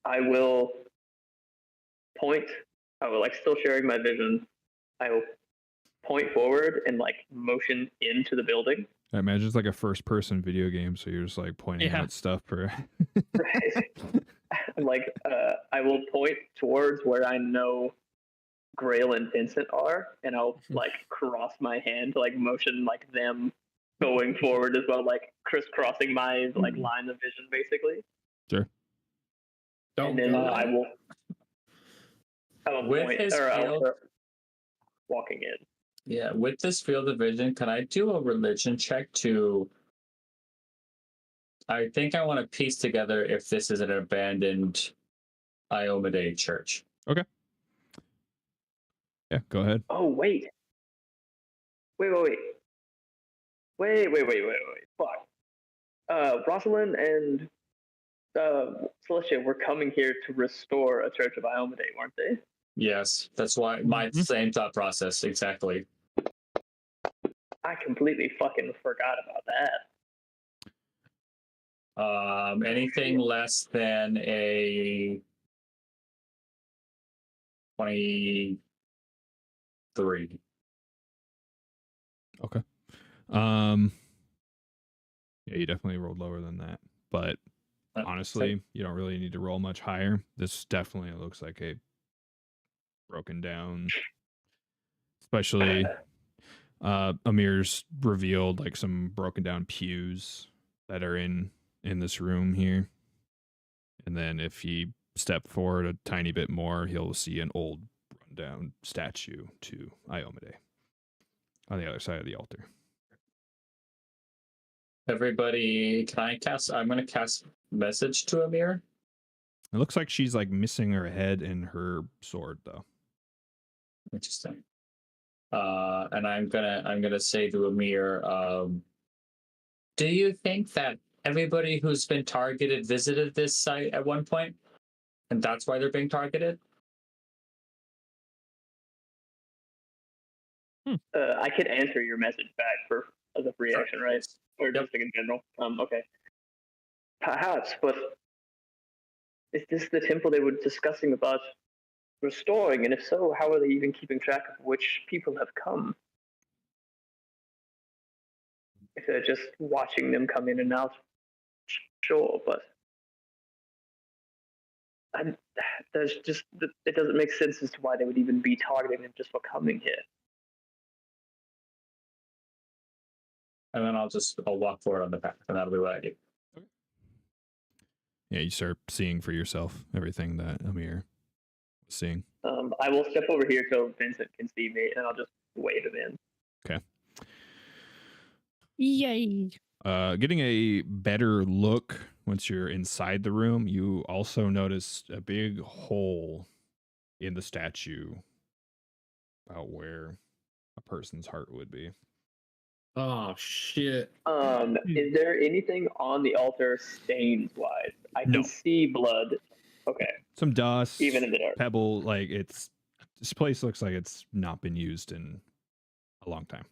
I will point. I will like still sharing my vision. I will point forward and like motion into the building. I imagine it's like a first-person video game, so you're just like pointing at stuff for. Right. Like I will point towards where I know Grail and Vincent are, and I'll like cross my hand to like motion like them going forward as well, like crisscrossing my like line of vision basically. Sure. Don't And then go I will with point, his or I'll field, start walking in. yeah, with this field of vision, can I do a religion check to? I think I want to piece together if this is an abandoned Iomade church. Okay. Yeah, go ahead. Oh wait. Wait. Fuck. Rosalind and Celestia were coming here to restore a church of Iomade, weren't they? Yes, that's why my same thought process exactly. I completely fucking forgot about that. Anything less than a 23. Okay. Yeah, you definitely rolled lower than that, but honestly, you don't really need to roll much higher. This definitely looks like a broken down, especially Amir's revealed like some broken down pews that are in this room here. And then if he step forward a tiny bit more, he'll see an old rundown statue to Iomade on the other side of the altar. Everybody, can I cast? I'm going to cast message to Amir. It looks like she's like missing her head and her sword though. Interesting. And I'm gonna say to Amir, do you think that everybody who's been targeted visited this site at one point, and that's why they're being targeted? I could answer your message back as a free action, right? Or just like in general. Okay. Perhaps, but is this the temple they were discussing about restoring? And if so, how are they even keeping track of which people have come? If they're just watching them come in and out, sure, but there's just it doesn't make sense as to why they would even be targeting them just for coming here. And then I'll walk forward on the path, and that'll be what I do. Okay. Yeah, you start seeing for yourself everything that Amir was seeing. I will step over here so Vincent can see me, and I'll just wave him in. Okay. Yay. Getting a better look once you're inside the room, you also notice a big hole in the statue about where a person's heart would be. Oh shit. Is there anything on the altar stains wise? I can see blood. Okay. Some dust, even in the dark. pebble, like this place looks like it's not been used in a long time.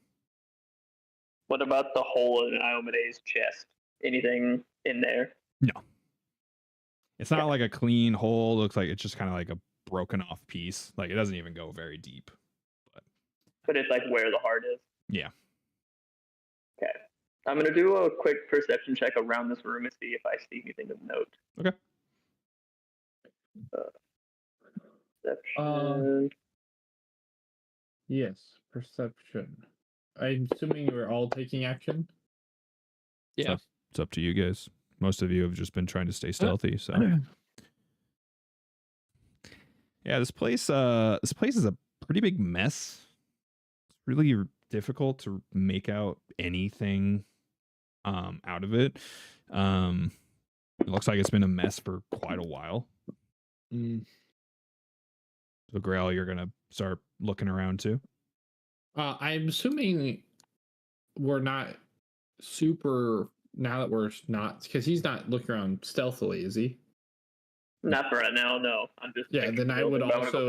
What about the hole in Iomede's chest? Anything in there? No. It's not like a clean hole. It looks like it's just kind of like a broken off piece. Like it doesn't even go very deep. But it's like where the heart is. Yeah. Okay. I'm going to do a quick perception check around this room and see if I see anything of note. Okay. Perception. Yes, perception. I'm assuming we're all taking action. Yeah. It's up to you guys. Most of you have just been trying to stay stealthy, so. Yeah, this place is a pretty big mess. It's really difficult to make out anything out of it. It looks like it's been a mess for quite a while. So Grail, you're gonna start looking around too? I'm assuming we're not super, now that we're not, because he's not looking around stealthily, is he? Not for right now, no. I'm just then I would also,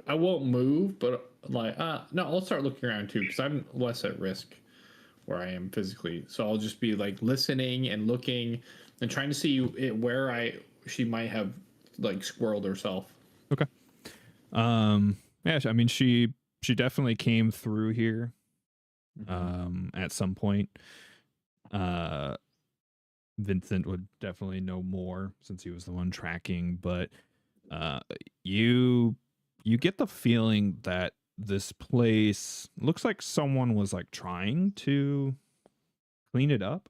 I won't move, but like, no, I'll start looking around too, because I'm less at risk where I am physically. So I'll just be like listening and looking and trying to see where she might have like squirreled herself. Okay. Yeah, I mean, she definitely came through here at some point. Vincent would definitely know more since he was the one tracking, but you get the feeling that this place looks like someone was like trying to clean it up.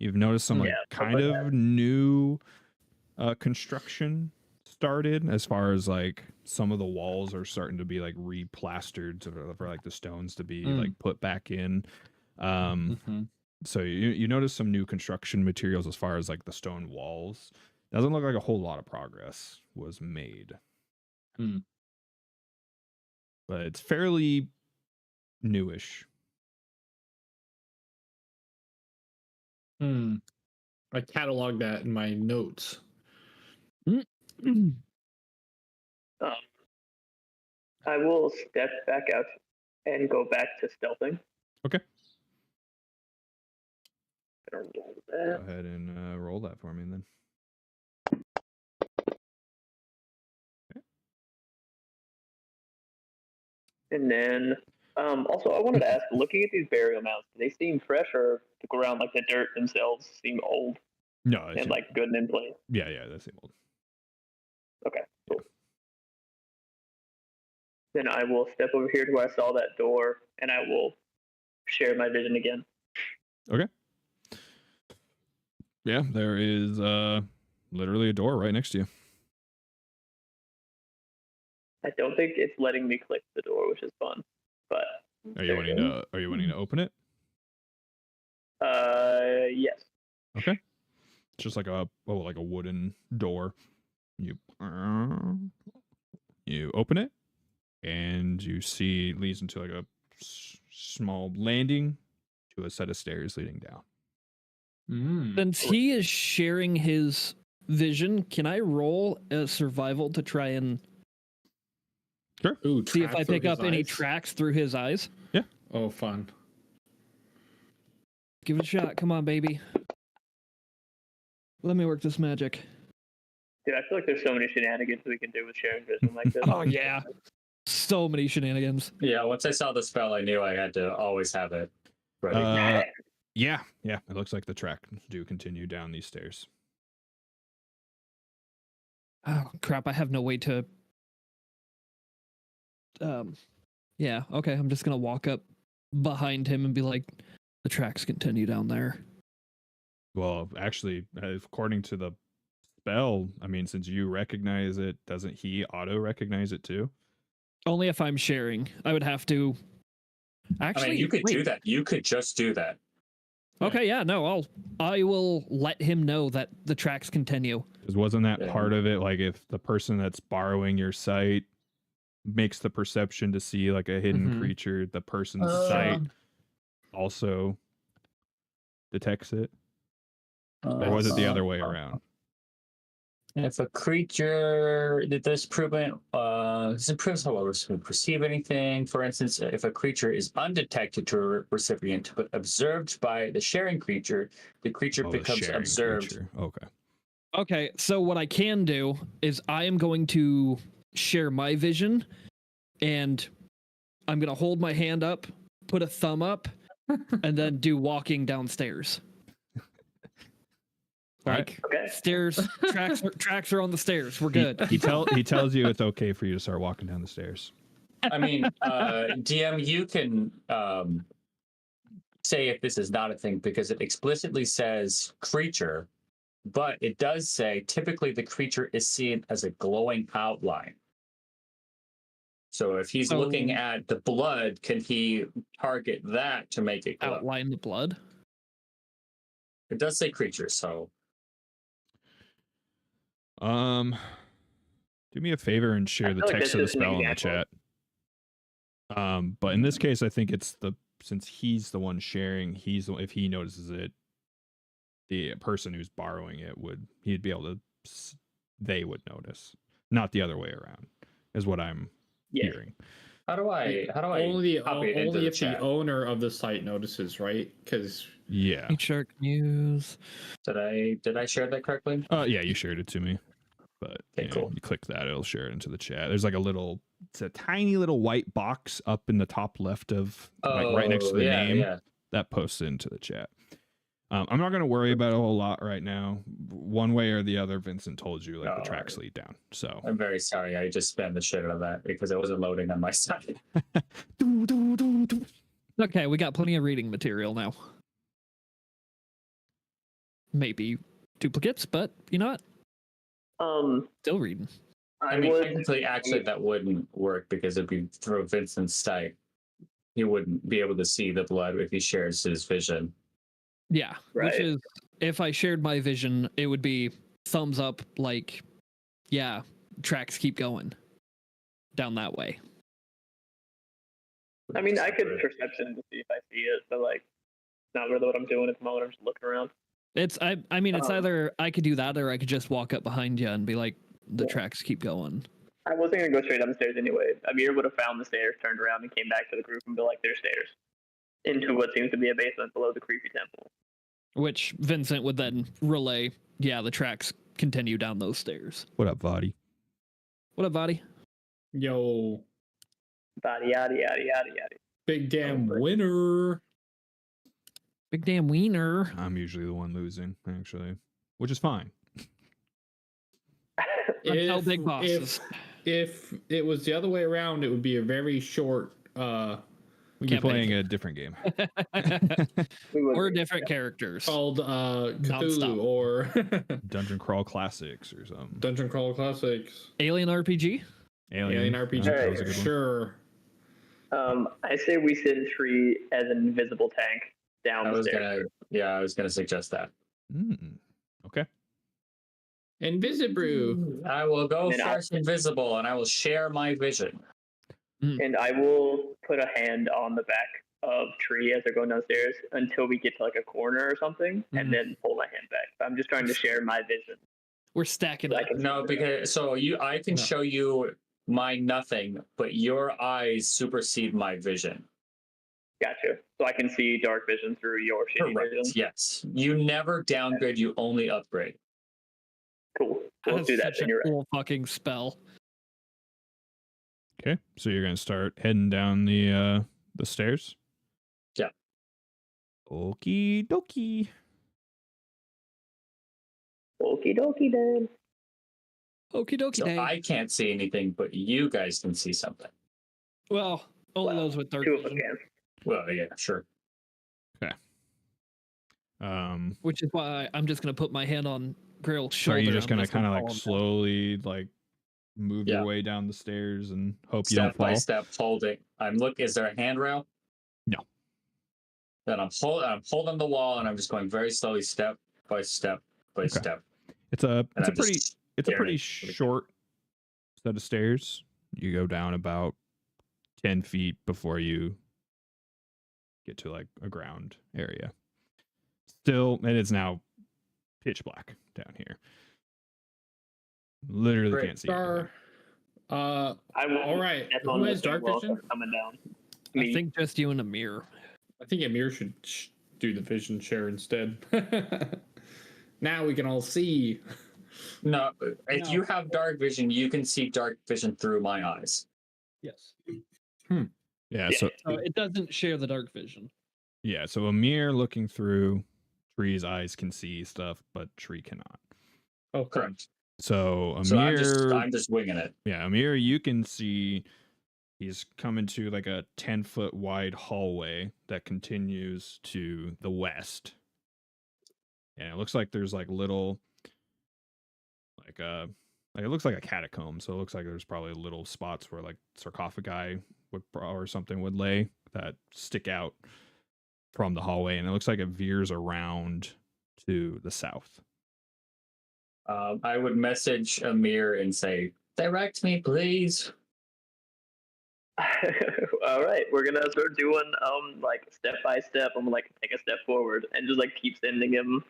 You've noticed some like kind of new construction started, as far as like some of the walls are starting to be like replastered for like the stones to be like put back in. So you notice some new construction materials as far as like the stone walls. Doesn't look like a whole lot of progress was made. But it's fairly newish. I catalog that in my notes. I will step back out and go back to stealthing. Okay. Gonna roll Go that. ahead and roll that for me then. And then, also, I wanted to ask, looking at these burial mounds, do they seem fresh or the ground, like the dirt themselves, seem old No, and like good and in place? yeah, that's the old. Okay, cool. Then I will step over here to where I saw that door, and I will share my vision again. Okay. Yeah, there is literally a door right next to you. I don't think it's letting me click the door, which is fun. But Are you wanting to open it? yes. Okay. It's just like a wooden door. You open it, and you see it leads into like a small landing to a set of stairs leading down. Since he is sharing his vision, can I roll a survival to try and Sure. Ooh, see if I pick up any eyes? tracks through his eyes? Yeah. Oh, fun. Give it a shot. Come on, baby. Let me work this magic. Dude, I feel like there's so many shenanigans we can do with sharing vision like this. Oh, yeah. So many shenanigans. Yeah, once I saw the spell, I knew I had to always have it ready. Yeah. It looks like the track do continue down these stairs. Oh, crap. I have no way to... Yeah, okay. I'm just going to walk up behind him and be like, the tracks continue down there. Well, actually, according to the spell, I mean, since you recognize it, doesn't he auto-recognize it too? Only if I'm sharing. I would have to... Actually, I mean, you could wait. do that. You could just do that. Okay, yeah, no, I will let him know that the tracks continue. Because wasn't that part of it? Like, if the person that's borrowing your sight makes the perception to see like a hidden creature, the person's sight also detects it. Or was it the other way around? If a creature, this improves how well we perceive anything. For instance, if a creature is undetected to a recipient but observed by the sharing creature, the creature becomes observed. Creature. Okay. Okay, so what I can do is I am going to share my vision, and I'm going to hold my hand up, put a thumb up, and then do walking downstairs. Like, stairs, tracks are on the stairs. We're good. He tells you it's okay for you to start walking down the stairs. I mean, DM, you can say if this is not a thing because it explicitly says creature, but it does say typically the creature is seen as a glowing outline. So if he's looking at the blood, can he target that to make it glow? Outline the blood? It does say creature, so... Do me a favor and share the text of the spell in the chat. But in this case, I think it's since he's the one sharing, if he notices it, the person who's borrowing it he'd be able to, they would notice, not the other way around, is what I'm hearing. How do I only if the owner of the site notices, right? Because Shark News. Did I share that correctly? Yeah, you shared it to me. But cool. You click that, it'll share it into the chat. There's like it's a tiny little white box up in the top left of right next to the name that posts into the chat. I'm not going to worry about it a whole lot right now. One way or the other, Vincent told you the tracks lead down. So I'm very sorry. I just spammed the shit out of that because it wasn't loading on my side. Okay, we got plenty of reading material now. Maybe duplicates, but you know what? Still reading. I mean, technically, actually, that wouldn't work because it'd be through Vincent's sight. He wouldn't be able to see the blood if he shares his vision. Yeah, right. Which is, if I shared my vision, it would be thumbs up, like, yeah, tracks keep going down that way. I mean, I could perception to see if I see it, but like, not really what I'm doing at the moment. I'm just looking around. I mean, it's either I could do that or I could just walk up behind you and be like, the tracks keep going. I wasn't going to go straight down the stairs anyway. Amir would have found the stairs, turned around, and came back to the group and be like, there's stairs into what seems to be a basement below the creepy temple. Which Vincent would then relay, yeah, the tracks continue down those stairs. What up, Vadi? What up, Vadi? Yo, Yada yada yada yada yada. big damn winner. Big damn wiener. I'm usually the one losing, actually, which is fine. That's how big bosses. If it was the other way around, it would be a very short. We can be playing a different game. Or different characters. Called Cthulhu or Dungeon Crawl Classics or something. Dungeon Crawl Classics. Alien RPG? Alien RPG. That was a good one. Sure. I say we send Tree as an invisible tank down the stairs. I was gonna suggest that. Okay. Invisibrew. I will go And first invisible, and I will share my vision. And I will put a hand on the back of Tree as they're going downstairs until we get to like a corner or something, and then pull my hand back. I'm just trying to share my vision. We're stacking So up. No, because I can show you my nothing, but your eyes supersede my vision. Gotcha. So I can see dark vision through your shitty vision. Yes. You never downgrade, you only upgrade. Cool. We'll do that. Such Then a you're right. cool fucking spell. Okay, so you're gonna start heading down the stairs. Yeah. Okie dokie. Okie dokie then. Okie dokie So day. I can't see anything, but you guys can see something. Well, only Well, those with dark Two of them vision. can. Well, yeah, sure. Which is why I'm just gonna put my hand on Grail's So shoulder. are you just I'm gonna kind of like follow him down. slowly like move Yeah. your way down the stairs and hope you Step don't fall? by step, holding. Is there a handrail? No. Then I'm holding the wall, and I'm just going very slowly, step by step by Okay. step. It's a And I'm pretty just it's a staring pretty at it. short set of stairs. You go down about 10 feet before you get to like a ground area. Still, and it's now pitch black down here. Literally Great. can't see anything. Star. I will All right. step Who on has the dark wall vision? coming down. I Me. think just you and Amir. I think Amir should do the vision share instead. Now we can all see. No, if No. you have dark vision, you can see dark vision through my eyes. Yes. Yeah, Yeah. so So it doesn't share the dark vision. so Amir looking through Tree's eyes can see stuff, but Tree cannot. Oh, Correct. So Amir, So I'm just winging it. yeah, Amir, you can see he's coming to like a 10-foot wide hallway that continues to the west. And it looks like there's like little like it looks like a catacomb, so it looks like there's probably little spots where like sarcophagi or something would lay that stick out from the hallway, and it looks like it veers around to the south. I would message Amir and say, "Direct me, please." All right, we're gonna start doing like step by step. I'm gonna like take a step forward and just like keep sending him,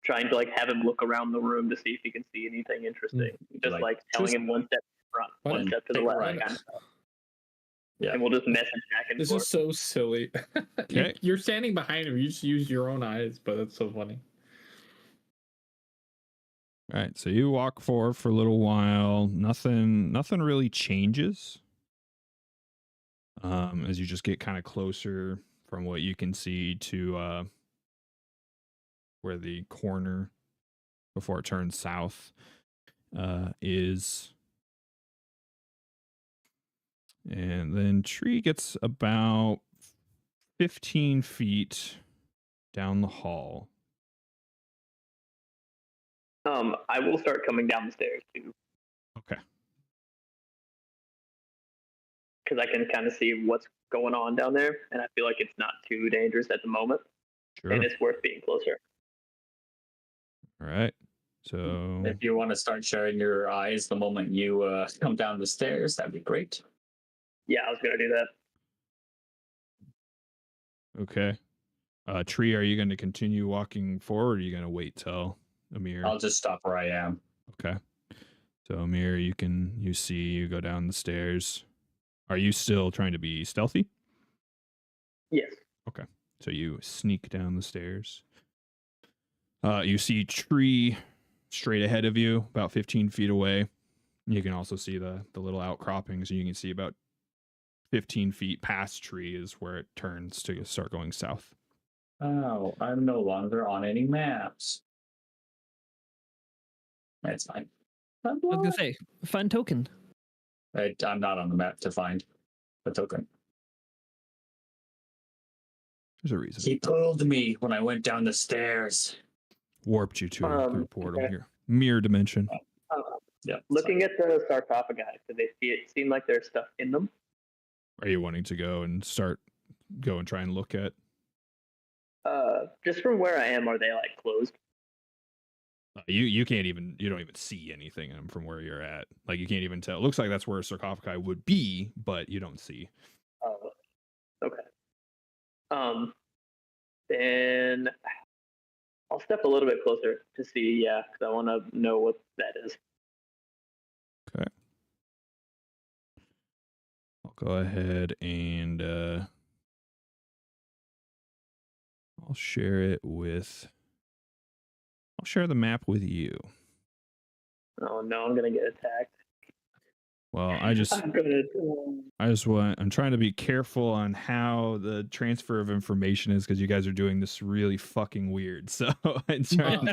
trying to like have him look around the room to see if he can see anything interesting. Just Like, like telling just- him one step front, one and step to the take a left, right. kind of stuff. Yeah. And we'll just message back and This forth. is so silly. Okay. You're standing behind him. You just use your own eyes, but that's so funny. All right, so you walk forward for a little while. Nothing really changes. As you just get kind of closer from what you can see to where the corner before it turns south is. And then Tree gets about 15 feet down the hall. I will start coming down the stairs too, Okay. because I can kind of see what's going on down there, and I feel like it's not too dangerous at the moment, Sure. and it's worth being closer. All right. So If you want to start sharing your eyes the moment you come down the stairs, that'd be great. Yeah, I was gonna do that. okay. Tree, are you going to continue walking forward, or are you going to wait till Amir? I'll just stop where I am. Okay. So Amir, you go down the stairs. Are you still trying to be stealthy? Yes. So you sneak down the stairs. You see tree straight ahead of you, about 15 feet away. You can also see the little outcroppings. You can see about 15 feet past tree is where it turns to start going south. Oh, I'm no longer on any maps. That's fine. I was gonna say, find token. I'm not on the map to find the token. There's a reason. He pulled me when I went down the stairs. Warped you to a portal here. Mirror dimension. Yeah. Looking at the sarcophagi, do they seem like there's stuff in them? Are you wanting to go and try and look at? Just from where I am, are they like closed? You don't even see anything from where you're at. Like you can't even tell. It looks like that's where a sarcophagi would be, but you don't see. Oh, okay. Then I'll step a little bit closer to see, because I want to know what that is. Okay. I'll go ahead and I'll share the map with you. Oh no, I'm gonna get attacked. Well, I'm trying to be careful on how the transfer of information is because you guys are doing this really fucking weird. So I'm trying.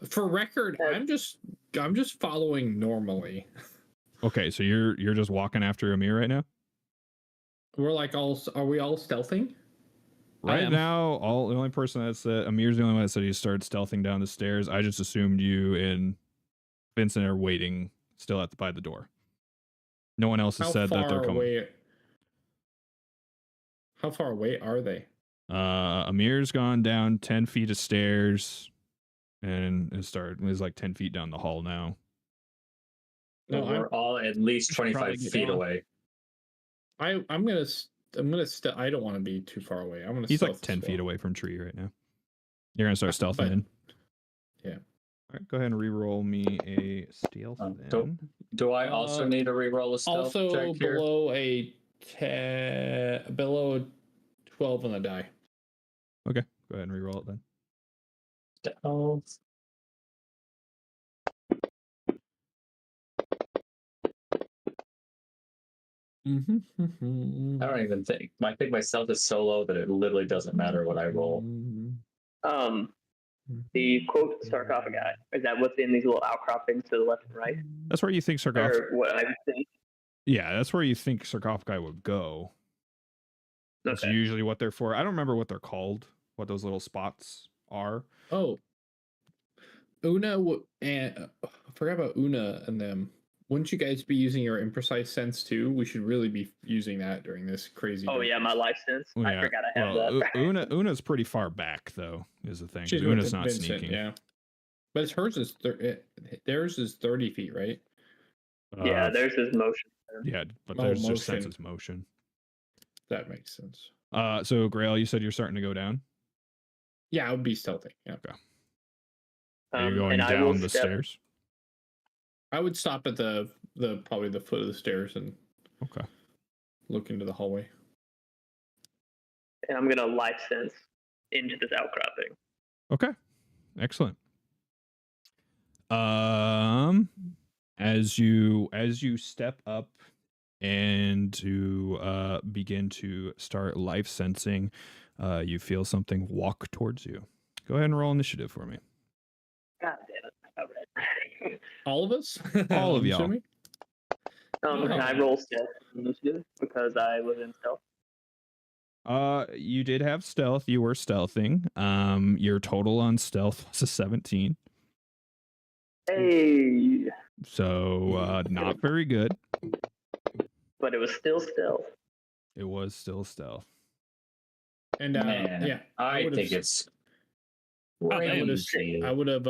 For record, I'm just following normally. Okay, so you're just walking after Amir right now? Are we all stealthing? Right now, the only person that said Amir's the only one that said he started stealthing down the stairs. I just assumed you and Vincent are waiting still by the door. No one else has said that they're coming. How far away are they? Amir's gone down 10 feet of stairs and is like 10 feet down the hall now. No, we're all at least 25 feet away. I'm gonna I don't want to be too far away. He's like 10 feet away from tree right now. You're gonna start stealthing in. Yeah. All right, go ahead and re-roll me a stealth. Do I also need to re-roll a stealth check here? Below 12 on the die. Okay, go ahead and re-roll it then. Stealth. I don't even think. I think my stealth is so low that it literally doesn't matter what I roll. The quote sarcophagi, is that what's in these little outcroppings to the left and right? That's where you think sarcophagi. Or what I think. Yeah, that's where you think sarcophagi would go. That's usually what they're for. I don't remember what they're called, what those little spots are. Oh, Una and I forgot about Una and them. Wouldn't you guys be using your imprecise sense too? We should really be using that during this crazy. Oh yeah, my life sense. Yeah. I forgot I had that. Una's pretty far back though, is the thing. Una's not Vincent, sneaking. Yeah, but theirs is 30 feet, right? Yeah, theirs is motion. Yeah, but there's just senses motion. That makes sense. So Grail, you said you're starting to go down. Yeah, I would be stealthing. Yeah. Okay. Are you going down the stairs? I would stop at the probably the foot of the stairs and look into the hallway. And I'm gonna life sense into this outcropping. Okay, excellent. As you step up and to begin to start life sensing, you feel something walk towards you. Go ahead and roll initiative for me. God damn it! All right. All of us? All of y'all. Can I roll stealth initiative because I was in stealth? You did have stealth. You were stealthing. Your total on stealth was a 17. Hey. So not very good. But it was still stealth. It was still stealth. And yeah, I think it's. I would have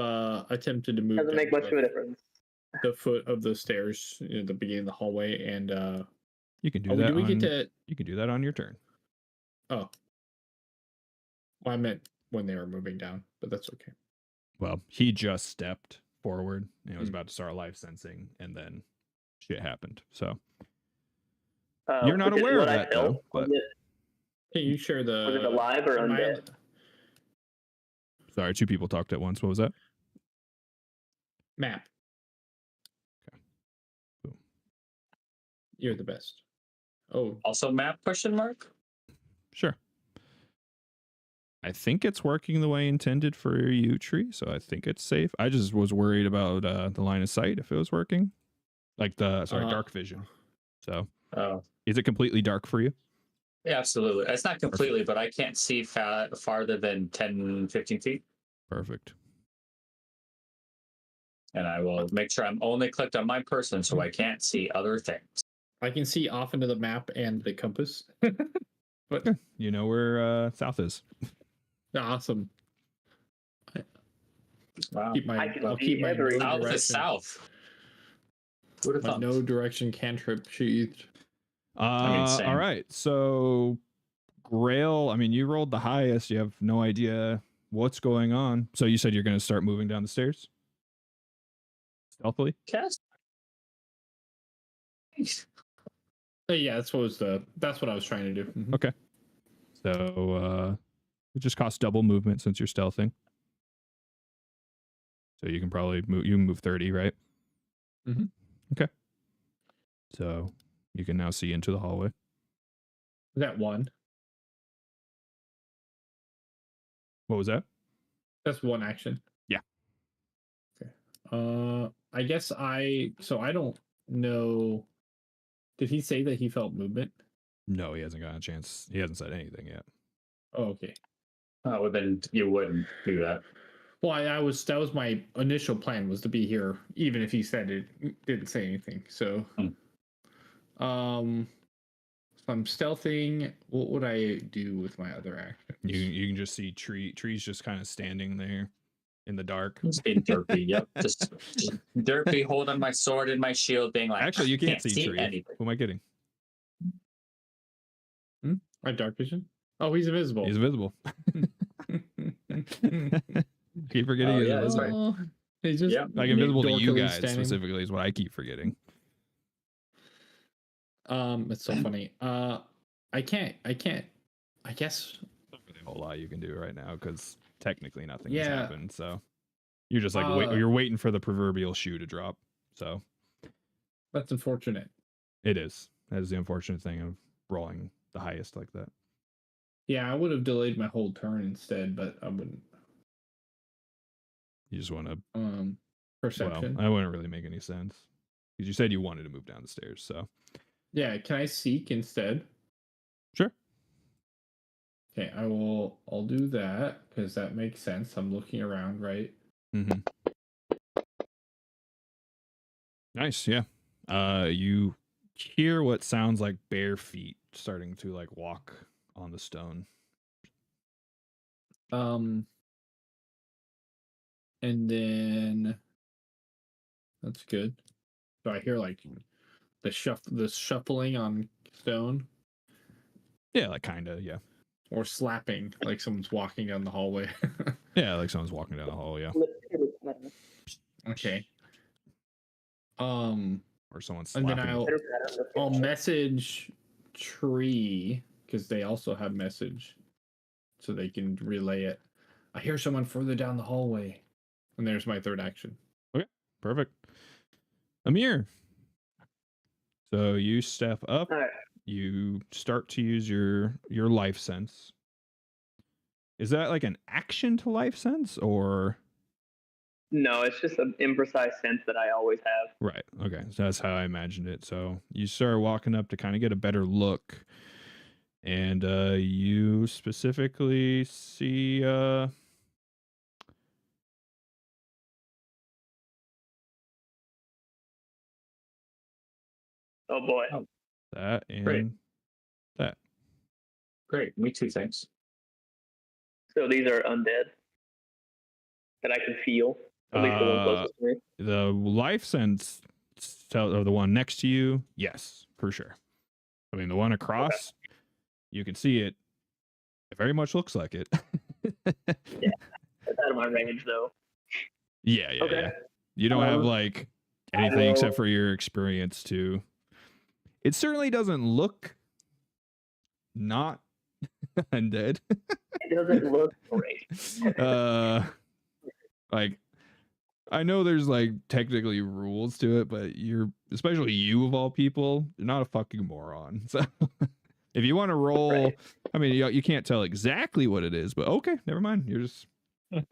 attempted to move. Doesn't make much of a difference. The foot of the stairs at the beginning of the hallway, and you can do that. You can do that on your turn. Oh, well, I meant when they were moving down, but that's okay. Well, he just stepped forward and was about to start life sensing, and then shit happened. So you're not aware of that, though. But can you share the? Was it alive or undead? Sorry, two people talked at once. What was that? Map. Okay. Boom. You're the best. Oh, Also map question mark? Sure. I think it's working the way intended for you, Tree, so I think it's safe. I just was worried about the line of sight if it was working. Like dark vision. So is it completely dark for you? Yeah, absolutely. It's not completely, but I can't see farther than 10, 15 feet. Perfect. And I will make sure I'm only clicked on my person so I can't see other things. I can see off into the map and the compass. But Yeah, you know where south is. Awesome. Wow. I'll keep my no South direction. is south. Who would have My thought? no direction cantrip sheet. All right. So Grail, I mean, you rolled the highest. You have no idea what's going on. So you said you're going to start moving down the stairs? Stealthily? Yes. Yeah, that's what I was trying to do. Mm-hmm. Okay. So it just costs double movement since you're stealthing. So you can probably move 30, right? Mm-hmm. Okay. So you can now see into the hallway. Is that one? What was that? That's one action. Yeah. Okay. I guess I don't know. Did he say that he felt movement? No, he hasn't gotten a chance. He hasn't said anything yet. Oh, okay. Oh, then you wouldn't do that. Well, that was my initial plan, was to be here, even if he said it didn't say anything. So, so I'm stealthing. What would I do with my other actions? You can just see trees just kind of standing there in the dark. Just being derpy. Yep. Just derpy, holding my sword and my shield, being like, actually, you can't see Tree. anything. Who am I kidding? My dark vision. Oh, he's invisible. He's invisible. Keep forgetting he's invisible. Right. He's just like invisible to you guys standing. specifically is what I keep forgetting. It's so funny. I can't. I guess There's really a whole lot you can do right now because technically nothing Yeah. has happened. So you're just like you're waiting for the proverbial shoe to drop. So that's unfortunate. it is. That is the unfortunate thing of rolling the highest like that. Yeah, I would have delayed my whole turn instead, but I wouldn't. You just want to Perception. Well, that wouldn't really make any sense because you said you wanted to move down the stairs. So Yeah, can I seek instead? sure. Okay, I'll do that because that makes sense. I'm looking around, right? Mm-hmm. Nice, yeah. You hear what sounds like bare feet starting to like walk on the stone. And then that's good. So I hear like the shuffling on stone. Yeah, like kinda, yeah. Or slapping, like someone's walking down the hallway. Yeah, like someone's walking down the hall, yeah. Okay. Or someone's And slapping. then I'll message Tree because they also have message, so they can relay it. I hear someone further down the hallway, and there's my third action. Okay, perfect. Amir. So you step up. All right. You start to use your life sense. Is that like an action to life sense or? No, it's just an imprecise sense that I always have. Right. Okay. So that's how I imagined it. So you start walking up to kind of get a better look. And you specifically see oh boy. that and Great. that. Great. Me too, thanks. So these are undead that I can feel. At least the one closest to me. The life sense of the one next to you, yes, for sure. I mean, the one across, you can see it. It very much looks like it. Yeah, that's out of my range, though. Yeah. Okay. Yeah. You don't have like anything except for your experience to. It certainly doesn't look not undead. It doesn't look great. Like, I know there's like technically rules to it, but especially you of all people, you're not a fucking moron. So if you want to roll, Right. I mean, you can't tell exactly what it is, but okay, never mind. You're just. I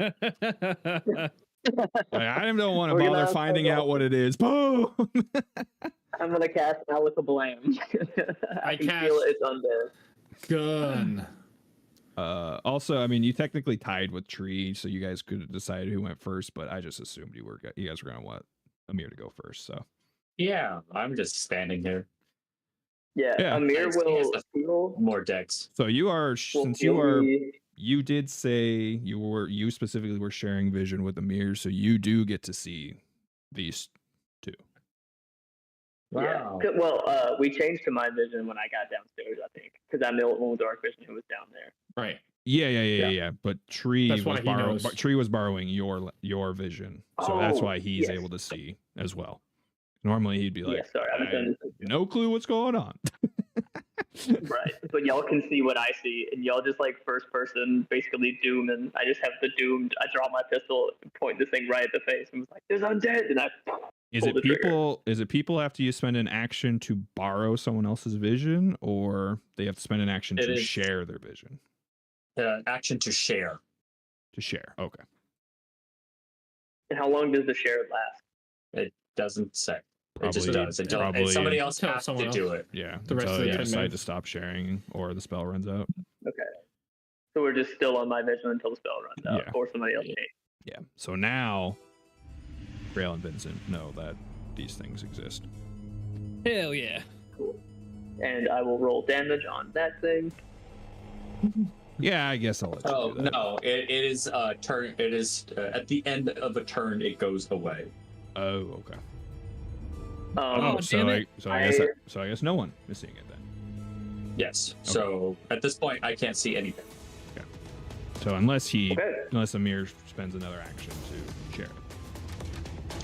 don't want to bother finding out what it is. Boom. I'm gonna cast Alaka Blam. I can feel it's undead. Gun. Also, I mean, you technically tied with Tree, so you guys could have decided who went first, but I just assumed you guys were gonna want Amir to go first. So Yeah, I'm just standing here. Yeah. Amir will feel more decks. So you are you did say you specifically were sharing vision with Amir, so you do get to see these two. Wow. Yeah. Well, we changed to my vision when I got downstairs, I think, because I'm the only dark vision who was down there. Right. Yeah. But Tree That's why Tree was borrowing your vision, so that's why he's yes. able to see as well. Normally he'd be like, Yeah, sorry, I haven't done this. no clue what's going on. Right, but y'all can see what I see, and y'all just like first person, basically doom, and I just have the doomed. I draw my pistol, point this thing right at the face, and was like, "There's undead," and I. Is it people? Is it people after you spend an action to borrow someone else's vision, or they have to spend an action to share their vision? Action to share. To share, okay. And how long does the share last? It doesn't say. Probably, it just does. Until somebody else has to do it. Yeah. The rest of the you 10 decide minutes. to stop sharing or the spell runs out. Okay. So we're just still on my vision until the spell runs out, Yeah. or somebody else takes. Yeah. So now, Grail and Vincent know that these things exist. Hell yeah. Cool. And I will roll damage on that thing. Yeah, I guess I'll let you do that. No, it is turn. It is at the end of a turn. It goes away. Oh, okay. damn it. So I guess no one is seeing it then. Yes. Okay. So at this point, I can't see anything. Okay. So unless Amir spends another action to share it.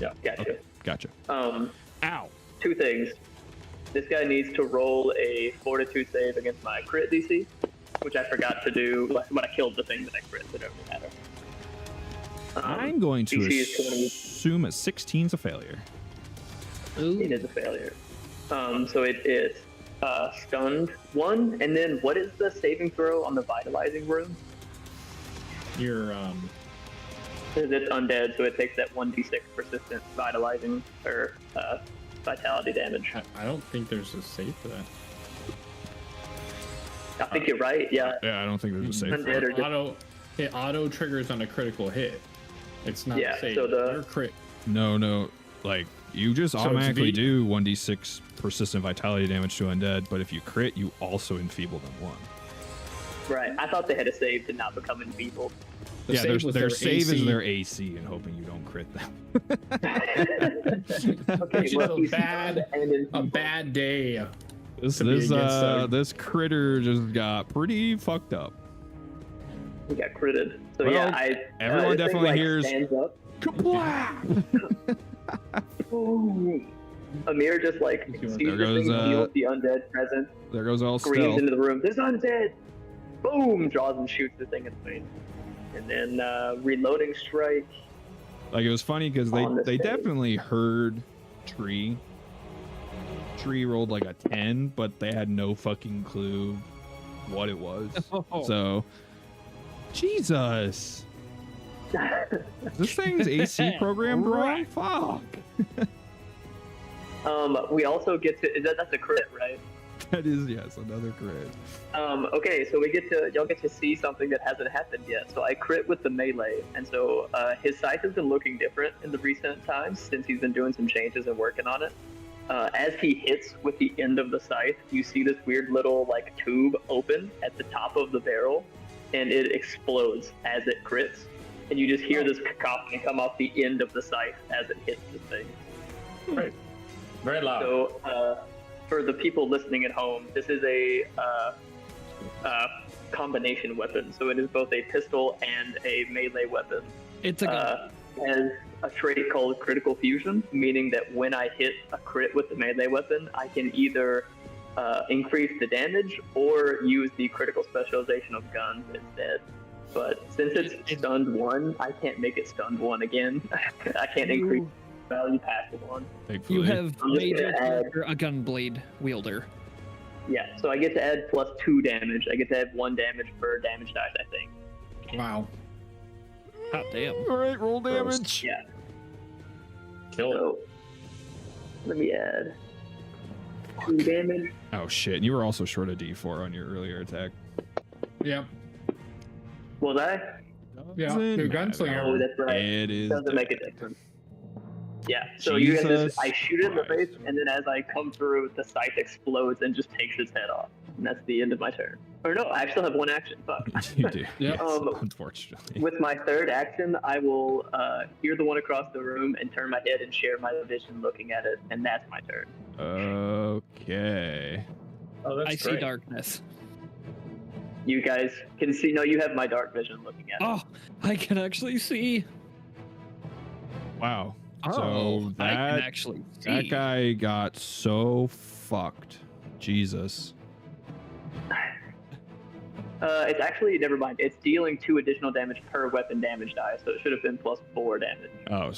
Yeah. Gotcha. Okay. Gotcha. Ow. Two things. This guy needs to roll a Fortitude save against my crit DC, which I forgot to do when I killed the thing that I crit. It doesn't matter. I'm going to DC is 20. assume a 16's a failure. It is a failure. So it is stunned 1, and then what is the saving throw on the vitalizing room? You're It's undead, so it takes that 1d6 persistent vitalizing or vitality damage. I don't think there's a save for that. I think you're right. Yeah. Yeah, I don't think there's a save. Undead or just, It auto triggers on a critical hit. It's not Yeah, a save. so Your crit. No. Like, you just automatically do 1d6 persistent vitality damage to undead, but if you crit, you also enfeeble them 1. right. I thought they had a save to not become enfeebled. The Yeah, save was their save AC. is their AC and hoping you don't crit them. Okay, It's well, a he's bad, stunned and a bad day. This To be against this critter just got pretty fucked up. he got critted. So Well, yeah, everyone this thing, definitely hears- stands up. Kablam! Boom. Amir just like sees There the goes, thing, feels the undead presence, There goes all screams stealth. into the room. There's undead. Boom! Draws and shoots the thing in the face, and then reloading strike. Like, it was funny because On the they stage. definitely heard Tree. Tree rolled like a 10, but they had no fucking clue what it was. So, Jesus. This thing's AC programmed wrong? Fuck. We also get to that's a crit, right? That is, yes, another crit. Okay, so y'all get to see something that hasn't happened yet. So I crit with the melee, and so his scythe has been looking different in the recent times since he's been doing some changes and working on it. As he hits with the end of the scythe, you see this weird little like tube open at the top of the barrel, and it explodes as it crits, and you just hear this cacophony come off the end of the scythe as it hits the thing. Right. Very loud. So, for the people listening at home, this is a combination weapon. So it is both a pistol and a melee weapon. It's a gun. Has a trait called critical fusion, meaning that when I hit a crit with the melee weapon, I can either increase the damage or use the critical specialization of guns instead. But since it's stunned 1, I can't make it stunned 1 again. I can't increase value past 1. Thankfully. You have made your character a gun blade wielder. Yeah, so I get to add plus 2 damage. I get to add 1 damage per damage dice, I think. Wow. Hot damn. All right, roll damage. Yeah. Kill it. So, let me add 2 damage. Oh shit! And you were also short a D4 on your earlier attack. Yeah. Was I? Yeah. Doesn't Your matter. gunslinger. Oh, that's right. It is. Doesn't make a difference. Yeah, so you guys Jesus I shoot it in the face, Christ. and then as I come through, the scythe explodes and just takes its head off. And that's the end of my turn. Or no, I still have 1 action. Fuck. You do. Yeah. Yes, unfortunately. With my 3rd action, I will hear the one across the room and turn my head and share my vision looking at it, and that's my turn. Okay. Oh, that's I see great. darkness. You guys can see. No, you have my dark vision looking at it. Oh, I can actually see. Wow. Oh, So I can that actually see. that guy got so fucked. Jesus. It's actually, never mind. It's dealing 2 additional damage per weapon damage die, so it should have been plus 4 damage. Oh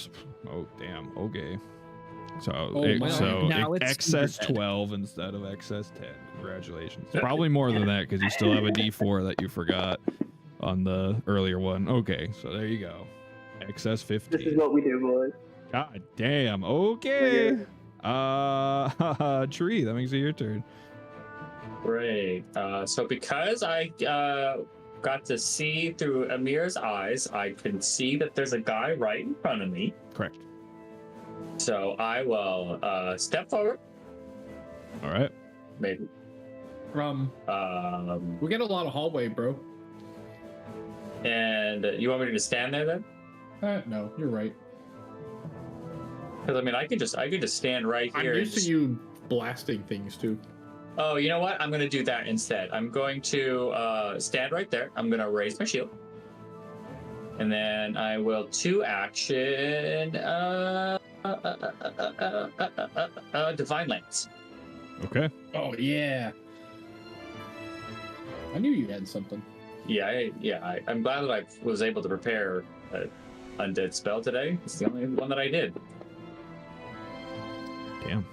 damn. Okay. So wow. so Now it's excess super dead. 12 instead of excess 10. Congratulations. Probably more than that because you still have a D4 that you forgot on the earlier one. Okay, so there you go. Excess This is 15. what we do, boys. God damn. Okay. Tree, that makes it your turn. Great. So because I got to see through Amir's eyes, I can see that there's a guy right in front of me. Correct. So I will step forward. All right. Maybe. We get a lot of hallway, bro. And you want me to stand there then? No, you're right. Because I mean, I could just stand right I'm here. and used to just- you blasting things too. Oh, you know what? I'm gonna do that instead. I'm going to stand right there. I'm gonna raise my shield, and then I will 2 action divine lance. Okay. Oh yeah. I knew you had something. Yeah, I'm glad that I was able to prepare an undead spell today. It's the only one that I did. Damn.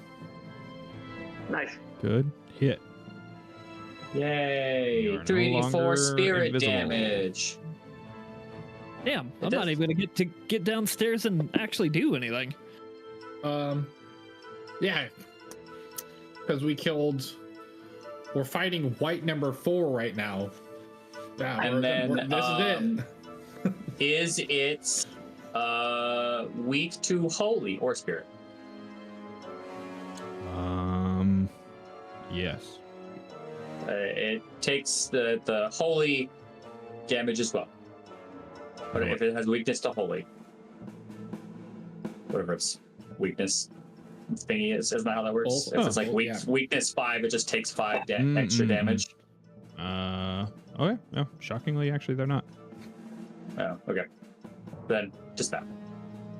Nice. Good hit. Yay! You are no 3d4 longer spirit invisible. damage. Damn, I'm does- not even gonna get downstairs and actually do anything. Yeah. Because we're fighting white number 4 right now. Yeah, And then, this is it. Is it weak to holy or spirit? Yes. It takes the holy damage as well. But if it has weakness to holy, whatever its weakness thingy is, isn't that how that works? Oh, if it's like yeah. weakness 5, it just takes 5 extra damage. Okay. No, shockingly, actually, they're not. Oh, okay. Then just that.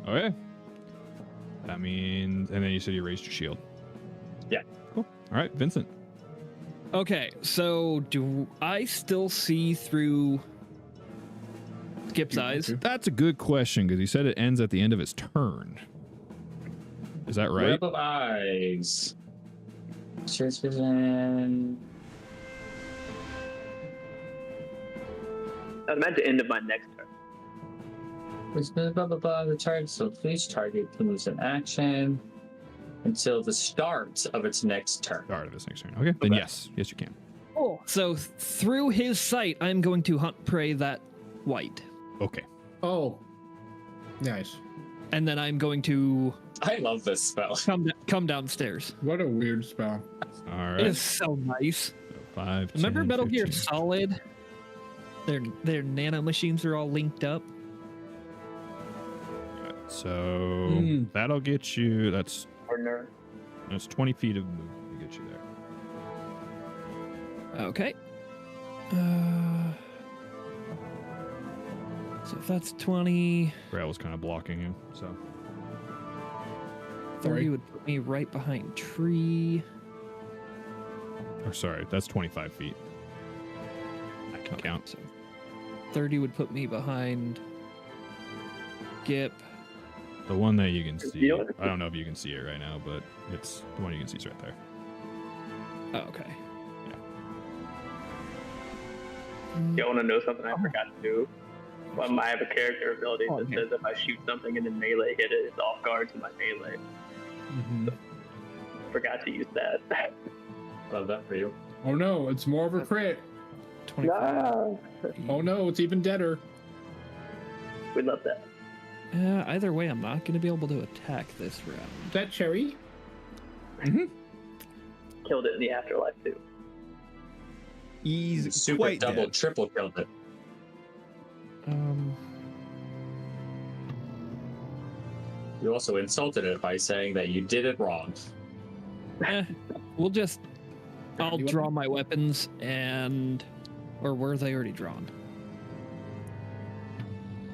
Okay. That means, and then you said you raised your shield. Yeah. Cool. All right, Vincent. Okay, so do I still see through Skip's eyes? That's a good question because he said it ends at the end of his turn. Is that right? Web of eyes. Search vision. I was meant to end of my next turn. Blah, blah, blah, the target, so please target can lose an action until the start of its next turn. Start of his next turn. Okay. Then Okay. yes, you can. Oh, so through his sight, I'm going to hunt prey that white, Okay. Oh. Nice. and then I'm going to I love this spell. come downstairs. What a weird spell. All It right. is so nice. 5. Remember 10, Metal Gear 15. Solid? Their nano machines are all linked up. So that'll get you. That's Partner. 20 feet of movement to get you there. Okay. So if that's 20, Grail was kind of blocking you. So 30 would put me right behind tree. Or sorry, that's 25 feet. I can count. So 30 would put me behind Gip. The one that you can see. You know what? I don't know if you can see it right now, but it's the one you can see is right there. Oh, okay. You want to know something I forgot to do? Well, I have a character ability that okay. says if I shoot something and then melee hit it, it's off guard to my melee. Forgot to use that. Love that for you. Oh no, it's more of a crit. 25. Oh no, it's even deader. We love that. Either way, I'm not going to be able to attack this round. Is that Cherry? Killed it in the afterlife too. He's Super quite double, dead. triple killed it. You also insulted it by saying that you did it wrong. We'll just... I'll draw my weapons and... Or were they already drawn?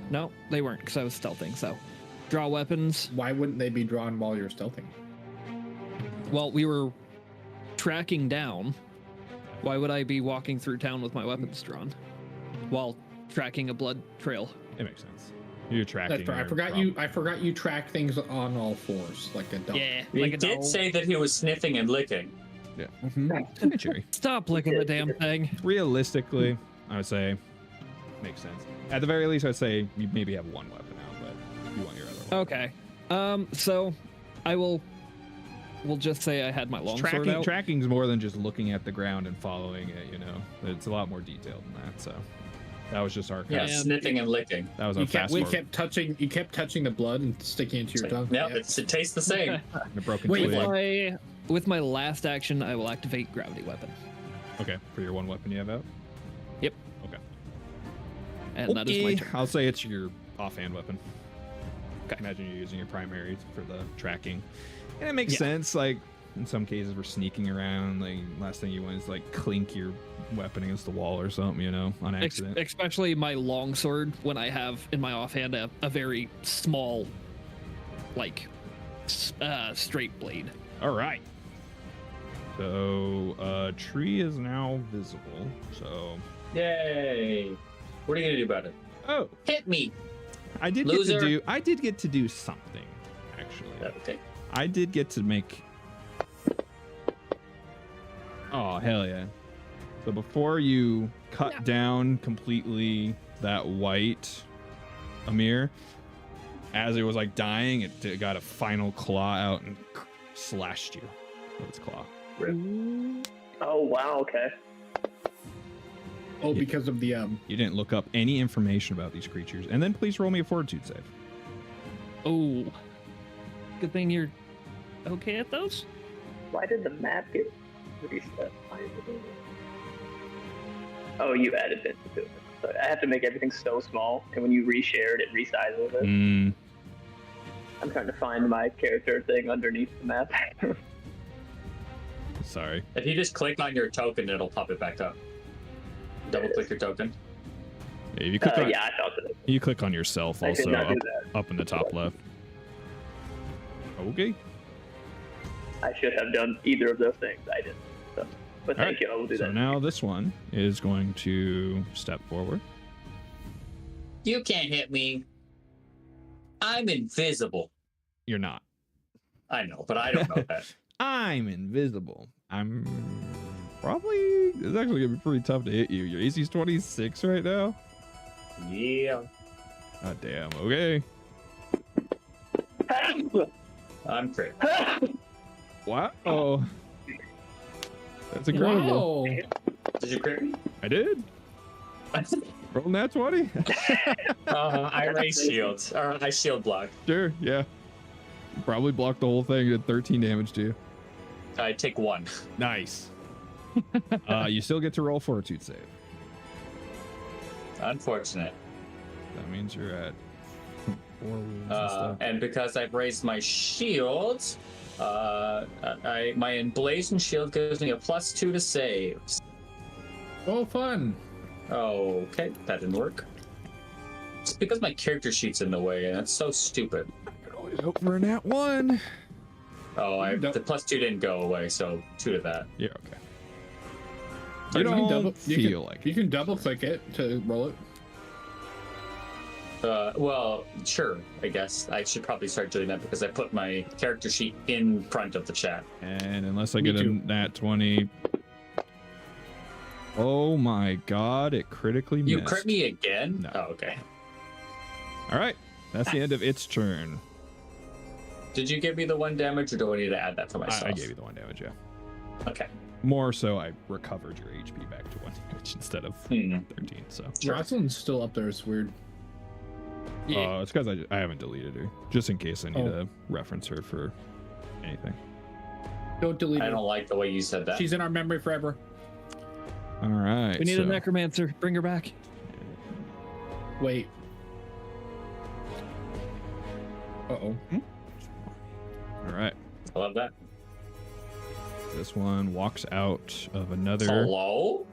No, they weren't because I was stealthing, so... Draw weapons. Why wouldn't they be drawn while you're stealthing? Well, we were tracking down. Why would I be walking through town with my weapons drawn? While tracking a blood trail. It makes sense. You're tracking. That's right. I forgot you track things on all fours like a dog. Yeah, He like a did dog. say that he was sniffing and licking. Yeah. Cherry. Stop licking the damn thing. Realistically, I would say makes sense. At the very least, I'd say you maybe have one weapon out, but you want your other one. Okay. So we'll just say I had my longsword out. Tracking's more than just looking at the ground and following it, you know. It's a lot more detailed than that, so that was just our Yeah, And- sniffing and licking. that was You our kept, fast we forward. kept touching the blood and sticking it to your tongue. Yeah, it tastes the same. A broken Wait, twig. With my last action, I will activate gravity weapon. Okay, for your one weapon you have out. Yep. Okay. And that is my turn. I'll say it's your offhand weapon. Okay. Imagine you're using your primary for the tracking, and it makes Yeah. sense. Like in some cases, we're sneaking around. Like last thing you want is like clink your weapon against the wall or something, you know, on accident. Especially my longsword when I have in my offhand a very small, like, straight blade. All right. So, tree is now visible. So, Yay! What are you gonna do about it? oh, Hit me! I did Loser. get to do something. Actually, Okay. I did get to make. Oh hell yeah! So before you cut down completely that white Amir, as it was like dying, it got a final claw out and slashed you with its claw. Oh wow, okay. Oh, because of the You didn't look up any information about these creatures, and then please roll me a fortitude save. Oh, good thing you're okay at those. Why did the map get reset? Oh, you added bits to it. So I have to make everything so small, and when you reshare it, it resizes it. Mm, I'm trying to find my character thing underneath the map. sorry. If you just click on your token, it'll pop it back up. Double click your token. If you click on, yeah, I felt it. you click on yourself I did also not do up, that. up in the top left. Okay. I should have done either of those things. I didn't. So, but All thank right, you. I will do So that. now this one is going to step forward. You can't hit me. I'm invisible. You're not. I know, but I don't know that. I'm invisible. I'm probably. It's actually gonna be pretty tough to hit you. Your AC's 26 right now. Yeah. God damn. Okay. I'm crit. Wow. Oh. That's incredible. Wow. Did you crit me? I did. Roll that 20. I raise shields. Or I shield block. Sure. Yeah. Probably blocked the whole thing. Did 13 damage to you. I take 1. Nice. You still get to roll fortitude save. Unfortunate. That means you're at 4 wounds and stuff. And because I've raised my shield, my emblazoned shield gives me a +2 to saves. Oh, fun. Okay, that didn't work. It's because my character sheet's in the way, and it's so stupid. I can always hope for a nat 1. The +2 didn't go away, so 2 to that. Yeah, okay. You don't you like you can double click it to roll it. Well, sure. I guess I should probably start doing that because I put my character sheet in front of the chat. And unless I Me get a too. nat 20. Oh my god, it critically missed. You crit me again? No. Oh, okay. All right, that's the end of its turn. Did you give me the 1 damage, or do I need to add that for myself? I gave you the 1 damage, yeah. Okay. More so, I recovered your HP back to 1 damage instead of 13. So Jocelyn's still up there. It's weird. it's because I haven't deleted her, just in case I need to reference her for anything. Don't delete I her. don't like the way you said that. She's in our memory forever. All right. We need so, a necromancer. Bring her back. Wait. Uh-oh. All right. I love that. This one walks out of another. Hello?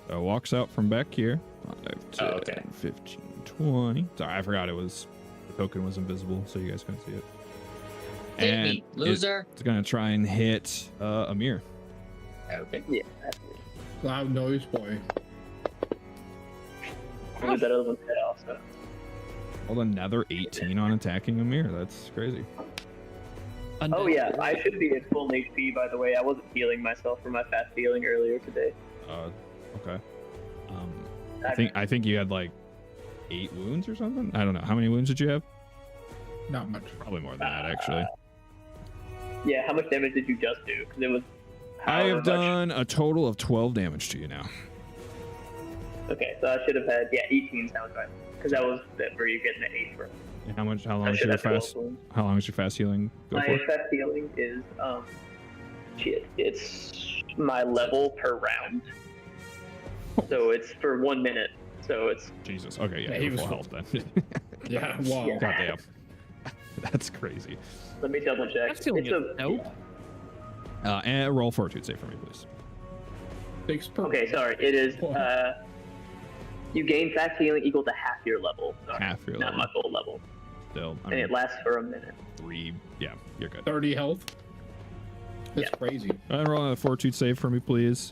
Walks out from back here. 5, 10, okay. 15, 20. Sorry, I forgot the token was invisible, so you guys couldn't see it. Hit And me, loser. it's gonna try and hit Amir. Okay. Yeah. Loud noise, boy. I'll do that other one's head also. Rolled another 18 on attacking Amir. That's crazy. Oh yeah, I should be at full HP by the way. I wasn't healing myself for my fast healing earlier today. Okay. I think you had like 8 wounds or something. I don't know. How many wounds did you have? Not much. Probably more than that, actually. Yeah, how much damage did you just do? Because it was. I have however much- done a total of 12 damage to you now. Okay, so I should have had 18 sounds right. Because that was where you getting the 8 from. And how long I is should your have 12 fast? wounds. How long is your fast healing go My for? fast healing is it's my level per round. So it's for 1 minute. So it's Jesus. Okay, yeah, Yeah, he you're was full full. health then. Yeah, wow. Yeah. Goddamn. That's crazy. let me double check. Fast healing It's is dope. And roll fortitude save for me, please. 6 per. Okay, sorry. It is you gain fast healing equal to half your level. Sorry, Half your not level. my full level. Still, I And mean, it lasts for a minute. 3. Yeah, you're good. 30 health. That's Yeah. crazy. Go ahead and roll another fortitude save for me, please.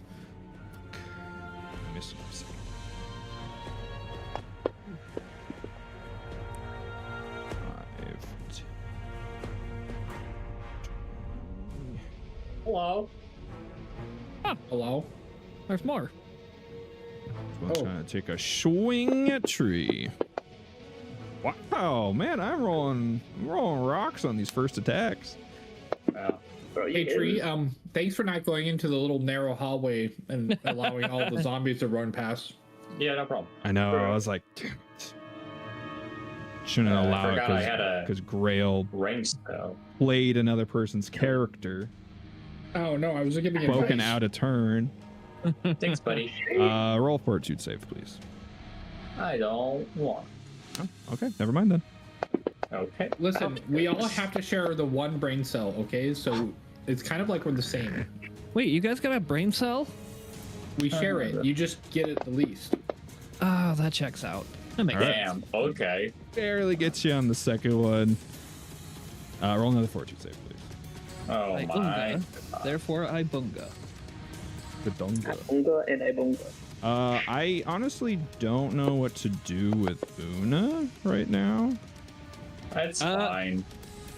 Missed. 5, 10, Hello? Hello? There's more. I'm Oh. trying to take a swing at tree. Wow, man, I'm rolling rocks on these first attacks. Wow. Bro, you Hey, kidding Tree, me? thanks for not going into the little narrow hallway and allowing all the zombies to run past. Yeah, no problem. I know. I was like, damn it. Shouldn't I allow forgot I it had a- because Grail Ring spell. played another person's character, Oh, no, I was giving spoken advice. out a turn. Thanks, buddy. Roll fortitude save, please. I don't want. Oh, okay, never mind then. Okay. Listen, we all have to share the one brain cell, okay? So it's kind of like we're the same. Wait, you guys got a brain cell? We share it. You just get it the least. Oh, that checks out. That makes sense. Damn. Okay. Barely gets you on the second one. Roll another fortitude save, please. Oh I my. bunga. Therefore, I bunga. The donga. Bunga and a bunga. I honestly don't know what to do with Una right now. That's Uh, fine.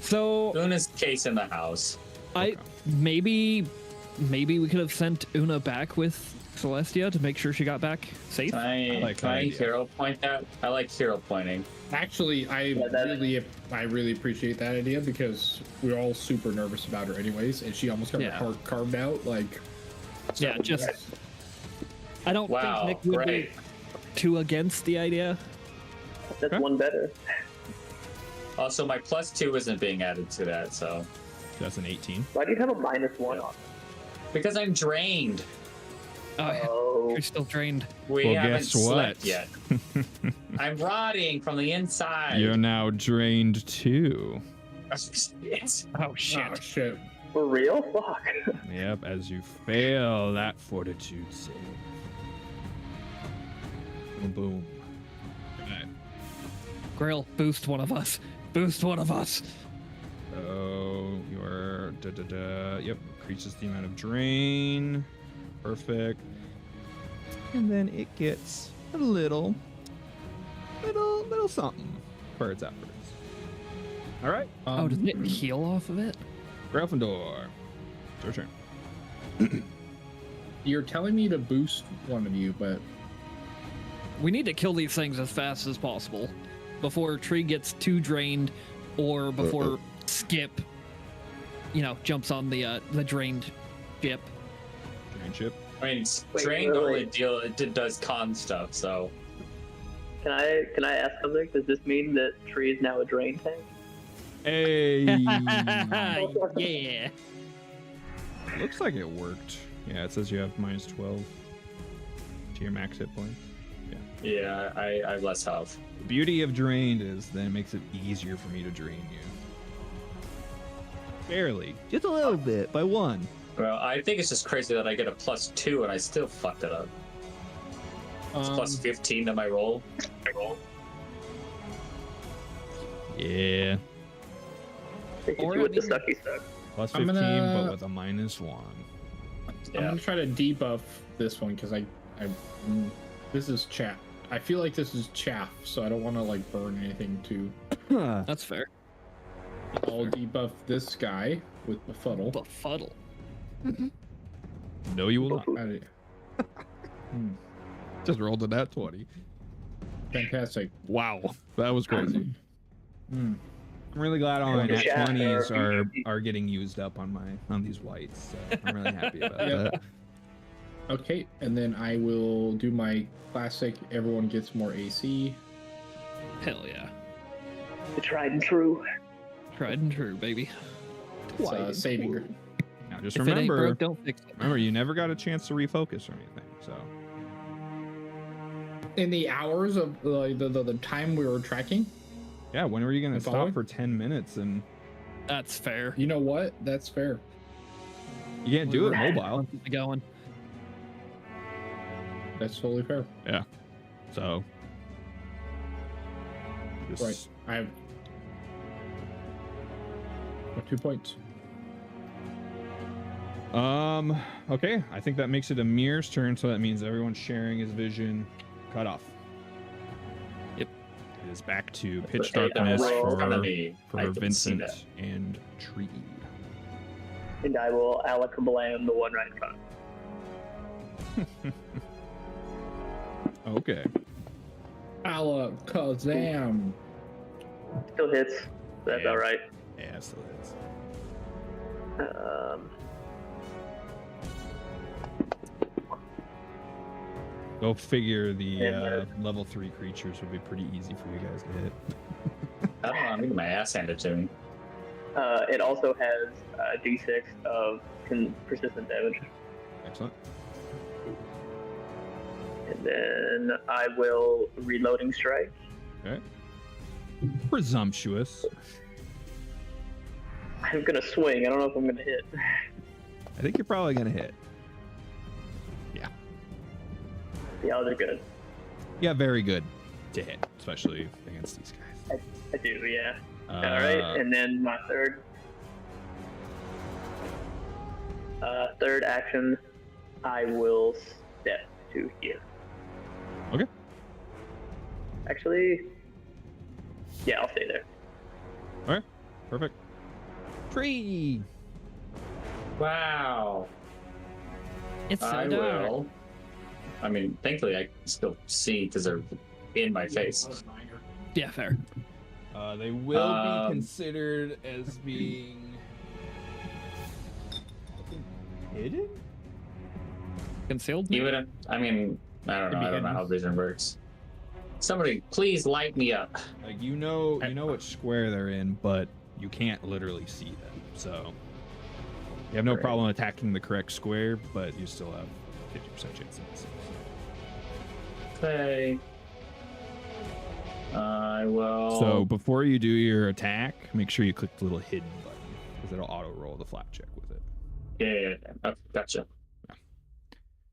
So Luna's case in the house. I maybe we could have sent Una back with Celestia to make sure she got back safe. Can I, like can that I idea. hero point that? I like hero pointing. Actually, I that- really appreciate that idea because we were all super nervous about her anyways, and she almost got her Yeah. heart carved out. Like, Yeah, just I don't Wow, think Nick would great. be too against the idea. That's Okay. one better. Also, my +2 isn't being added to that, so That's an 18. Why do you have a -1 on? because I'm drained. Oh, yeah, Oh, you're still drained. We Well, haven't guess slept what? yet. I'm rotting from the inside. You're now drained too. Shit. Oh shit. oh shit. for real? Fuck. Yep, as you fail that fortitude save. Boom, boom. Okay. Grail, boost one of us. Boost one of us. So your yep, increases the amount of drain. Perfect. and then it gets a little something for its efforts. All right. Oh, does it heal off of it? Gryffindor, it's your turn. You're telling me to boost one of you, but We need to kill these things as fast as possible before Tree gets too drained or before Skip, jumps on the drained ship. Drain ship. I mean, Wait, drained wait, only wait. it does con stuff, so. Can I ask something? Does this mean that Tree is now a drain tank? Hey. Yeah. Looks like it worked. Yeah, it says you have minus 12 to your max hit points. Yeah, I have less health. The beauty of drained is that it makes it easier for me to drain you. Barely. Just a little bit, by 1. Well, I think it's just crazy that I get a +2 and I still fucked it up. It's plus 15 to my roll. Yeah. They hit Or you with the I mean- sucky suck. Plus I'm 15, gonna- but with a minus 1. I'm gonna try to debuff this one because this is chaff. I feel like this is chaff, so I don't want to like burn anything too. That's fair. I'll debuff this guy with befuddle. Befuddle. No, you will not. I- Just rolled a nat 20. Fantastic. Wow. That was crazy. Hmm. I'm really glad all my nat Yeah. 20s are getting used up on these whites. So I'm really happy about that. Okay, and then I will do my classic. Everyone gets more AC. Hell yeah. The tried and true. Tried and true, baby. It's saving. Now just If it ain't remember, broke, don't fix it. you never got a chance to refocus or anything. So In the hours of the time we were tracking, yeah, when were you gonna I'm stop following. for 10 minutes and That's fair. you know what? That's fair. you can't do it mobile? Constantly going. That's totally fair. Yeah. So just Right. I have 2 points. Okay, I think that makes it Amir's turn, so that means everyone's sharing his vision cut off. Yep. It is back to pitch Hey, darkness that roll for front of me. I didn't see Vincent that. and Tree. And I will alakablam the one right in front. Okay. Alakazam. Still hits. That's Yeah. all right. Yeah, still is. Go figure the level 3 creatures would be pretty easy for you guys to hit. I don't know, I'm getting my ass handed to me. It also has D6 of persistent damage. Excellent. And then I will reloading strike. Okay. Presumptuous. I'm gonna swing. I don't know if I'm gonna hit. I think you're probably gonna hit. The odds are good. Yeah, very good to hit, especially against these guys. I do, yeah. All right, and then my third action, I will step to here. Okay. Actually, yeah, I'll stay there. All right. Perfect. Tree. Wow. It's so I dark. will. I mean, thankfully I can still see because they're in my face. Yeah, fair. They will be considered as being hidden. Concealed? Even if, I mean, I don't know how vision works. Somebody, please light me up. Like you know which square they're in, but you can't literally see them. So you have no Right. problem attacking the correct square, but you still have 50% chance of missing. Okay. I will. So before you do your attack, make sure you click the little hidden button because it'll auto roll the flat check with it. Yeah. Oh, gotcha.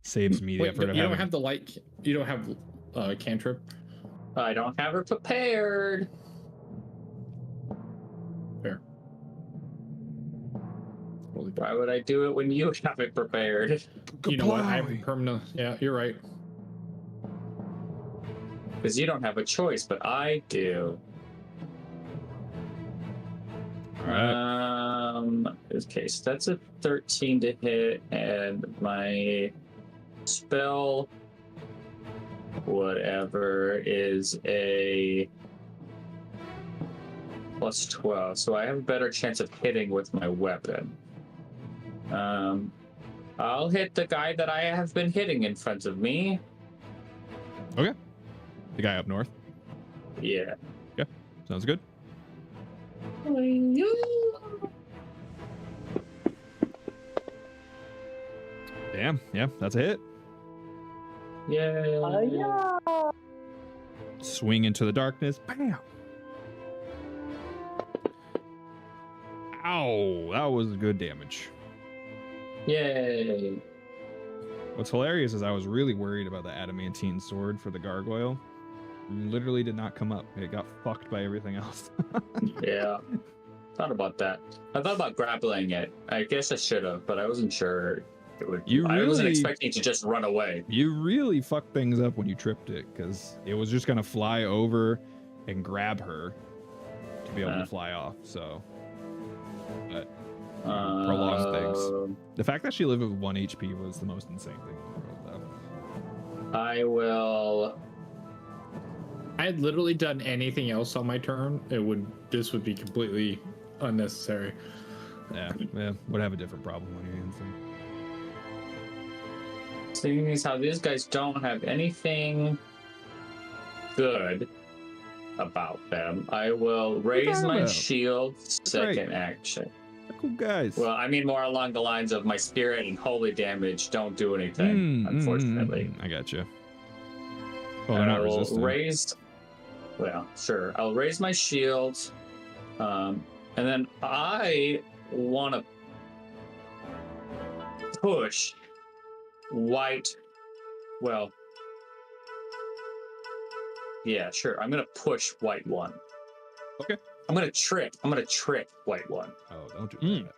Saves me the Wait, effort of you don't having. have the light. You don't have cantrip. I don't have her prepared. Fair. Totally Why would I do it when you have it prepared? You know what? I have permanent. Yeah, you're right. Because you don't have a choice, but I do. All right. Okay, so that's a 13 to hit, and my spell, whatever, is a plus 12. So I have a better chance of hitting with my weapon. I'll hit the guy that I have been hitting in front of me. Okay. The guy up north. Yeah. Yeah. Sounds good. Damn. Yeah, that's a hit. Yeah. Swing into the darkness. Bam. Ow. That was good damage. Yay. What's hilarious is I was really worried about the adamantine sword for the gargoyle. Literally did not come up. It got fucked by everything else. Yeah. Thought about that. I thought about grappling it. I guess I should have, but I wasn't sure it would. I wasn't expecting it to just run away. You really fucked things up when you tripped it, because it was just gonna fly over and grab her to be able to fly off. So, but prolonged things. The fact that she lived with 1 HP was the most insane thing in the world, though. I will. I had literally done anything else on my turn. This would be completely unnecessary. Yeah, would have a different problem on your hands. Seeing as how these guys don't have anything good about them, I will raise my shield second action. They're cool guys. Well, I mean more along the lines of my spirit and holy damage don't do anything, unfortunately. I got you. Well, they're not resistant. Well, sure. I'll raise my shield, and then I want to push white. Well, yeah, sure. I'm gonna push white one. Okay. I'm gonna trick white one. Oh, don't do that.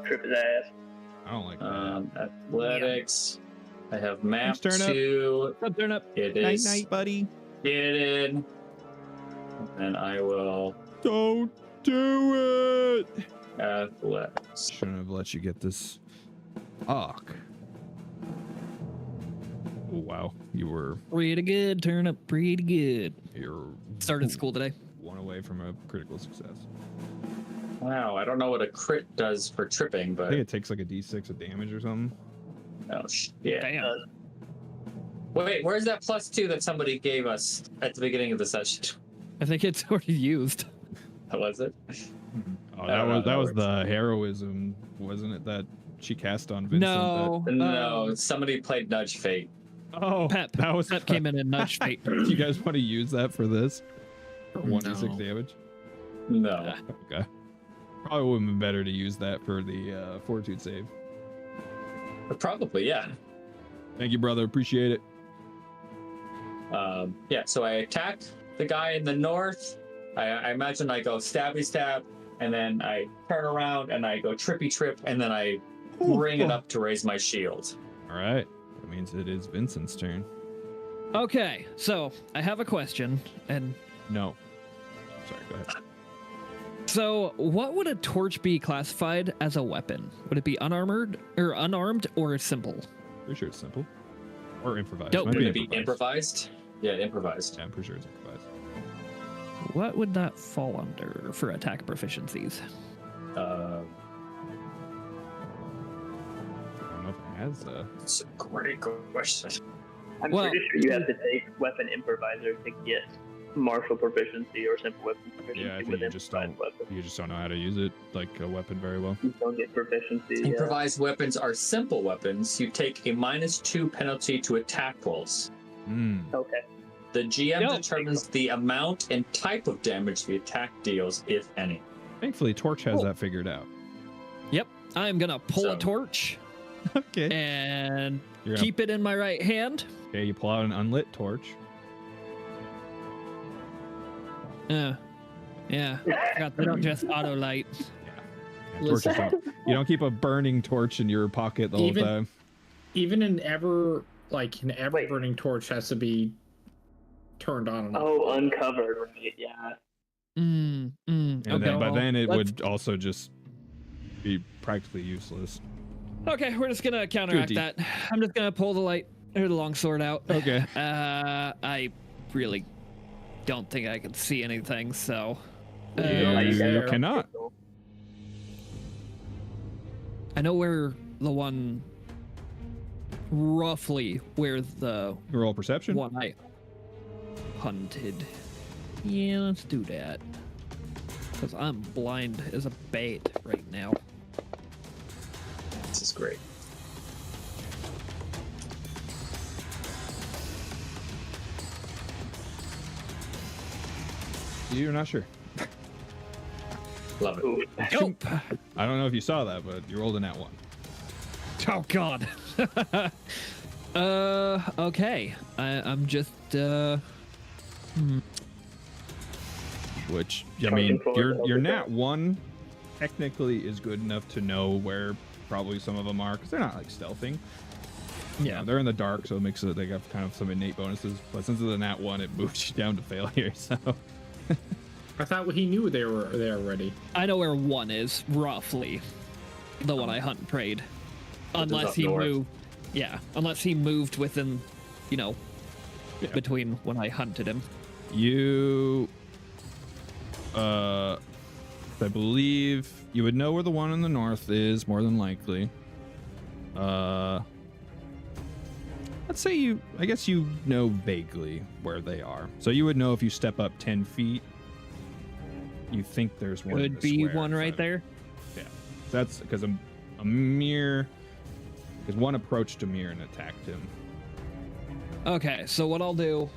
Trip his ass. I don't like that. Athletics. I have map Turn up. 2. Turn up. It is Night, buddy. get in. And I will Don't do it. athletics. Shouldn't have let you get this. Fuck. Oh, wow, you were. Pretty good. Turn up pretty good. You're Started school today. one away from a critical success. Wow, I don't know what a crit does for tripping, I but think it takes like a D6 of damage or something. oh shit. Damn. Wait, where's that +2 that somebody gave us at the beginning of the session? I think it's already used. What was it? Oh, that was the heroism, wasn't it? That she cast on Vincent. No. No, somebody played Nudge Fate. Oh, Pep. that was Pep came in and nudged fate. Do you guys want to use that for this? For 1d6 No. damage? No. Okay. Probably would have been better to use that for the fortitude save. Probably, yeah. Thank you, brother. Appreciate it. Yeah, so I attack the guy in the north. I imagine I go stabby stab, and then I turn around and I go trippy trip, and then I bring it up to raise my shield. All right. That means it is Vincent's turn. Okay, so I have a question, and No. Sorry, go ahead. so what would a torch be classified as a weapon? Would it be unarmed or simple? Pretty sure it's simple. Or improvised. Dope. Might Would it be improvised? Yeah, improvised. Yeah, I'm pretty sure it's improvised. What would that fall under for attack proficiencies? Uh, I don't know if it has It's a great question. I'm Well- pretty sure you have to take weapon improviser to get martial proficiency or simple weapon proficiency Yeah, I think with you just improvised don't. weapon. You just don't know how to use it like a weapon very well. You don't get proficiency. Yeah. Improvised weapons are simple weapons. You take a -2 penalty to attack rolls. Okay. The GM Yep. determines the amount and type of damage the attack deals, if any. Thankfully, Torch has Cool. that figured out. Yep, I'm gonna pull So- a torch Okay. and You're gonna, keep it in my right hand. okay, you pull out an unlit torch. Yeah. Forgot they don't just auto light. Yeah, torches don't. You don't keep a burning torch in your pocket the whole Even- time. Even in ever like an ever-burning torch has to be turned on and off. Oh, uncovered, right? Yeah. And Okay, then, but well, then it let's- would also just be practically useless. Okay, we're just gonna counteract that. I'm just gonna pull the longsword out. Okay. I really don't think I can see anything, so. You cannot. I know where the one, roughly where the Roll perception. one I hunted. Yeah, let's do that. Because I'm blind as a bat right now. This is great. You're not sure. Love it. Ooh. Nope. I don't know if you saw that, but you rolled a nat 1. Oh God. Okay. I'm just Which I mean, Charging forward, your okay. nat 1 technically is good enough to know where probably some of them are because they're not like stealthing. yeah. They're in the dark, so it makes it they have kind of some innate bonuses. But since it's a nat 1, it moves you down to failure. So I thought he knew they were there already. I know where one is roughly. The one I hunt and prayed. Unless up he north. moved. Yeah. Unless he moved within, Yeah. between when I hunted him. you, I believe you would know where the one in the north is more than likely. Let's say I guess you know vaguely where they are. So you would know if you step up 10 feet, you think there's one. in Could the be square, one right so- there. Yeah. That's because Amir, because one approached Amir and attacked him. Okay, so what I'll do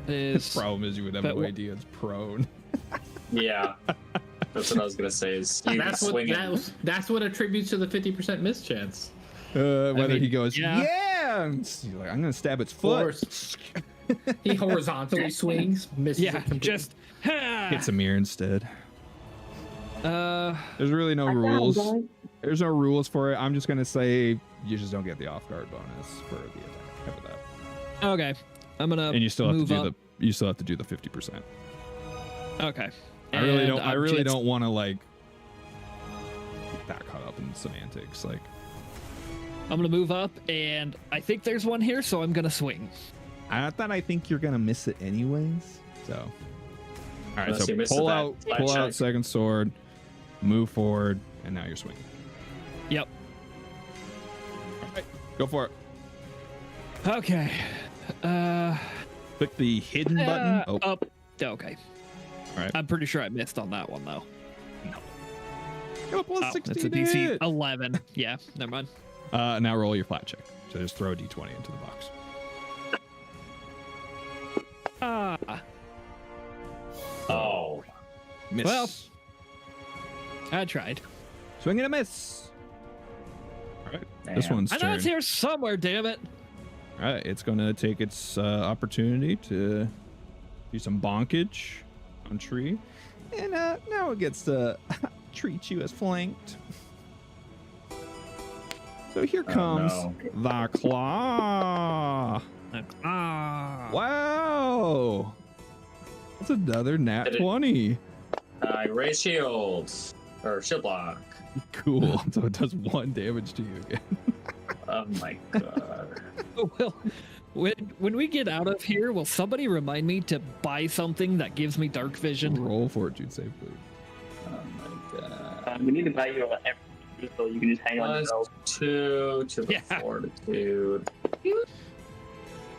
is The problem is you would have But no wh- idea it's prone. Yeah. That's what I was gonna say. Is you That's what swinging. that's what attributes to the 50% miss chance. Whether mean, he goes, yeah. yeah, and you're like, I'm gonna stab its foot. He horizontally swings, misses yeah, it completely. just Hits Amir instead. uh There's really no rules. There's no rules for it. I'm just gonna say you just don't get the off guard bonus for the attack. How about that? okay. I'm gonna And you still have to move do up. you still have to do the 50%. Okay. I really And don't. I I'm really just- don't want to like get that caught up in semantics. Like, I'm gonna move up, and I think there's one here, so I'm gonna swing. I think you're gonna miss it anyways. So, all right. Unless you So miss pull it, out, that pull out check. second sword, move forward, and now you're swinging. Yep. All right, go for it. Okay. Click the hidden button. Oh, Up. Okay. all right. I'm pretty sure I missed on that one though. Go plus Oh, 16. it's a DC 11. Yeah. Never mind. Now roll your flat check. So just throw a d20 into the box. Ah. Oh. Miss. Well. I tried. Swing and a miss. All right. This Damn. one's I know turn. it's here somewhere. Damn it. All right, it's gonna take its opportunity to do some bonkage on tree, and now it gets to treat you as flanked. So here comes no. the claw. Ah. Wow, that's another nat Did it- 20. I raise shields or shield block. Cool. So it does 1 damage to you again. Oh my god. Well, when we get out of here, will somebody remind me to buy something that gives me dark vision? Roll fortune save, please. Oh my god. We need to buy you everything so you can just hang on Plus yourself. 2 to the Yeah. fortitude.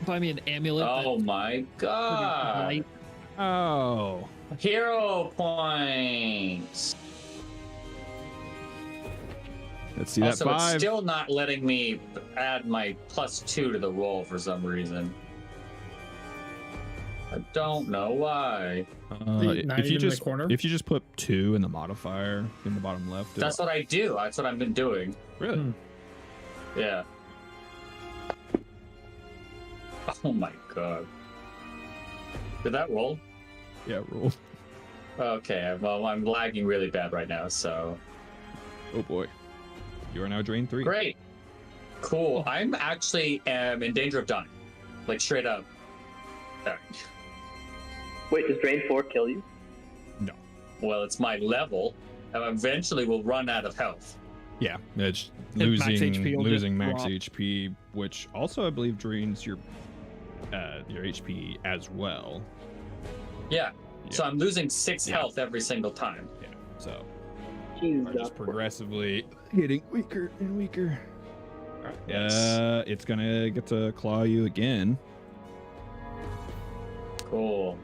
Buy me an amulet. Oh my god. Light. Oh, Hero points. let's see Also, that it's 5. still not letting me add my +2 to the roll for some reason. I don't know why. Not if even you in just the corner? if you just put 2 in the modifier in the bottom left, it'll- That's what I do. That's what I've been doing. really. Hmm. Yeah. Oh my god. Did that roll? Yeah, roll. Okay, well, I'm lagging really bad right now, so. Oh boy, you are now drained 3. Great. Cool. I'm actually in danger of dying. Like, straight up. Alright. Wait, does Drain 4 kill you? No. Well, it's my level. And eventually we'll run out of health. Yeah, it's Max HP will losing just max drop. HP, which also I believe drains your HP as well. Yeah. So I'm losing 6 Yeah. health every single time. Yeah, so Jesus. just progressively getting weaker and weaker. Yes. It's gonna get to claw you again. Cool.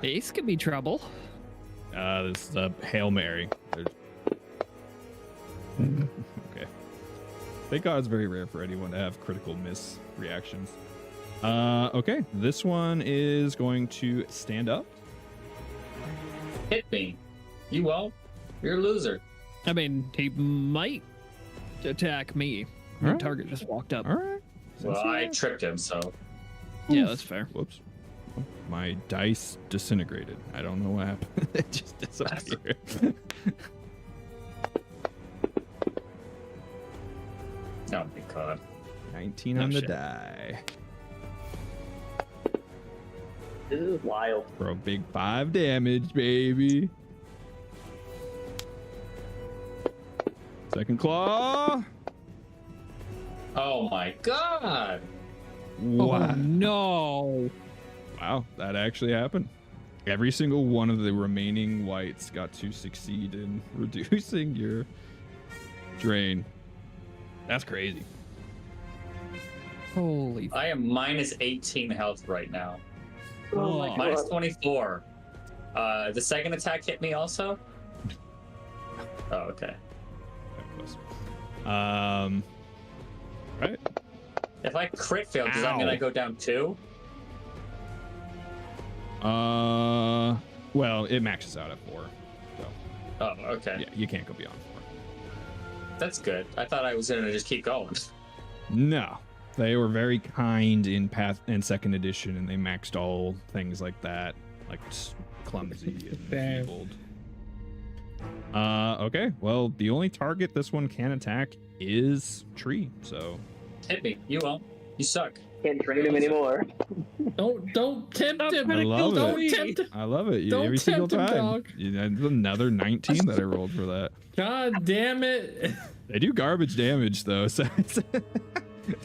This could be trouble. This is a Hail Mary. Okay. Thank God it's very rare for anyone to have critical miss reactions. Okay, this one is going to stand up. Hit me. You won't. You're a loser. I mean, he might attack me. The Alright. target just walked up. All right. Well, I tripped him, so. Yeah, that's fair. Whoops. My dice disintegrated. I don't know what happened. It just disappeared. Oh my god. 19 No on the shit. die. This is wild. For a big 5 damage, baby. Second claw. Oh my god. Wow. Oh, no. Wow, that actually happened. Every single one of the remaining whites got to succeed in reducing your drain. That's crazy. Holy. I am minus 18 health right now. Oh my Oh. Minus God. 24. The second attack hit me also? Oh, okay. Right. If I crit fail, does that mean Ow. I go down 2? Well, it maxes out at 4. So, Oh, okay. yeah, you can't go beyond 4. That's good. I thought I was gonna just keep going. No. They were very kind in second edition, and they maxed all things like that, like clumsy and Damn. enfeebled. Okay. Well, the only target this one can attack is tree. So Hit me. You won't. You suck. Can't drain him anymore. Don't tempt him. I love Don't it. tempt him. I love it. Don't Every single tempt him, time. dog. Another 19 that I rolled for that. God damn it. They do garbage damage though, so it's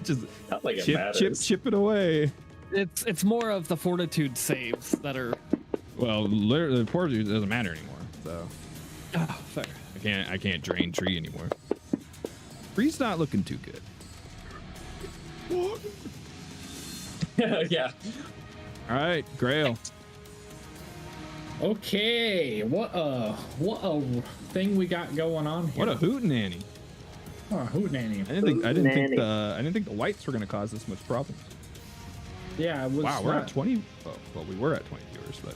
just Not like it chip it away. It's more of the fortitude saves that are. Well, literally, the fortitude doesn't matter anymore. So Oh, fair. I can't drain tree anymore. Tree's not looking too good. Yeah. All right, Grail. Okay, what a thing we got going on here. What a hootenanny. Oh, hootenanny. I didn't think Hootenanny. I didn't think the whites were gonna cause this much problems. Yeah, it was Wow, we're at not- 20. Well, we were at 20 viewers, but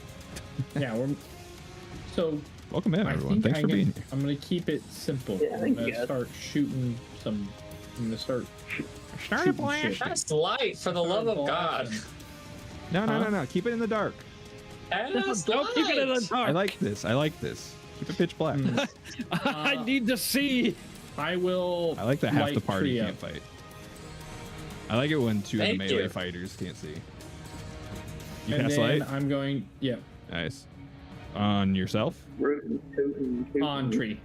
Yeah, we're so welcome in, I everyone. think Thanks for being here. I'm gonna keep it simple. Yeah, I I'm think gonna you got it. start shooting some. I'm gonna start Start shooting shit. That's light, for the love of God. No. Keep it in the dark. That's Don't keep it in the light. dark. I like this. Keep it pitch black. I need to see. I will. I like that half the light party tree can't up. fight. I like it when two of the Thank melee you. fighters can't see. You And cast then light? I'm going. Yeah, Nice. On yourself? Rootin', tootin', tootin'. on tree.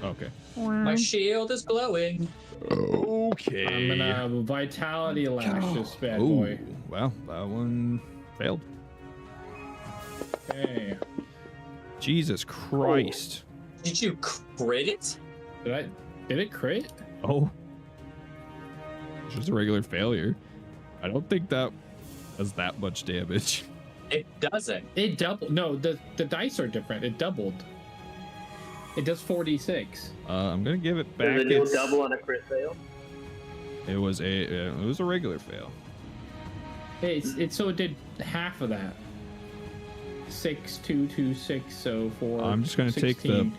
Okay. My shield is glowing. Okay. I'm gonna vitality lash this bad Ooh, boy. well, that one failed. Okay. Jesus Christ. Did you crit it? Did it crit? Oh. It's just a regular failure. I don't think that does that much damage. It doesn't. It doubled. No, the dice are different. It doubled. It does 4d6. I'm gonna give it back. Does it do a its- double on a crit fail? It was a regular fail. It's so it did half of that. 6, 2, 2, 6, so 4. I'm just gonna take the 16.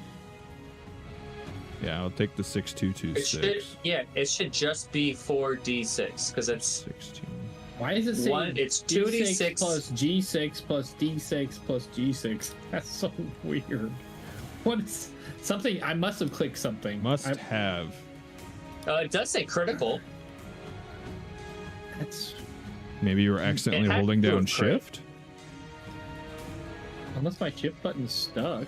Yeah, I'll take the It should, 6226. yeah, it should just be 4d6 because it's 16. Why is it saying it's D6 2d6 plus G6 plus D6 plus G6? That's so weird. What is something? I must have clicked something. Must have. It does say critical. That's Maybe you were accidentally It has holding to down have crit. shift. unless my shift button's stuck.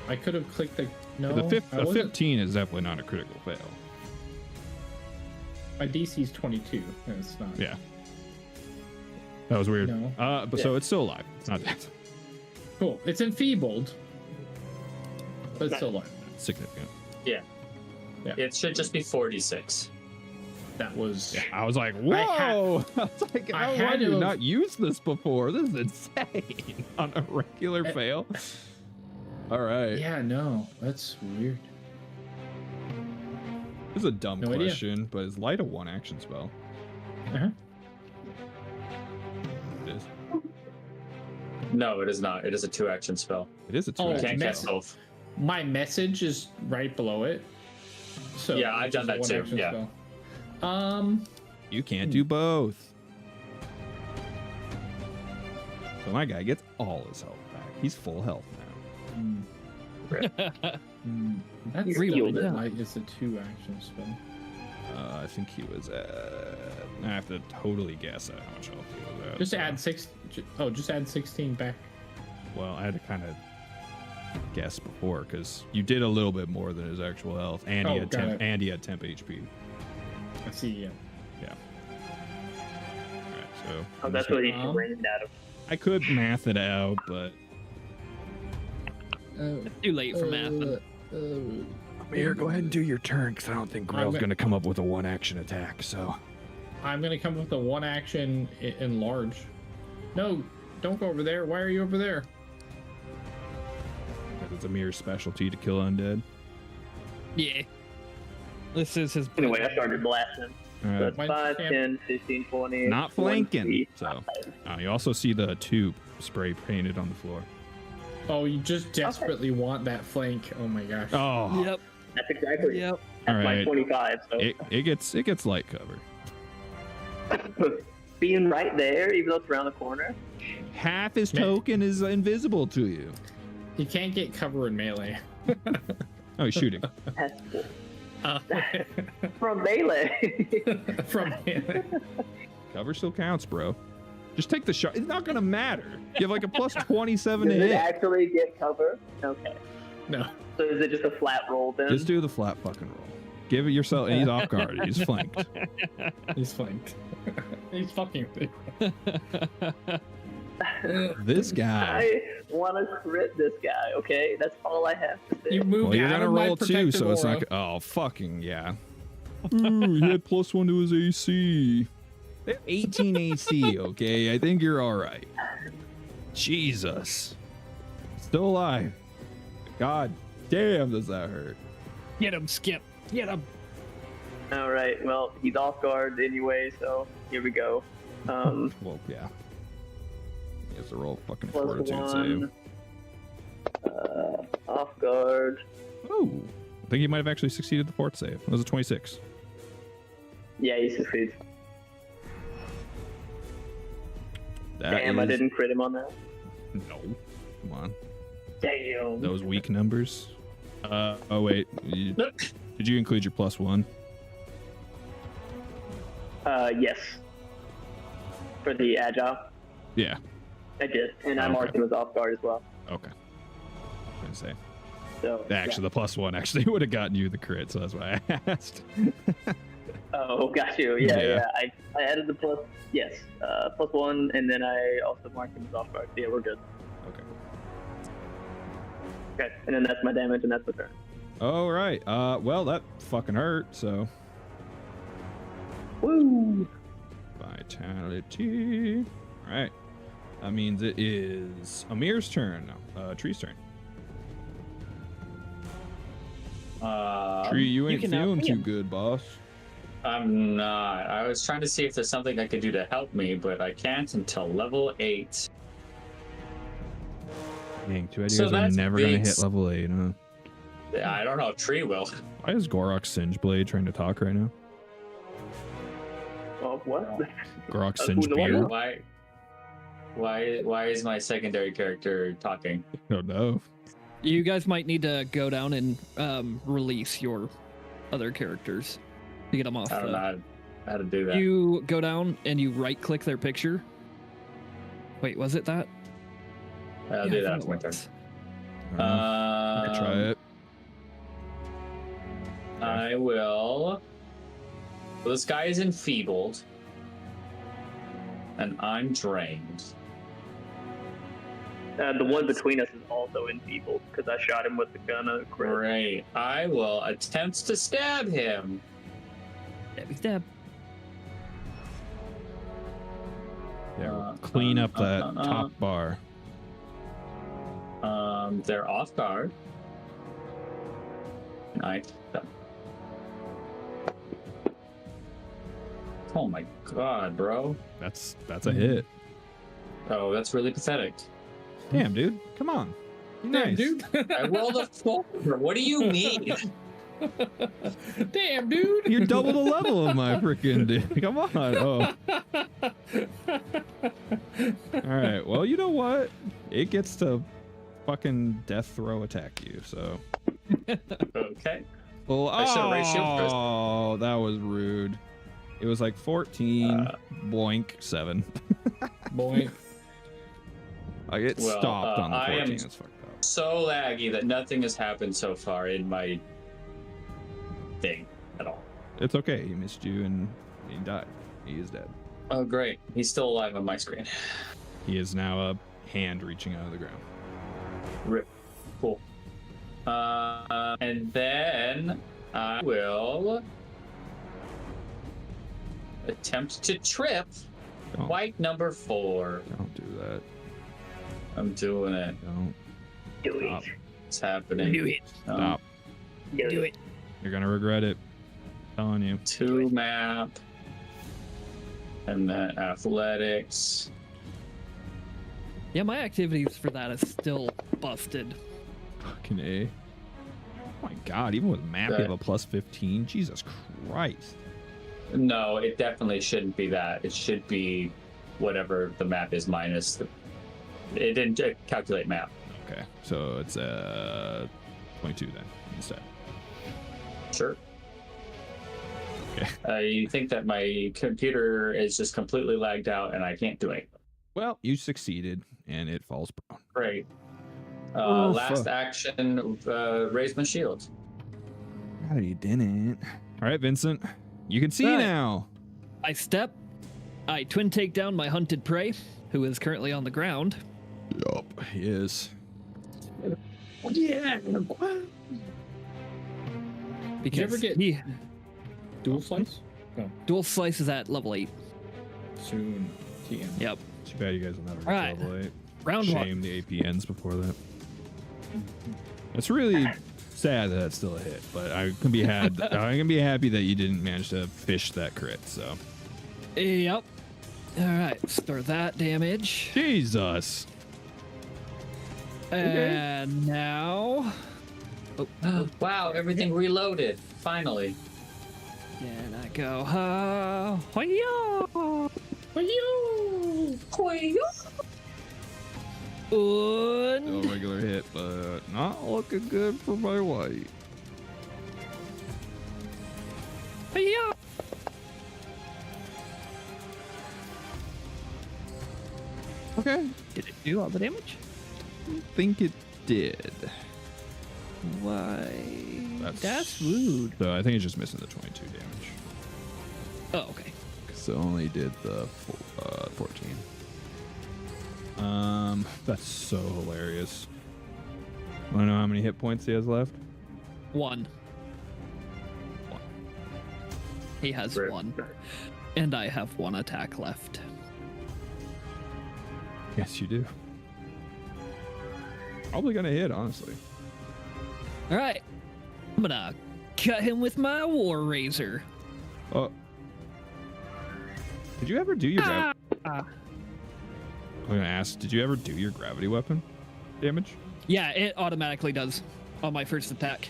I could have clicked the no. A 15 is definitely not a critical fail. My DC's 22. No, it's not. Yeah. That was weird. No. But so it's still alive. It's not dead. Cool. It's enfeebled, but it's still alive. Significant. Yeah. Yeah. It should just be 46. That was. Yeah, I was like, whoa! I was like, I why had have you to- not used this before? This is insane on a regular fail. All right. Yeah, no, that's weird. This is a dumb No idea. question, but is light a one action spell? Uh-huh. It is. No, it is not. It is a 2-action spell. It is a two Oh, You action can't man. cast both. My message is right below it. So Yeah, I've which done is a that too, one-action yeah. spell. You can't do both. So my guy gets all his health back. He's full health now. That's Reload, really yeah. light. It's a 2-action spell. I think he was at. I have to totally guess at how much health he was at. Just so- add 6. Oh, just add 16 back. Well, I had to kind of guess before because you did a little bit more than his actual health, and he Oh, had got temp, it. and he had temp HP. I see. Yeah. Yeah. All right, so Oh, that's what he rained out of. I could math it out, but Too late for math. here, go ahead and do your turn because I don't think Grail's I'm- going to come up with a one action attack. So I'm gonna come with a 1-action enlarge. No, don't go over there. Why are you over there? it's a mere specialty to kill undead. Yeah. This is his. Anyway, I started blasting. All So right. it's Mine's 5, camp. 10, 15, 20. Not flanking. 20. So you also see the tube spray painted on the floor. Oh, you just desperately want that flank. Oh my gosh. Oh, Yep. That's exactly Yep. That's All my right. 25. So it gets light cover. being right there, even though it's around the corner. Half his Man. token is invisible to you. You can't get cover in melee. Oh, he's shooting. That's cool. Uh, From melee. from melee. Cover still counts, bro. Just take the shot. It's not gonna matter. You have like a plus 27 to Does it hit. actually get cover? Okay. No. So is it just a flat roll then? Just do the flat fucking roll. Give it yourself. And he's off guard. He's flanked. He's flanked. He's fucking with me. This guy. I want to crit this guy, okay? That's all I have to say. You moved Well, you're out gonna of my roll too, protective so it's aura. not. Oh, fucking yeah. Ooh, he had +1 to his AC. They have 18 AC. Okay, I think you're all right. Jesus, still alive. God damn, does that hurt? Get him, Skip. Get him. All right. Well, he's off guard anyway, so here we go. Well, yeah. He has to roll a fucking Plus fortitude 1. save. Off guard. Oh, I think he might have actually succeeded the fort save. It was a 26. Yeah, he succeeds. That Damn, I is- didn't crit him on that. No, come on. Damn. Those weak numbers. Oh wait. Did you include your +1? Yes. For the agile, Yeah. I did, and I Okay. marked him as off guard as well. Okay. I was gonna say. So Actually, the +1 actually would have gotten you the crit, so that's why I asked. yeah. Oh, got you. Yeah, Yeah. yeah. I added the plus. Yes, +1, and then I also marked him as off guard. Yeah, we're good. Okay. Okay, and then that's my damage, and that's the turn. All right. Well, that fucking hurt. So Woo! vitality. All right. That means it is Amir's turn. No, Tree's turn. Tree, you ain't can now feeling see too him. good, boss. I'm not. I was trying to see if there's something I could do to help me, but I can't until level 8. Dang, two ideas So are that's never gonna big hit level 8, huh? I don't know if Tree will. Why is Gorok Singeblade trying to talk right now? Well, what? Gorok Who the Singebeard? one? Why is my secondary character talking? Oh no. You guys might need to go down and release your other characters to get them off. I don't know how to do that. You go down and you right-click their picture. Wait, was it that? I'll do that after my turn. I can try it. I will. Well, this guy is enfeebled, and I'm drained. The one between us is also enfeebled because I shot him with the gun of crit. Great. I will attempt to stab him. Stabby stab. Yeah, we'll clean up that top bar. They're off guard. Oh my god, bro. That's a hit. Oh, that's really pathetic. Damn, dude. Come on. Be nice. dude. I rolled a 4. What do you mean? Damn, dude. You're double the level of my freaking dude. Come on. Oh. All right. Well, you know what? It gets to fucking death throw attack you. So. Okay. Well, I shall raise shield first. oh, that was rude. It was like 14, boink, 7. Boy. I get Well, stopped on the I 14. am- It's fucked up. So laggy that nothing has happened so far in my thing at all. It's okay. He missed you and he died. He is dead. Oh, great. He's still alive on my screen. He is now a hand reaching out of the ground. Rip. Cool. And then I will attempt to trip Don't, white number 4. don't do that. I'm doing it. Don't Do stop. it. It's happening. Do it. Stop. Do it. You're gonna regret it. I'm telling you. 2 map. And then athletics. Yeah, my activities for that is still busted. Fucking A. Oh my god, even with map you have a plus 15? Jesus Christ. No, it definitely shouldn't be that. It should be whatever the map is minus the. It didn't calculate map. Okay, so it's 22 then instead. Sure. Okay. You think that my computer is just completely lagged out and I can't do anything. Well, you succeeded and it falls prone. Great. Oh, Last fuck. action, raise my shield. God, you didn't. All right, Vincent, you can see All right. now. I step. I twin take down my hunted prey, who is currently on the ground. Yup, he is. Yeah. Because ever get- he Dual slice? dual slice is at level 8. Soon. TM. Yep. Too bad you guys will never reach All right. level 8. Round Shame 1. the AP ends before that. It's really sad that that's still a hit, but I can be I can be happy that you didn't manage to fish that crit. So Yep. All right. Start that damage. Jesus. And now. Oh, Wow, everything reloaded. Finally. and I go. Hi-yo! No And regular hit, but not looking good for my white. hi-yo! Okay. Did it do all the damage? I think it did. Why? That's rude. So I think it's just missing the 22 damage. Oh, okay. Because it only did the 14. That's so hilarious. Want to know how many hit points he has left? 1. He has Rip. 1. And I have 1 attack left. Yes, you do. Probably gonna hit, honestly. All right. I'm gonna cut him with my war razor. Oh. Did you ever do your Ah. I'm gonna ask, did you ever do your gravity weapon damage? Yeah, it automatically does on my first attack.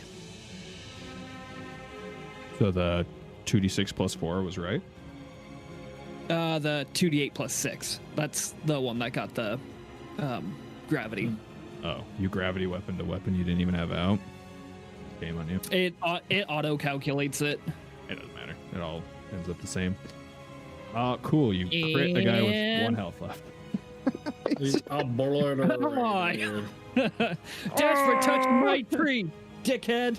So the 2d6 plus 4 was right? The 2d8 plus 6. That's the one that got the gravity. Oh, you gravity weapon to weapon you didn't even have out. Shame on you. It auto calculates it. It doesn't matter. It all ends up the same. Oh, cool. You crit a guy with 1 health left. Come on. Dash for touching my tree, dickhead.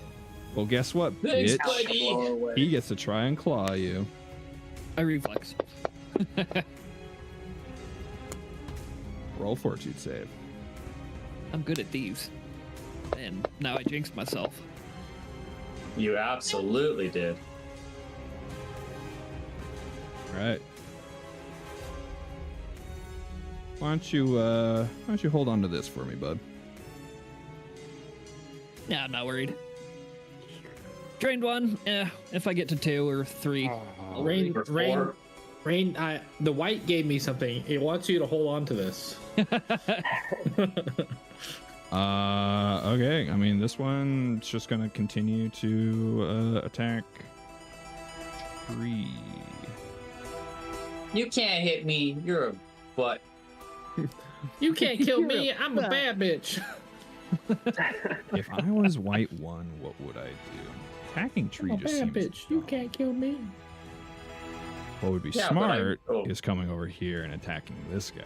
Well, guess what, Thanks, bitch? buddy. He gets to try and claw you. I reflex. Roll fortitude save. I'm good at these. And now I jinxed myself. You absolutely did. All right. Why don't you hold on to this for me, bud? Yeah, I'm not worried. Drained 1. If I get to 2 or 3. Rain, Or rain, 4. rain. The white gave me something. It wants you to hold on to this. Okay. I mean, this one's just gonna continue to attack tree. You can't hit me. You're a butt. You can't kill me. I'm a bad bitch. If I was white 1, what would I do? Attacking tree I'm a just bad seems bitch. You dumb. can't kill me. What would be Yeah, but smart oh. is coming over here and attacking this guy.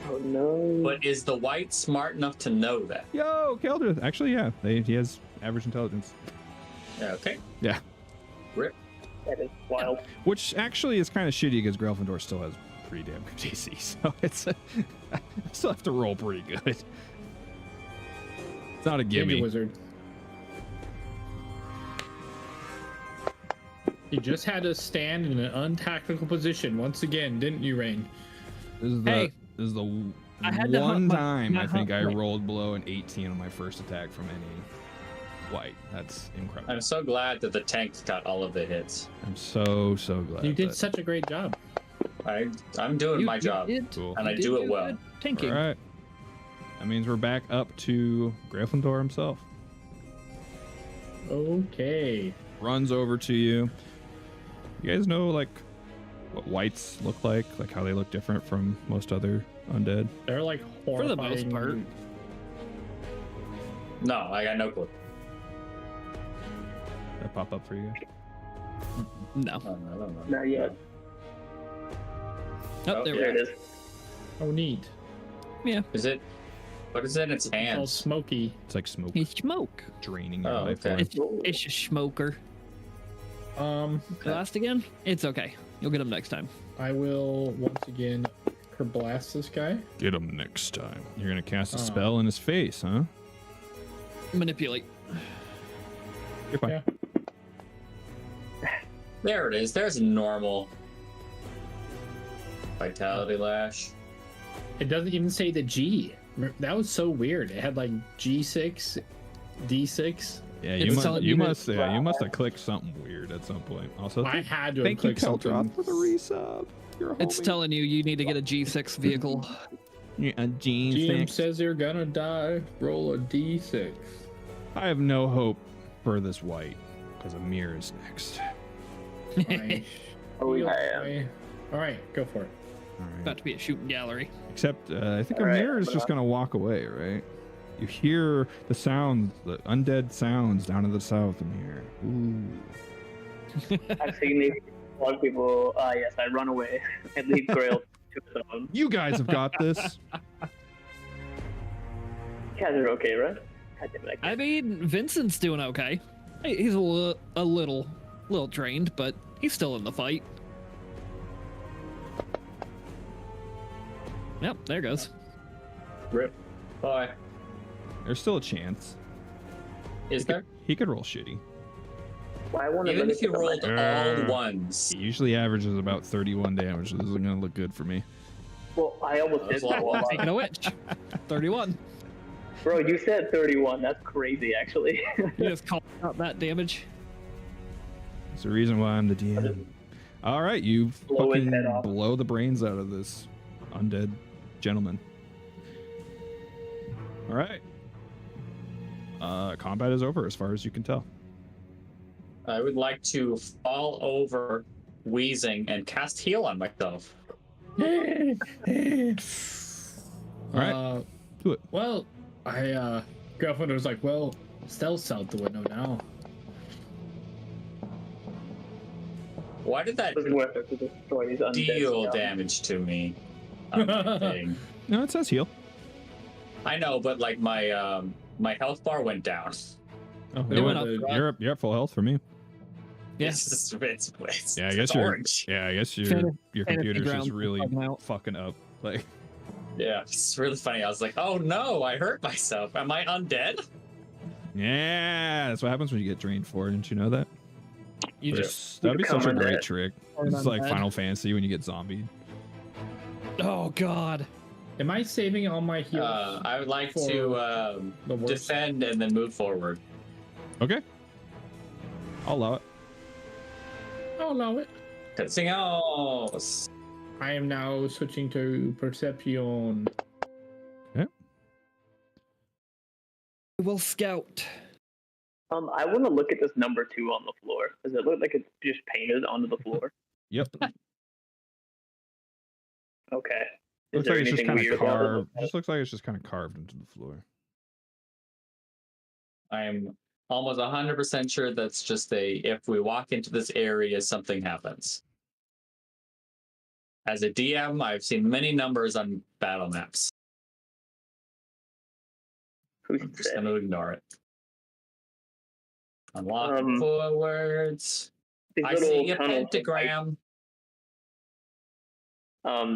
Oh no. But is the white smart enough to know that? Yo, Keldrith. Actually, yeah, he has average intelligence. Yeah, okay. Yeah. Rip. That is wild. Which actually is kind of shitty because Gryffindor still has pretty damn good DC, so it's I still have to roll pretty good. It's not a Ninja gimme. wizard. You just had to stand in an untactical position once again, didn't you, Rain? This is the Hey, this is the I had to one hunt my- time my I think I hunt- rolled below an 18 on my first attack from any white. That's incredible. I'm so glad that the tank got all of the hits. I'm so glad. You did that- such a great job. I'm doing my You job. did- Cool. And I you did do it well. good Tinking. All right. That means we're back up to Gryffindor himself. Okay. Runs over to you. You guys know like what whites look like how they look different from most other undead. They're like For the horrifying. most part. No, I got no clue. That pop up for you guys. No. I don't know. Not yet. Oh, there we There go. it is. Oh, neat. Yeah. Is it? What is it in its It's all hands? smoky. It's like smoke It's smoke. draining your Oh, life okay. force. It's a smoker. Last again? It's okay. You'll get him next time. I will once again blast this guy. Get him next time. You're gonna cast a Oh. spell in his face, huh? Manipulate. You're fine. Yeah. There it is. There's normal. Vitality Lash. It doesn't even say the G. That was so weird. It had like G6, D6. Yeah, It's you must telling you you that- must you must have clicked something weird at some point. Also, I had to thank you, click something. Keldroth, for the resub. You're a It's homie. telling you need to get a G6 vehicle. Yeah, a Gene GM six. says you're gonna die. Roll a D6. I have no hope for this white because Amir is next. Nice. Oh yeah. All right, go for it. All right. About to be a shooting gallery. Except I think All right, Amir is just gonna walk away, right? You hear the sounds, the undead sounds down to the south, Amir. Ooh. I've seen these a lot of people. Yes, I run away and leave Grail to his own. You guys have got this. You guys are okay, right? God damn it, I I can't. mean, Vincent's doing okay. He's a little drained, but he's still in the fight. Yep, there goes. Rip. Bye. There's still a chance. Is there? He could roll shitty. Why want Even if you rolled all Uh, ones. He usually averages about 31 damage. This isn't gonna look good for me. Well, I almost did That's a lot of ones. Speaking of which, 31. Bro, you said 31. That's crazy, actually. You just called out that damage. It's the reason why I'm the DM. All right, you Blow his fucking head off. blow the brains out of this undead gentleman. All right. Combat is over as far as you can tell. I would like to fall over, wheezing, and cast heal on myself. All right. Do it. Well, girlfriend was like, well, stealth's out the window now. Why did that It was worth it to destroy these undead deal scum. damage to me? On that thing? No, it says heal. I know, but like my my health bar went down. Oh, It went up. You're at full health for me. Yeah. It's Yeah, I guess orange. Yeah, I guess your Fantasy computer's just ground really bugging out. fucking up. Like, Yeah, it's really funny. I was like, oh no, I hurt myself. Am I undead? yeah, that's what happens when you get drained 4. Didn't you know that? You just That'd be become such a great undead. trick. Or It's like undead. Final Fantasy when you get zombied. Oh God. Am I saving all my heals? I would like For to the worst? defend and then move forward. Okay. I'll allow it. I'll allow it. Something else. I am now switching to perception. We'll scout. I want to look at this number 2 on the floor. Does it look like it's just painted onto the floor? Yep. Okay. Looks like it's just kind of weird about it? carved. Just looks like it's just kind of carved into the floor. I'm almost 100% sure that's just if we walk into this area, something happens. As a DM, I've seen many numbers on battle maps. Who's I'm just said? going to ignore it. I'm walking forwards. These I little see a tunnels, pentagram.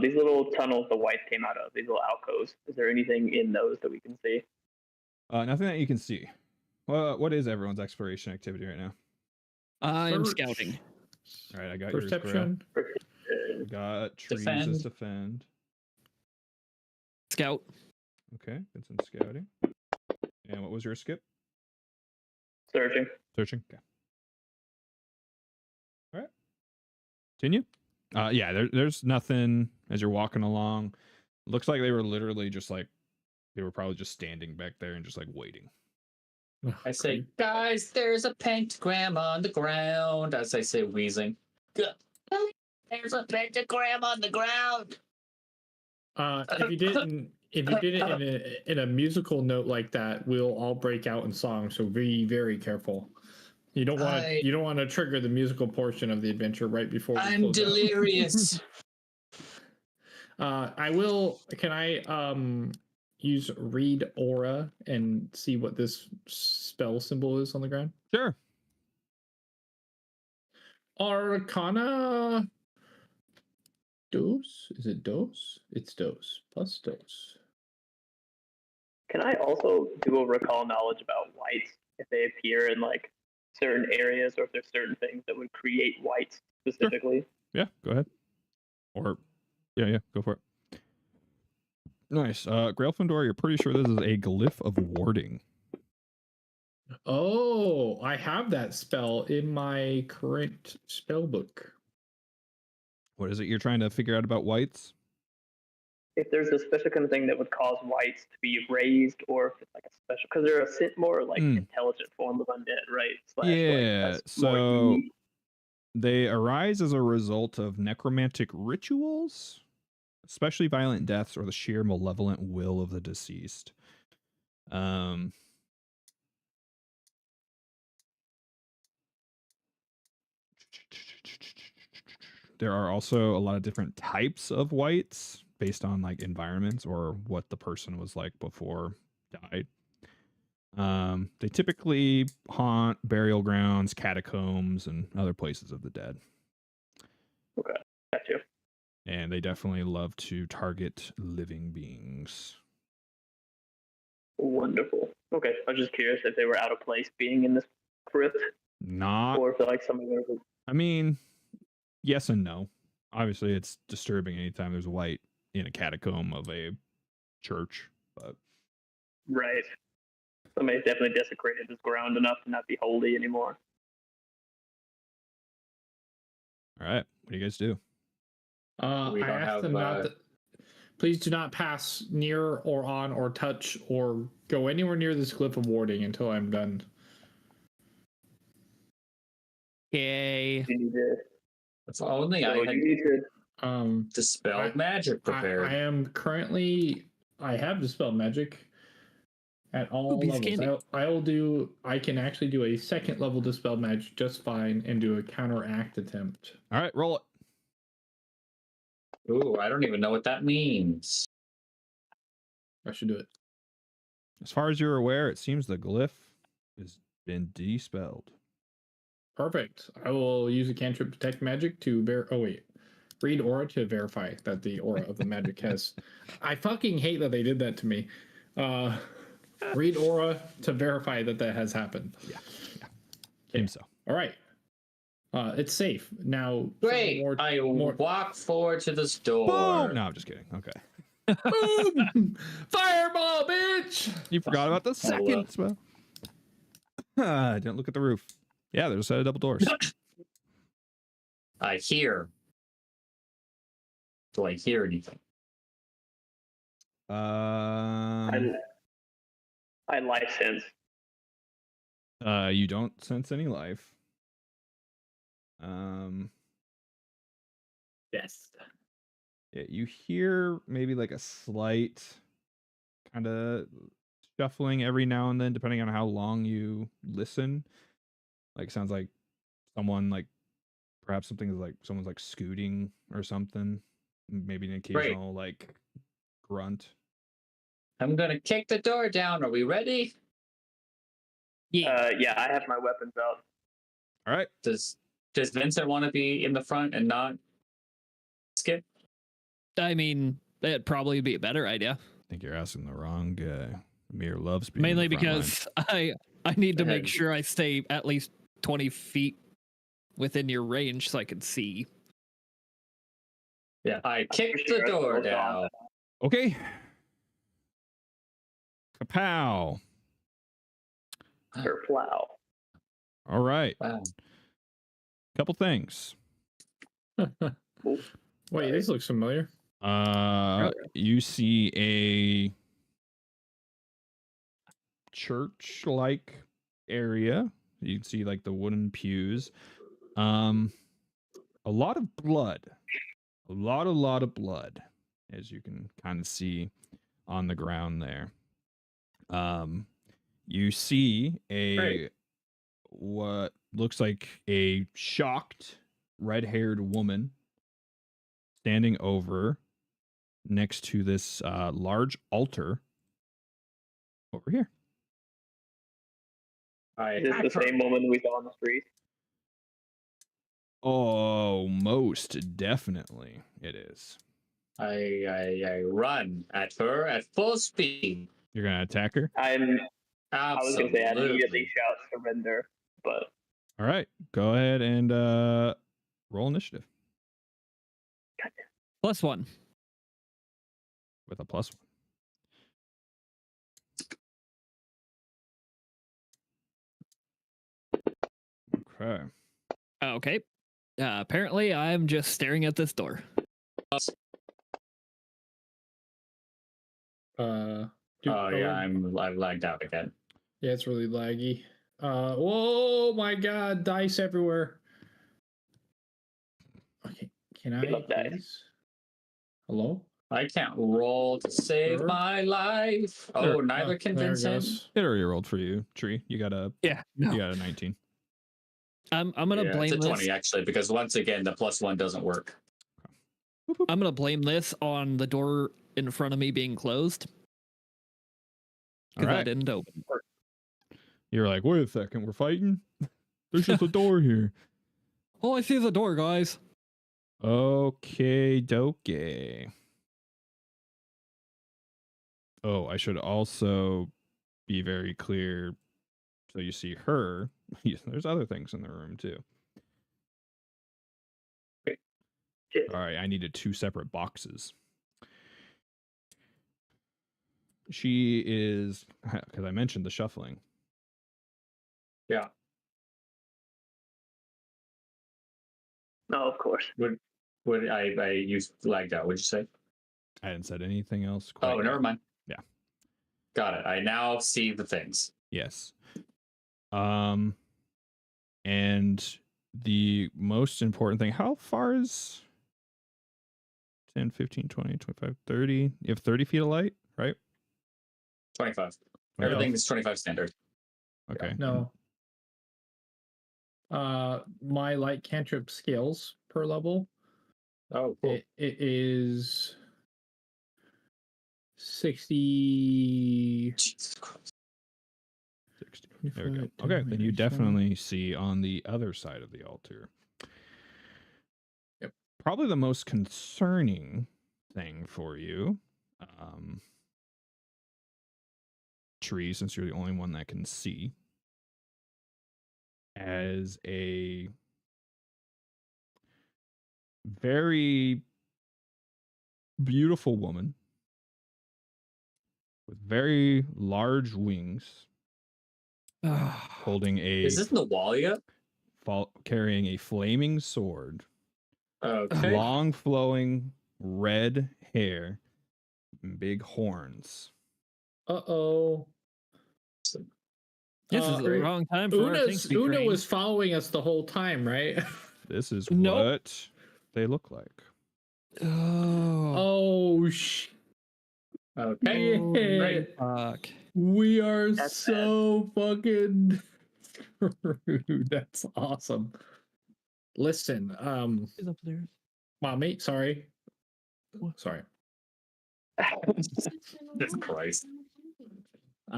These little tunnels the whites came out of, these little alcoves. Is there anything in those that we can see? Nothing that you can see. Well, what is everyone's exploration activity right now? I am Search. scouting. All right, I got yours. Greg. Perception. Got trees Defend. as defend. Scout. Okay, Vincent scouting. And what was your skip? Searching. Searching. Okay. All right. Continue. Yeah, there's nothing as you're walking along. Looks like they were literally just like they were probably just standing back there and just like waiting. I say, guys, there's a pentagram on the ground. As I say, wheezing. There's a pentagram on the ground. If you did it in a musical note like that, we'll all break out in song. So be very careful. You don't want to trigger the musical portion of the adventure right before. I'm delirious. I will. Can I use read aura and see what this spell symbol is on the ground? Sure. Arcana. Dose? Is it dose? It's dose plus dose. Can I also do a recall knowledge about whites if they appear in like certain areas, or if there's certain things that would create whites specifically? Yeah, go ahead. Or yeah, go for it. Nice. Grailfindor, you're pretty sure this is a glyph of warding. Oh, I have that spell in my current spell book. What is it you're trying to figure out about whites? If there's a special kind of thing that would cause whites to be raised, or if it's like a special, because they're a more like intelligent form of undead, right? Yeah, like, so they arise as a result of necromantic rituals, especially violent deaths or the sheer malevolent will of the deceased. There are also a lot of different types of whites based on like environments or what the person was like before died. They typically haunt burial grounds, catacombs, and other places of the dead. Okay, gotcha. And they definitely love to target living beings. Wonderful. Okay, I was just curious if they were out of place being in this crypt, Not, or if like somebody was. I mean, yes and no. Obviously, it's disturbing anytime there's a white in a catacomb of a church, but Right. Somebody's definitely desecrated this ground enough to not be holy anymore. all right. What do you guys do? We I don't asked have, them not to, please do not pass near or on or touch or go anywhere near this glyph of warding until I'm done. Okay. You need to. If only So I had you need to. dispelled magic I prepared. am currently I have dispel magic at all Ooh, piece of levels. candy. I can actually do a second level dispel magic just fine and do a counteract attempt. All right, roll it. Ooh, I don't even know what that means. I should do it. As far as you're aware, it seems the glyph has been dispelled. Perfect. I will use a cantrip detect magic to read aura to verify that the aura of the magic has. I fucking hate that they did that to me. Read aura to verify that has happened. Yeah. Seems so. All right. It's safe now. Wait, I walk forward to this door. Boom! No, I'm just kidding. Okay. Boom! Fireball, bitch! You forgot about the second spell. I didn't look at the roof. Yeah, there's a set of double doors. I hear. Do I hear anything? I life sense. You don't sense any life. Yes. Yeah, you hear maybe like a slight kind of shuffling every now and then, depending on how long you listen. Like, sounds like someone, like, perhaps something is like someone's like scooting or something. Maybe an occasional like grunt. I'm gonna kick the door down. Are we ready? Yeah. Yeah, I have my weapons out. All right. Does Vincent want to be in the front and not skip? I mean, that'd probably be a better idea. I think you're asking the wrong guy. Amir loves being Mainly in the front line. because I need to make sure I stay at least 20 feet within your range so I can see. Yeah, I kicked the door down. Okay. Kapow. Or plow. All right. Wow. Couple things. Wait, this looks familiar. You see a church-like area. You can see like the wooden pews. A lot of blood. A lot of blood, as you can kind of see on the ground there. You see what looks like a shocked red-haired woman standing over next to this large altar over here. Is this the same woman we saw on the street? Oh, most definitely it is. I run at her at full speed. You're gonna attack her? I was going to say I immediately Absolutely. shout surrender, but All right, go ahead and roll initiative +1. with a +1. Okay. Okay. Apparently, I'm just staring at this door. I'm lagged out again. Yeah, it's really laggy. Whoa, my God, dice everywhere. Okay, can I love dice. please? Hello? I can't roll to save Sure. my life. There- Oh, neither can there it Vincent. goes. It already rolled for you, Tree. You got a Yeah. you got a 19. I'm gonna Yeah, blame it's a this. 20 actually, because once again the +1 doesn't work. I'm gonna blame this on the door in front of me being closed All because I right. didn't open. You're like, wait a second, we're fighting? There's just a door here. Oh, I see the door, guys. Okay, doke. Oh, I should also be very clear. So you see her. There's other things in the room too. shit. All right, I needed 2 separate boxes. She is, because I mentioned the shuffling. Yeah. No, of course. Would I used lagged out? What'd you say? I hadn't said anything else. Oh, yet. never mind. Yeah. Got it. I now see the things. Yes. And the most important thing, how far is 10, 15, 20, 25, 30? You have 30 feet of light right? 25. 25? Everything is 25 standard. Okay. No. My light cantrip scales per level. Oh, cool. It is 60. Jesus Christ. 60. There we go. Okay, then you definitely see on the other side of the altar. Yep. Probably the most concerning thing for you, Tree, since you're the only one that can see, as a very beautiful woman with very large wings, holding a Is this in the wall yet? carrying a flaming sword, Okay. long flowing red hair, and big horns. Uh-oh. This is the wrong time for our things to be Una green. was following us the whole time, right? This is Nope. what they look like. Oh, Okay. Great. fuck. We are That's so fucking screwed. That's awesome. Listen, He's upstairs. mommy, sorry. Sorry. Jesus Christ. You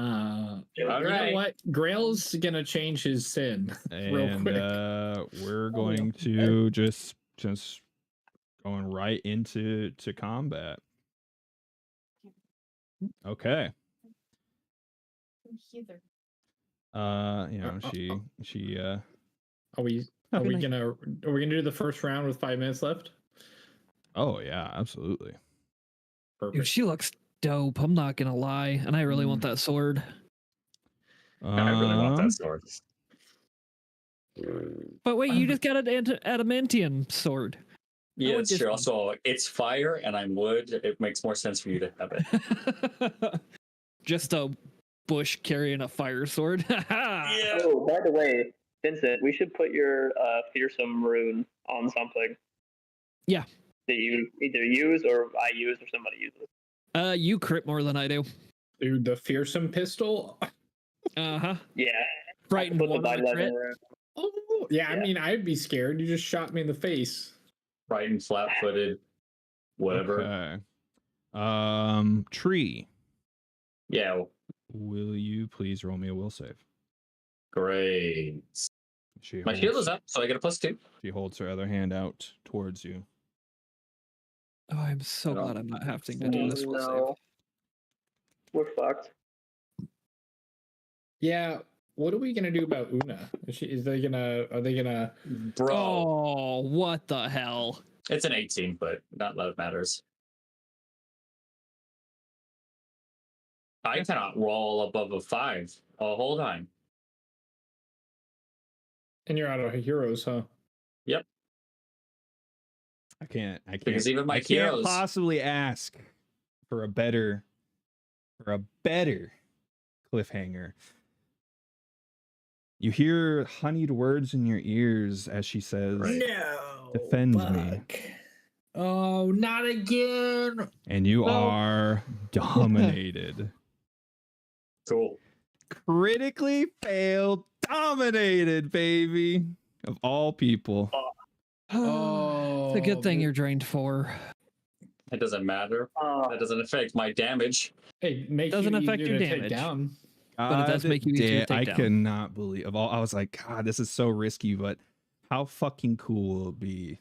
know what? Grail's gonna change his sin real And quick. we're going to just going right into combat. Okay. You know, she Are we gonna do the first round with 5 minutes left? oh yeah, absolutely. Perfect. Dude, she looks dope. I'm not gonna lie, and I really want that sword. I really want that sword. But wait, you just got an adamantium sword. Yeah, would it's just- true. Also, it's fire and I'm wood. It makes more sense for you to have it. Just a bush carrying a fire sword. Yeah. Oh, by the way, Vincent, we should put your fearsome rune on something. Yeah. That you either use or I use or somebody uses. You crit more than I do. Dude, the fearsome pistol. Uh-huh. Yeah. Frightened Put the one on the Biden crit. rune. Oh, yeah, I mean, I'd be scared. You just shot me in the face. Frightened, flat-footed, whatever. Okay. Tree. Yeah, Will you please roll me a will save? great. My shield is up, so I get a +2. She holds her other hand out towards you. Oh, I'm so glad I'm not having to do this. No. We're fucked. Yeah, what are we gonna do about Una? Are they gonna Bro, Oh, what the hell? it's an 18, but not that it matters. I cannot roll above a 5 the whole time. and you're out of heroes, huh? Yep. I can't Because even my I can't heroes- possibly ask for a better cliffhanger. You hear honeyed words in your ears as she says, No. defend me. Oh, not again. And you No. are dominated. Cool. Critically failed, dominated, baby. Of all people. Oh, It's a good thing you're drained 4. It doesn't matter. That doesn't affect my damage. Hey, make Doesn't you affect easier your to take damage. down. But it does make you easier to take I down. cannot believe of all. I was like, God, this is so risky, but how fucking cool will it be?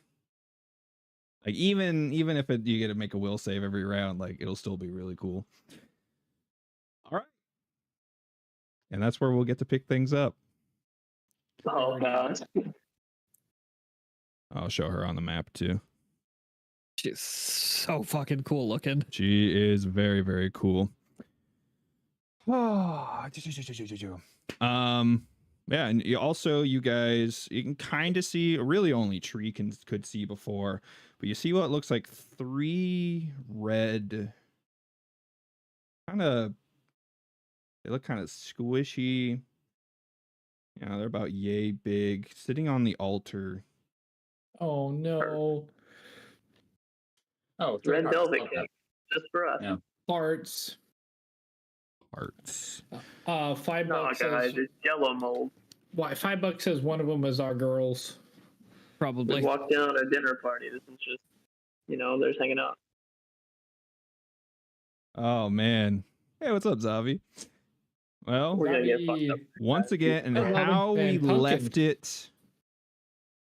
Like even if you get to make a will save every round, like it'll still be really cool. All right, and that's where we'll get to pick things up. Oh, God. I'll show her on the map too. She's so fucking cool looking. She is very, very cool. Yeah, and you guys, you can kind of see, really only Tree could see before, but you see what looks like 3 red, they look kind of squishy. You know, they're about yay big, sitting on the altar. Oh no. Oh, Red hearts. velvet Love cake. Just for us. Yeah. Hearts. hearts. $5 No, guys, says it's yellow mold. why $5 says one of them is our girls. We Probably. walked in on a dinner party. This is just, they're just hanging out. Oh man. Hey, what's up, Zavi? Well, We're gonna get fucked up. once again, and Zavi how we and Pumpkin. left it,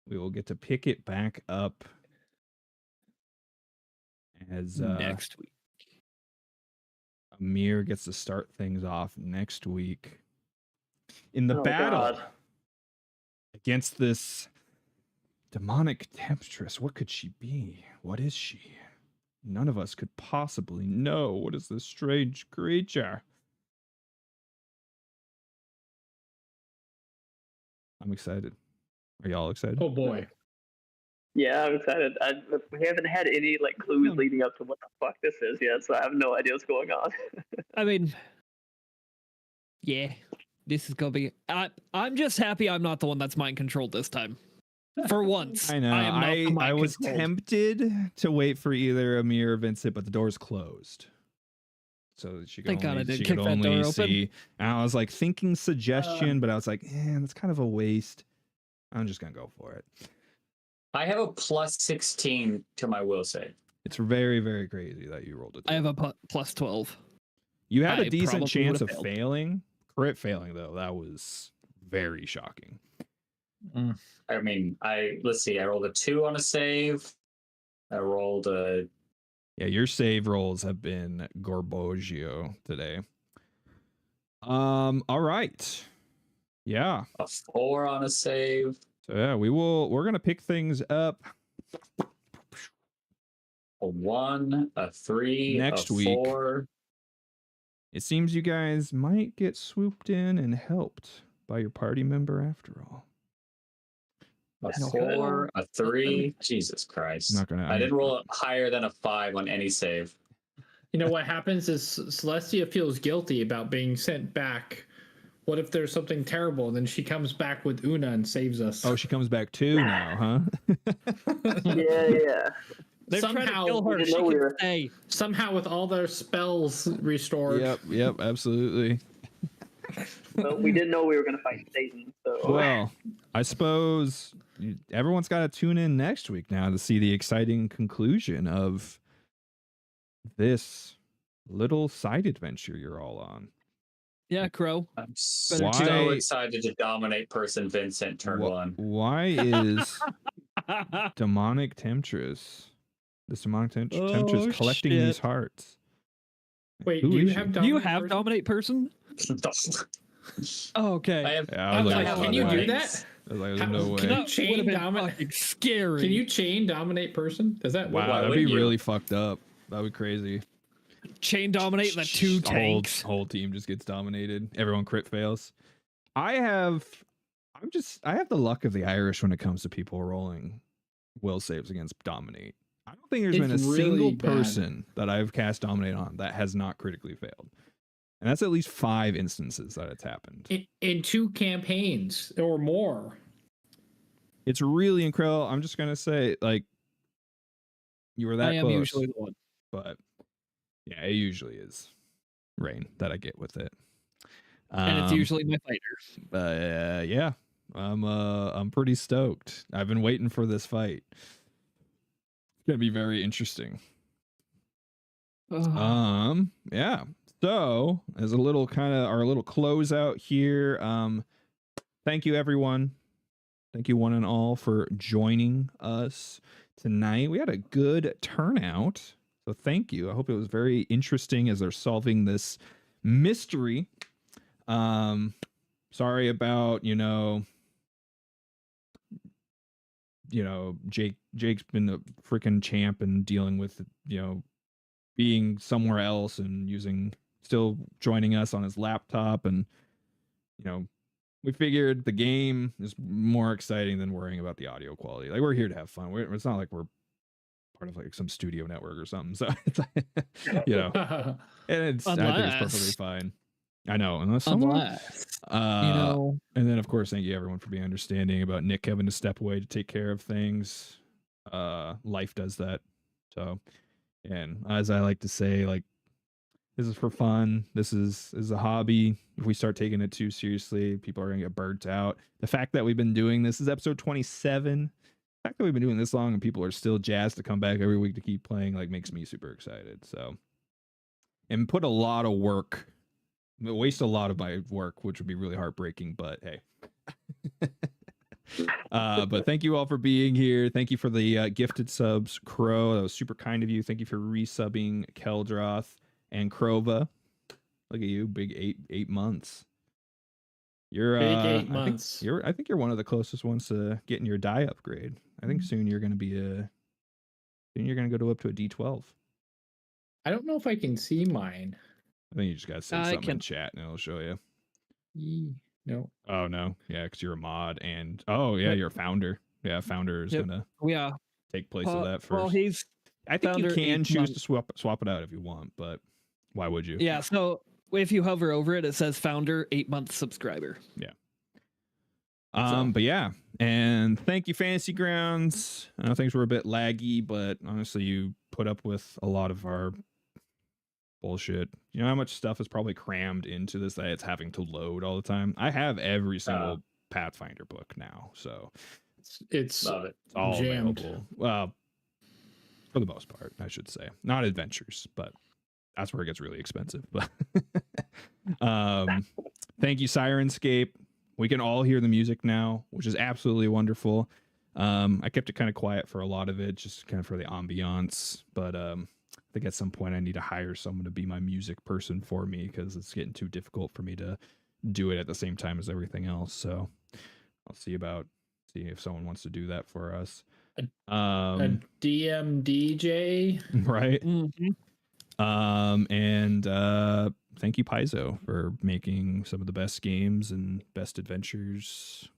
we will get to pick it back up as Next week. Amir gets to start things off next week in the Oh, battle God. against this demonic temptress. What could she be? What is she? None of us could possibly know. What is this strange creature? I'm excited. Are y'all excited? Oh boy. Yeah, I'm excited. We haven't had any clues leading up to what the fuck this is yet, so I have no idea what's going on. I mean, yeah, this is gonna be. I'm just happy I'm not the one that's mind controlled this time. For once, I know. am not the I mind was controlled. tempted to wait for either Amir or Vincent, but the door's closed. So she could Thank God I only, didn't she kick could that only door open. see. And I was thinking suggestion, but I was like, that's kind of a waste. I'm just gonna go for it. I have a plus 16 to my will save. It's very, very crazy that you rolled it. I have a plus 12. You had a I decent probably chance of would've failed. failing. Crit failing though, that was very shocking. I mean, let's see. I rolled a 2 on a save. I rolled a Yeah, your save rolls have been Gorboggio today. All right. Yeah. 4 on a save. So yeah, we're gonna pick things up A 1, a 3, Next a week. 4. It seems you guys might get swooped in and helped by your party member after all. A Okay. 4, a 3. Jesus Christ. I'm not gonna. I didn't roll higher than a 5 on any save. You know what happens is Celestia feels guilty about being sent back. What if there's something terrible? Then she comes back with Una and saves us. Oh, she comes back too now, huh? Yeah. They're trying to Somehow, kill her. we She didn't know we can were- stay. somehow with all their spells restored. Yep, absolutely. Well, we didn't know we were gonna fight Satan, so Well, I suppose everyone's got to tune in next week now to see the exciting conclusion of this little side adventure you're all on. Yeah, Crow. I'm Better so Why- excited to dominate person Vincent turn 1. Why is demonic temptress? This demonic temptress Oh, collecting shit. these hearts. Wait, Who do you is have she? Do you dominate have person? dominate person? Oh, okay. I have. Yeah, I was I'm like, like, oh, can you no. do that? I was like, there's How- no can way. you chain dominate? fucking scary. Can you chain dominate person? Does that Wow, Why that'd be wouldn't you? really fucked up. That'd be crazy. chain dominate the two The tanks? whole team just gets dominated. Everyone crit fails. I have the luck of the Irish when it comes to people rolling will saves against dominate. I don't think there's been a It's really single bad. person that I've cast dominate on that has not critically failed. And that's at least 5 instances that it's happened. in 2 campaigns or more? It's really incredible. I'm just gonna say, you were that I am close. usually the one. But yeah, it usually is rain that I get with it. And it's usually my fighter. Yeah, I'm pretty stoked. I've been waiting for this fight. It's gonna be very interesting. Ugh. Yeah. So as a little kind of our little closeout here, thank you everyone. Thank you one and all for joining us tonight. We had a good turnout. So thank you. I hope it was very interesting as they're solving this mystery. Sorry about, Jake's been a freaking champ and dealing with, being somewhere else and still joining us on his laptop. And, we figured the game is more exciting than worrying about the audio quality. Like, we're here to have fun. It's not like we're part of some studio network or something. So it's and I think it's perfectly fine. I know, unless someone, and then of course, thank you everyone for being understanding about Nick having to step away to take care of things. Life does that. So, and as I like to say, This is for fun. This is a hobby. If we start taking it too seriously, people are gonna get burnt out. The fact that we've been doing this is episode 27. The fact that we've been doing this long and people are still jazzed to come back every week to keep playing, like, makes me super excited. So, and put a lot of work, waste a lot of my work, which would be really heartbreaking, but hey. But thank you all for being here. Thank you for the gifted subs, Crow. That was super kind of you. Thank you for resubbing Keldroth and Krova. Look at you, big eight months. You're Big 8 months. I think you're one of the closest ones to getting your die upgrade. I think soon you're gonna go up to a D12. I don't know if I can see mine. I think you just gotta say something in chat and it'll show you. No. Oh no, yeah, because you're a mod and you're a founder. Yeah, founder is gonna take place of that first. Well, I think you founder can 8 choose months. to swap it out if you want, but why would you? Yeah, so if you hover over it, it says founder 8-month subscriber. Yeah. But yeah, and thank you, Fantasy Grounds. I know things were a bit laggy, but honestly, you put up with a lot of our bullshit. You know how much stuff is probably crammed into this that it's having to load all the time? I have every single Pathfinder book now, so It's Love it. it's all jammed. available. Well, for the most part, I should say. Not adventures, but that's where it gets really expensive. But thank you, Sirenscape. We can all hear the music now, which is absolutely wonderful. I kept it kind of quiet for a lot of it, just kind of for the ambiance. But I think at some point I need to hire someone to be my music person for me because it's getting too difficult for me to do it at the same time as everything else. So I'll see if someone wants to do that for us. a DM DJ. Right. Mm-hmm. And thank you, Paizo, for making some of the best games and best adventures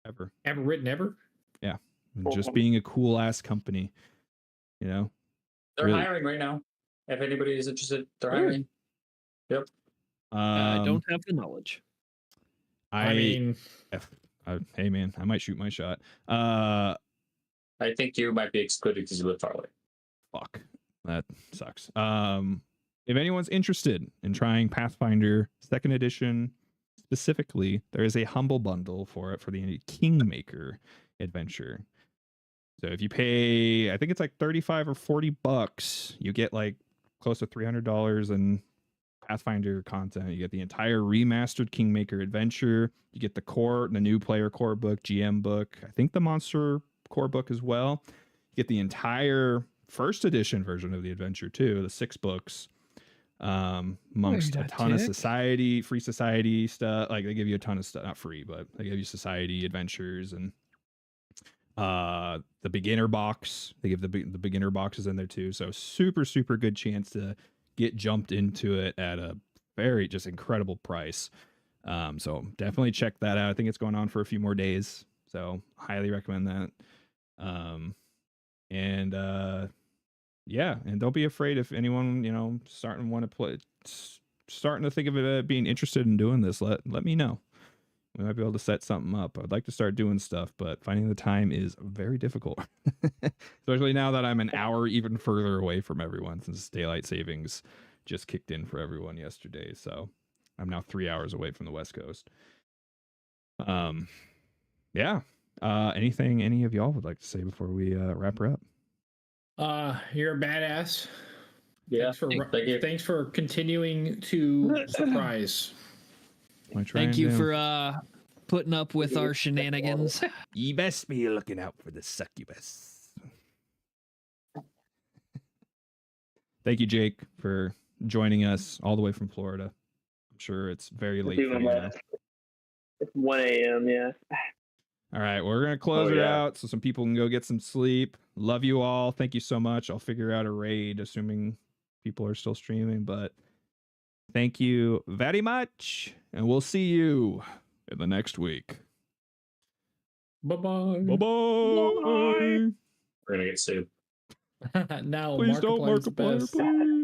ever. Ever written ever? Yeah. And just being a cool ass company, you know. They're Really. hiring right now. If anybody is interested, they're Really? hiring. Yep. I don't have the knowledge. I mean, hey man, I might shoot my shot. I think you might be excluded because you live far away. Fuck. That sucks. If anyone's interested in trying Pathfinder 2nd edition specifically, there is a humble bundle for the Kingmaker adventure. So if you pay, I think it's like 35 or 40 bucks, you get like close to $300 in Pathfinder content. You get the entire remastered Kingmaker adventure. You get the new player core book, GM book. I think the monster core book as well. You get the entire 1st edition version of the adventure too, the 6 books, amongst a ton of free society stuff. Like they give you a ton of stuff, not free, but they give you society adventures and the beginner box. They give the beginner boxes in there too. So super, super good chance to get jumped into it at a very just incredible price. So definitely check that out. I think it's going on for a few more days. So highly recommend that. Yeah, and don't be afraid if anyone, starting to think of it being interested in doing this, let me know. We might be able to set something up. I'd like to start doing stuff, but finding the time is very difficult. Especially now that I'm an hour even further away from everyone since daylight savings just kicked in for everyone yesterday. So I'm now 3 hours away from the West Coast. Yeah. Anything any of y'all would like to say before we wrap her up? You're a badass. Yeah. Thanks for continuing to surprise. Thank you for putting up with our shenanigans. You best be looking out for the succubus. Thank you, Jake, for joining us all the way from Florida. I'm sure it's very late for you now. It's 1 a.m. Yeah. All right, we're gonna close it out so some people can go get some sleep. Love you all. Thank you so much. I'll figure out a raid, assuming people are still streaming. But thank you very much, and we'll see you in the next week. Bye-bye. Bye-bye. We're gonna get sued. Now, Please don't Markiplier's the Markiplier, best. please.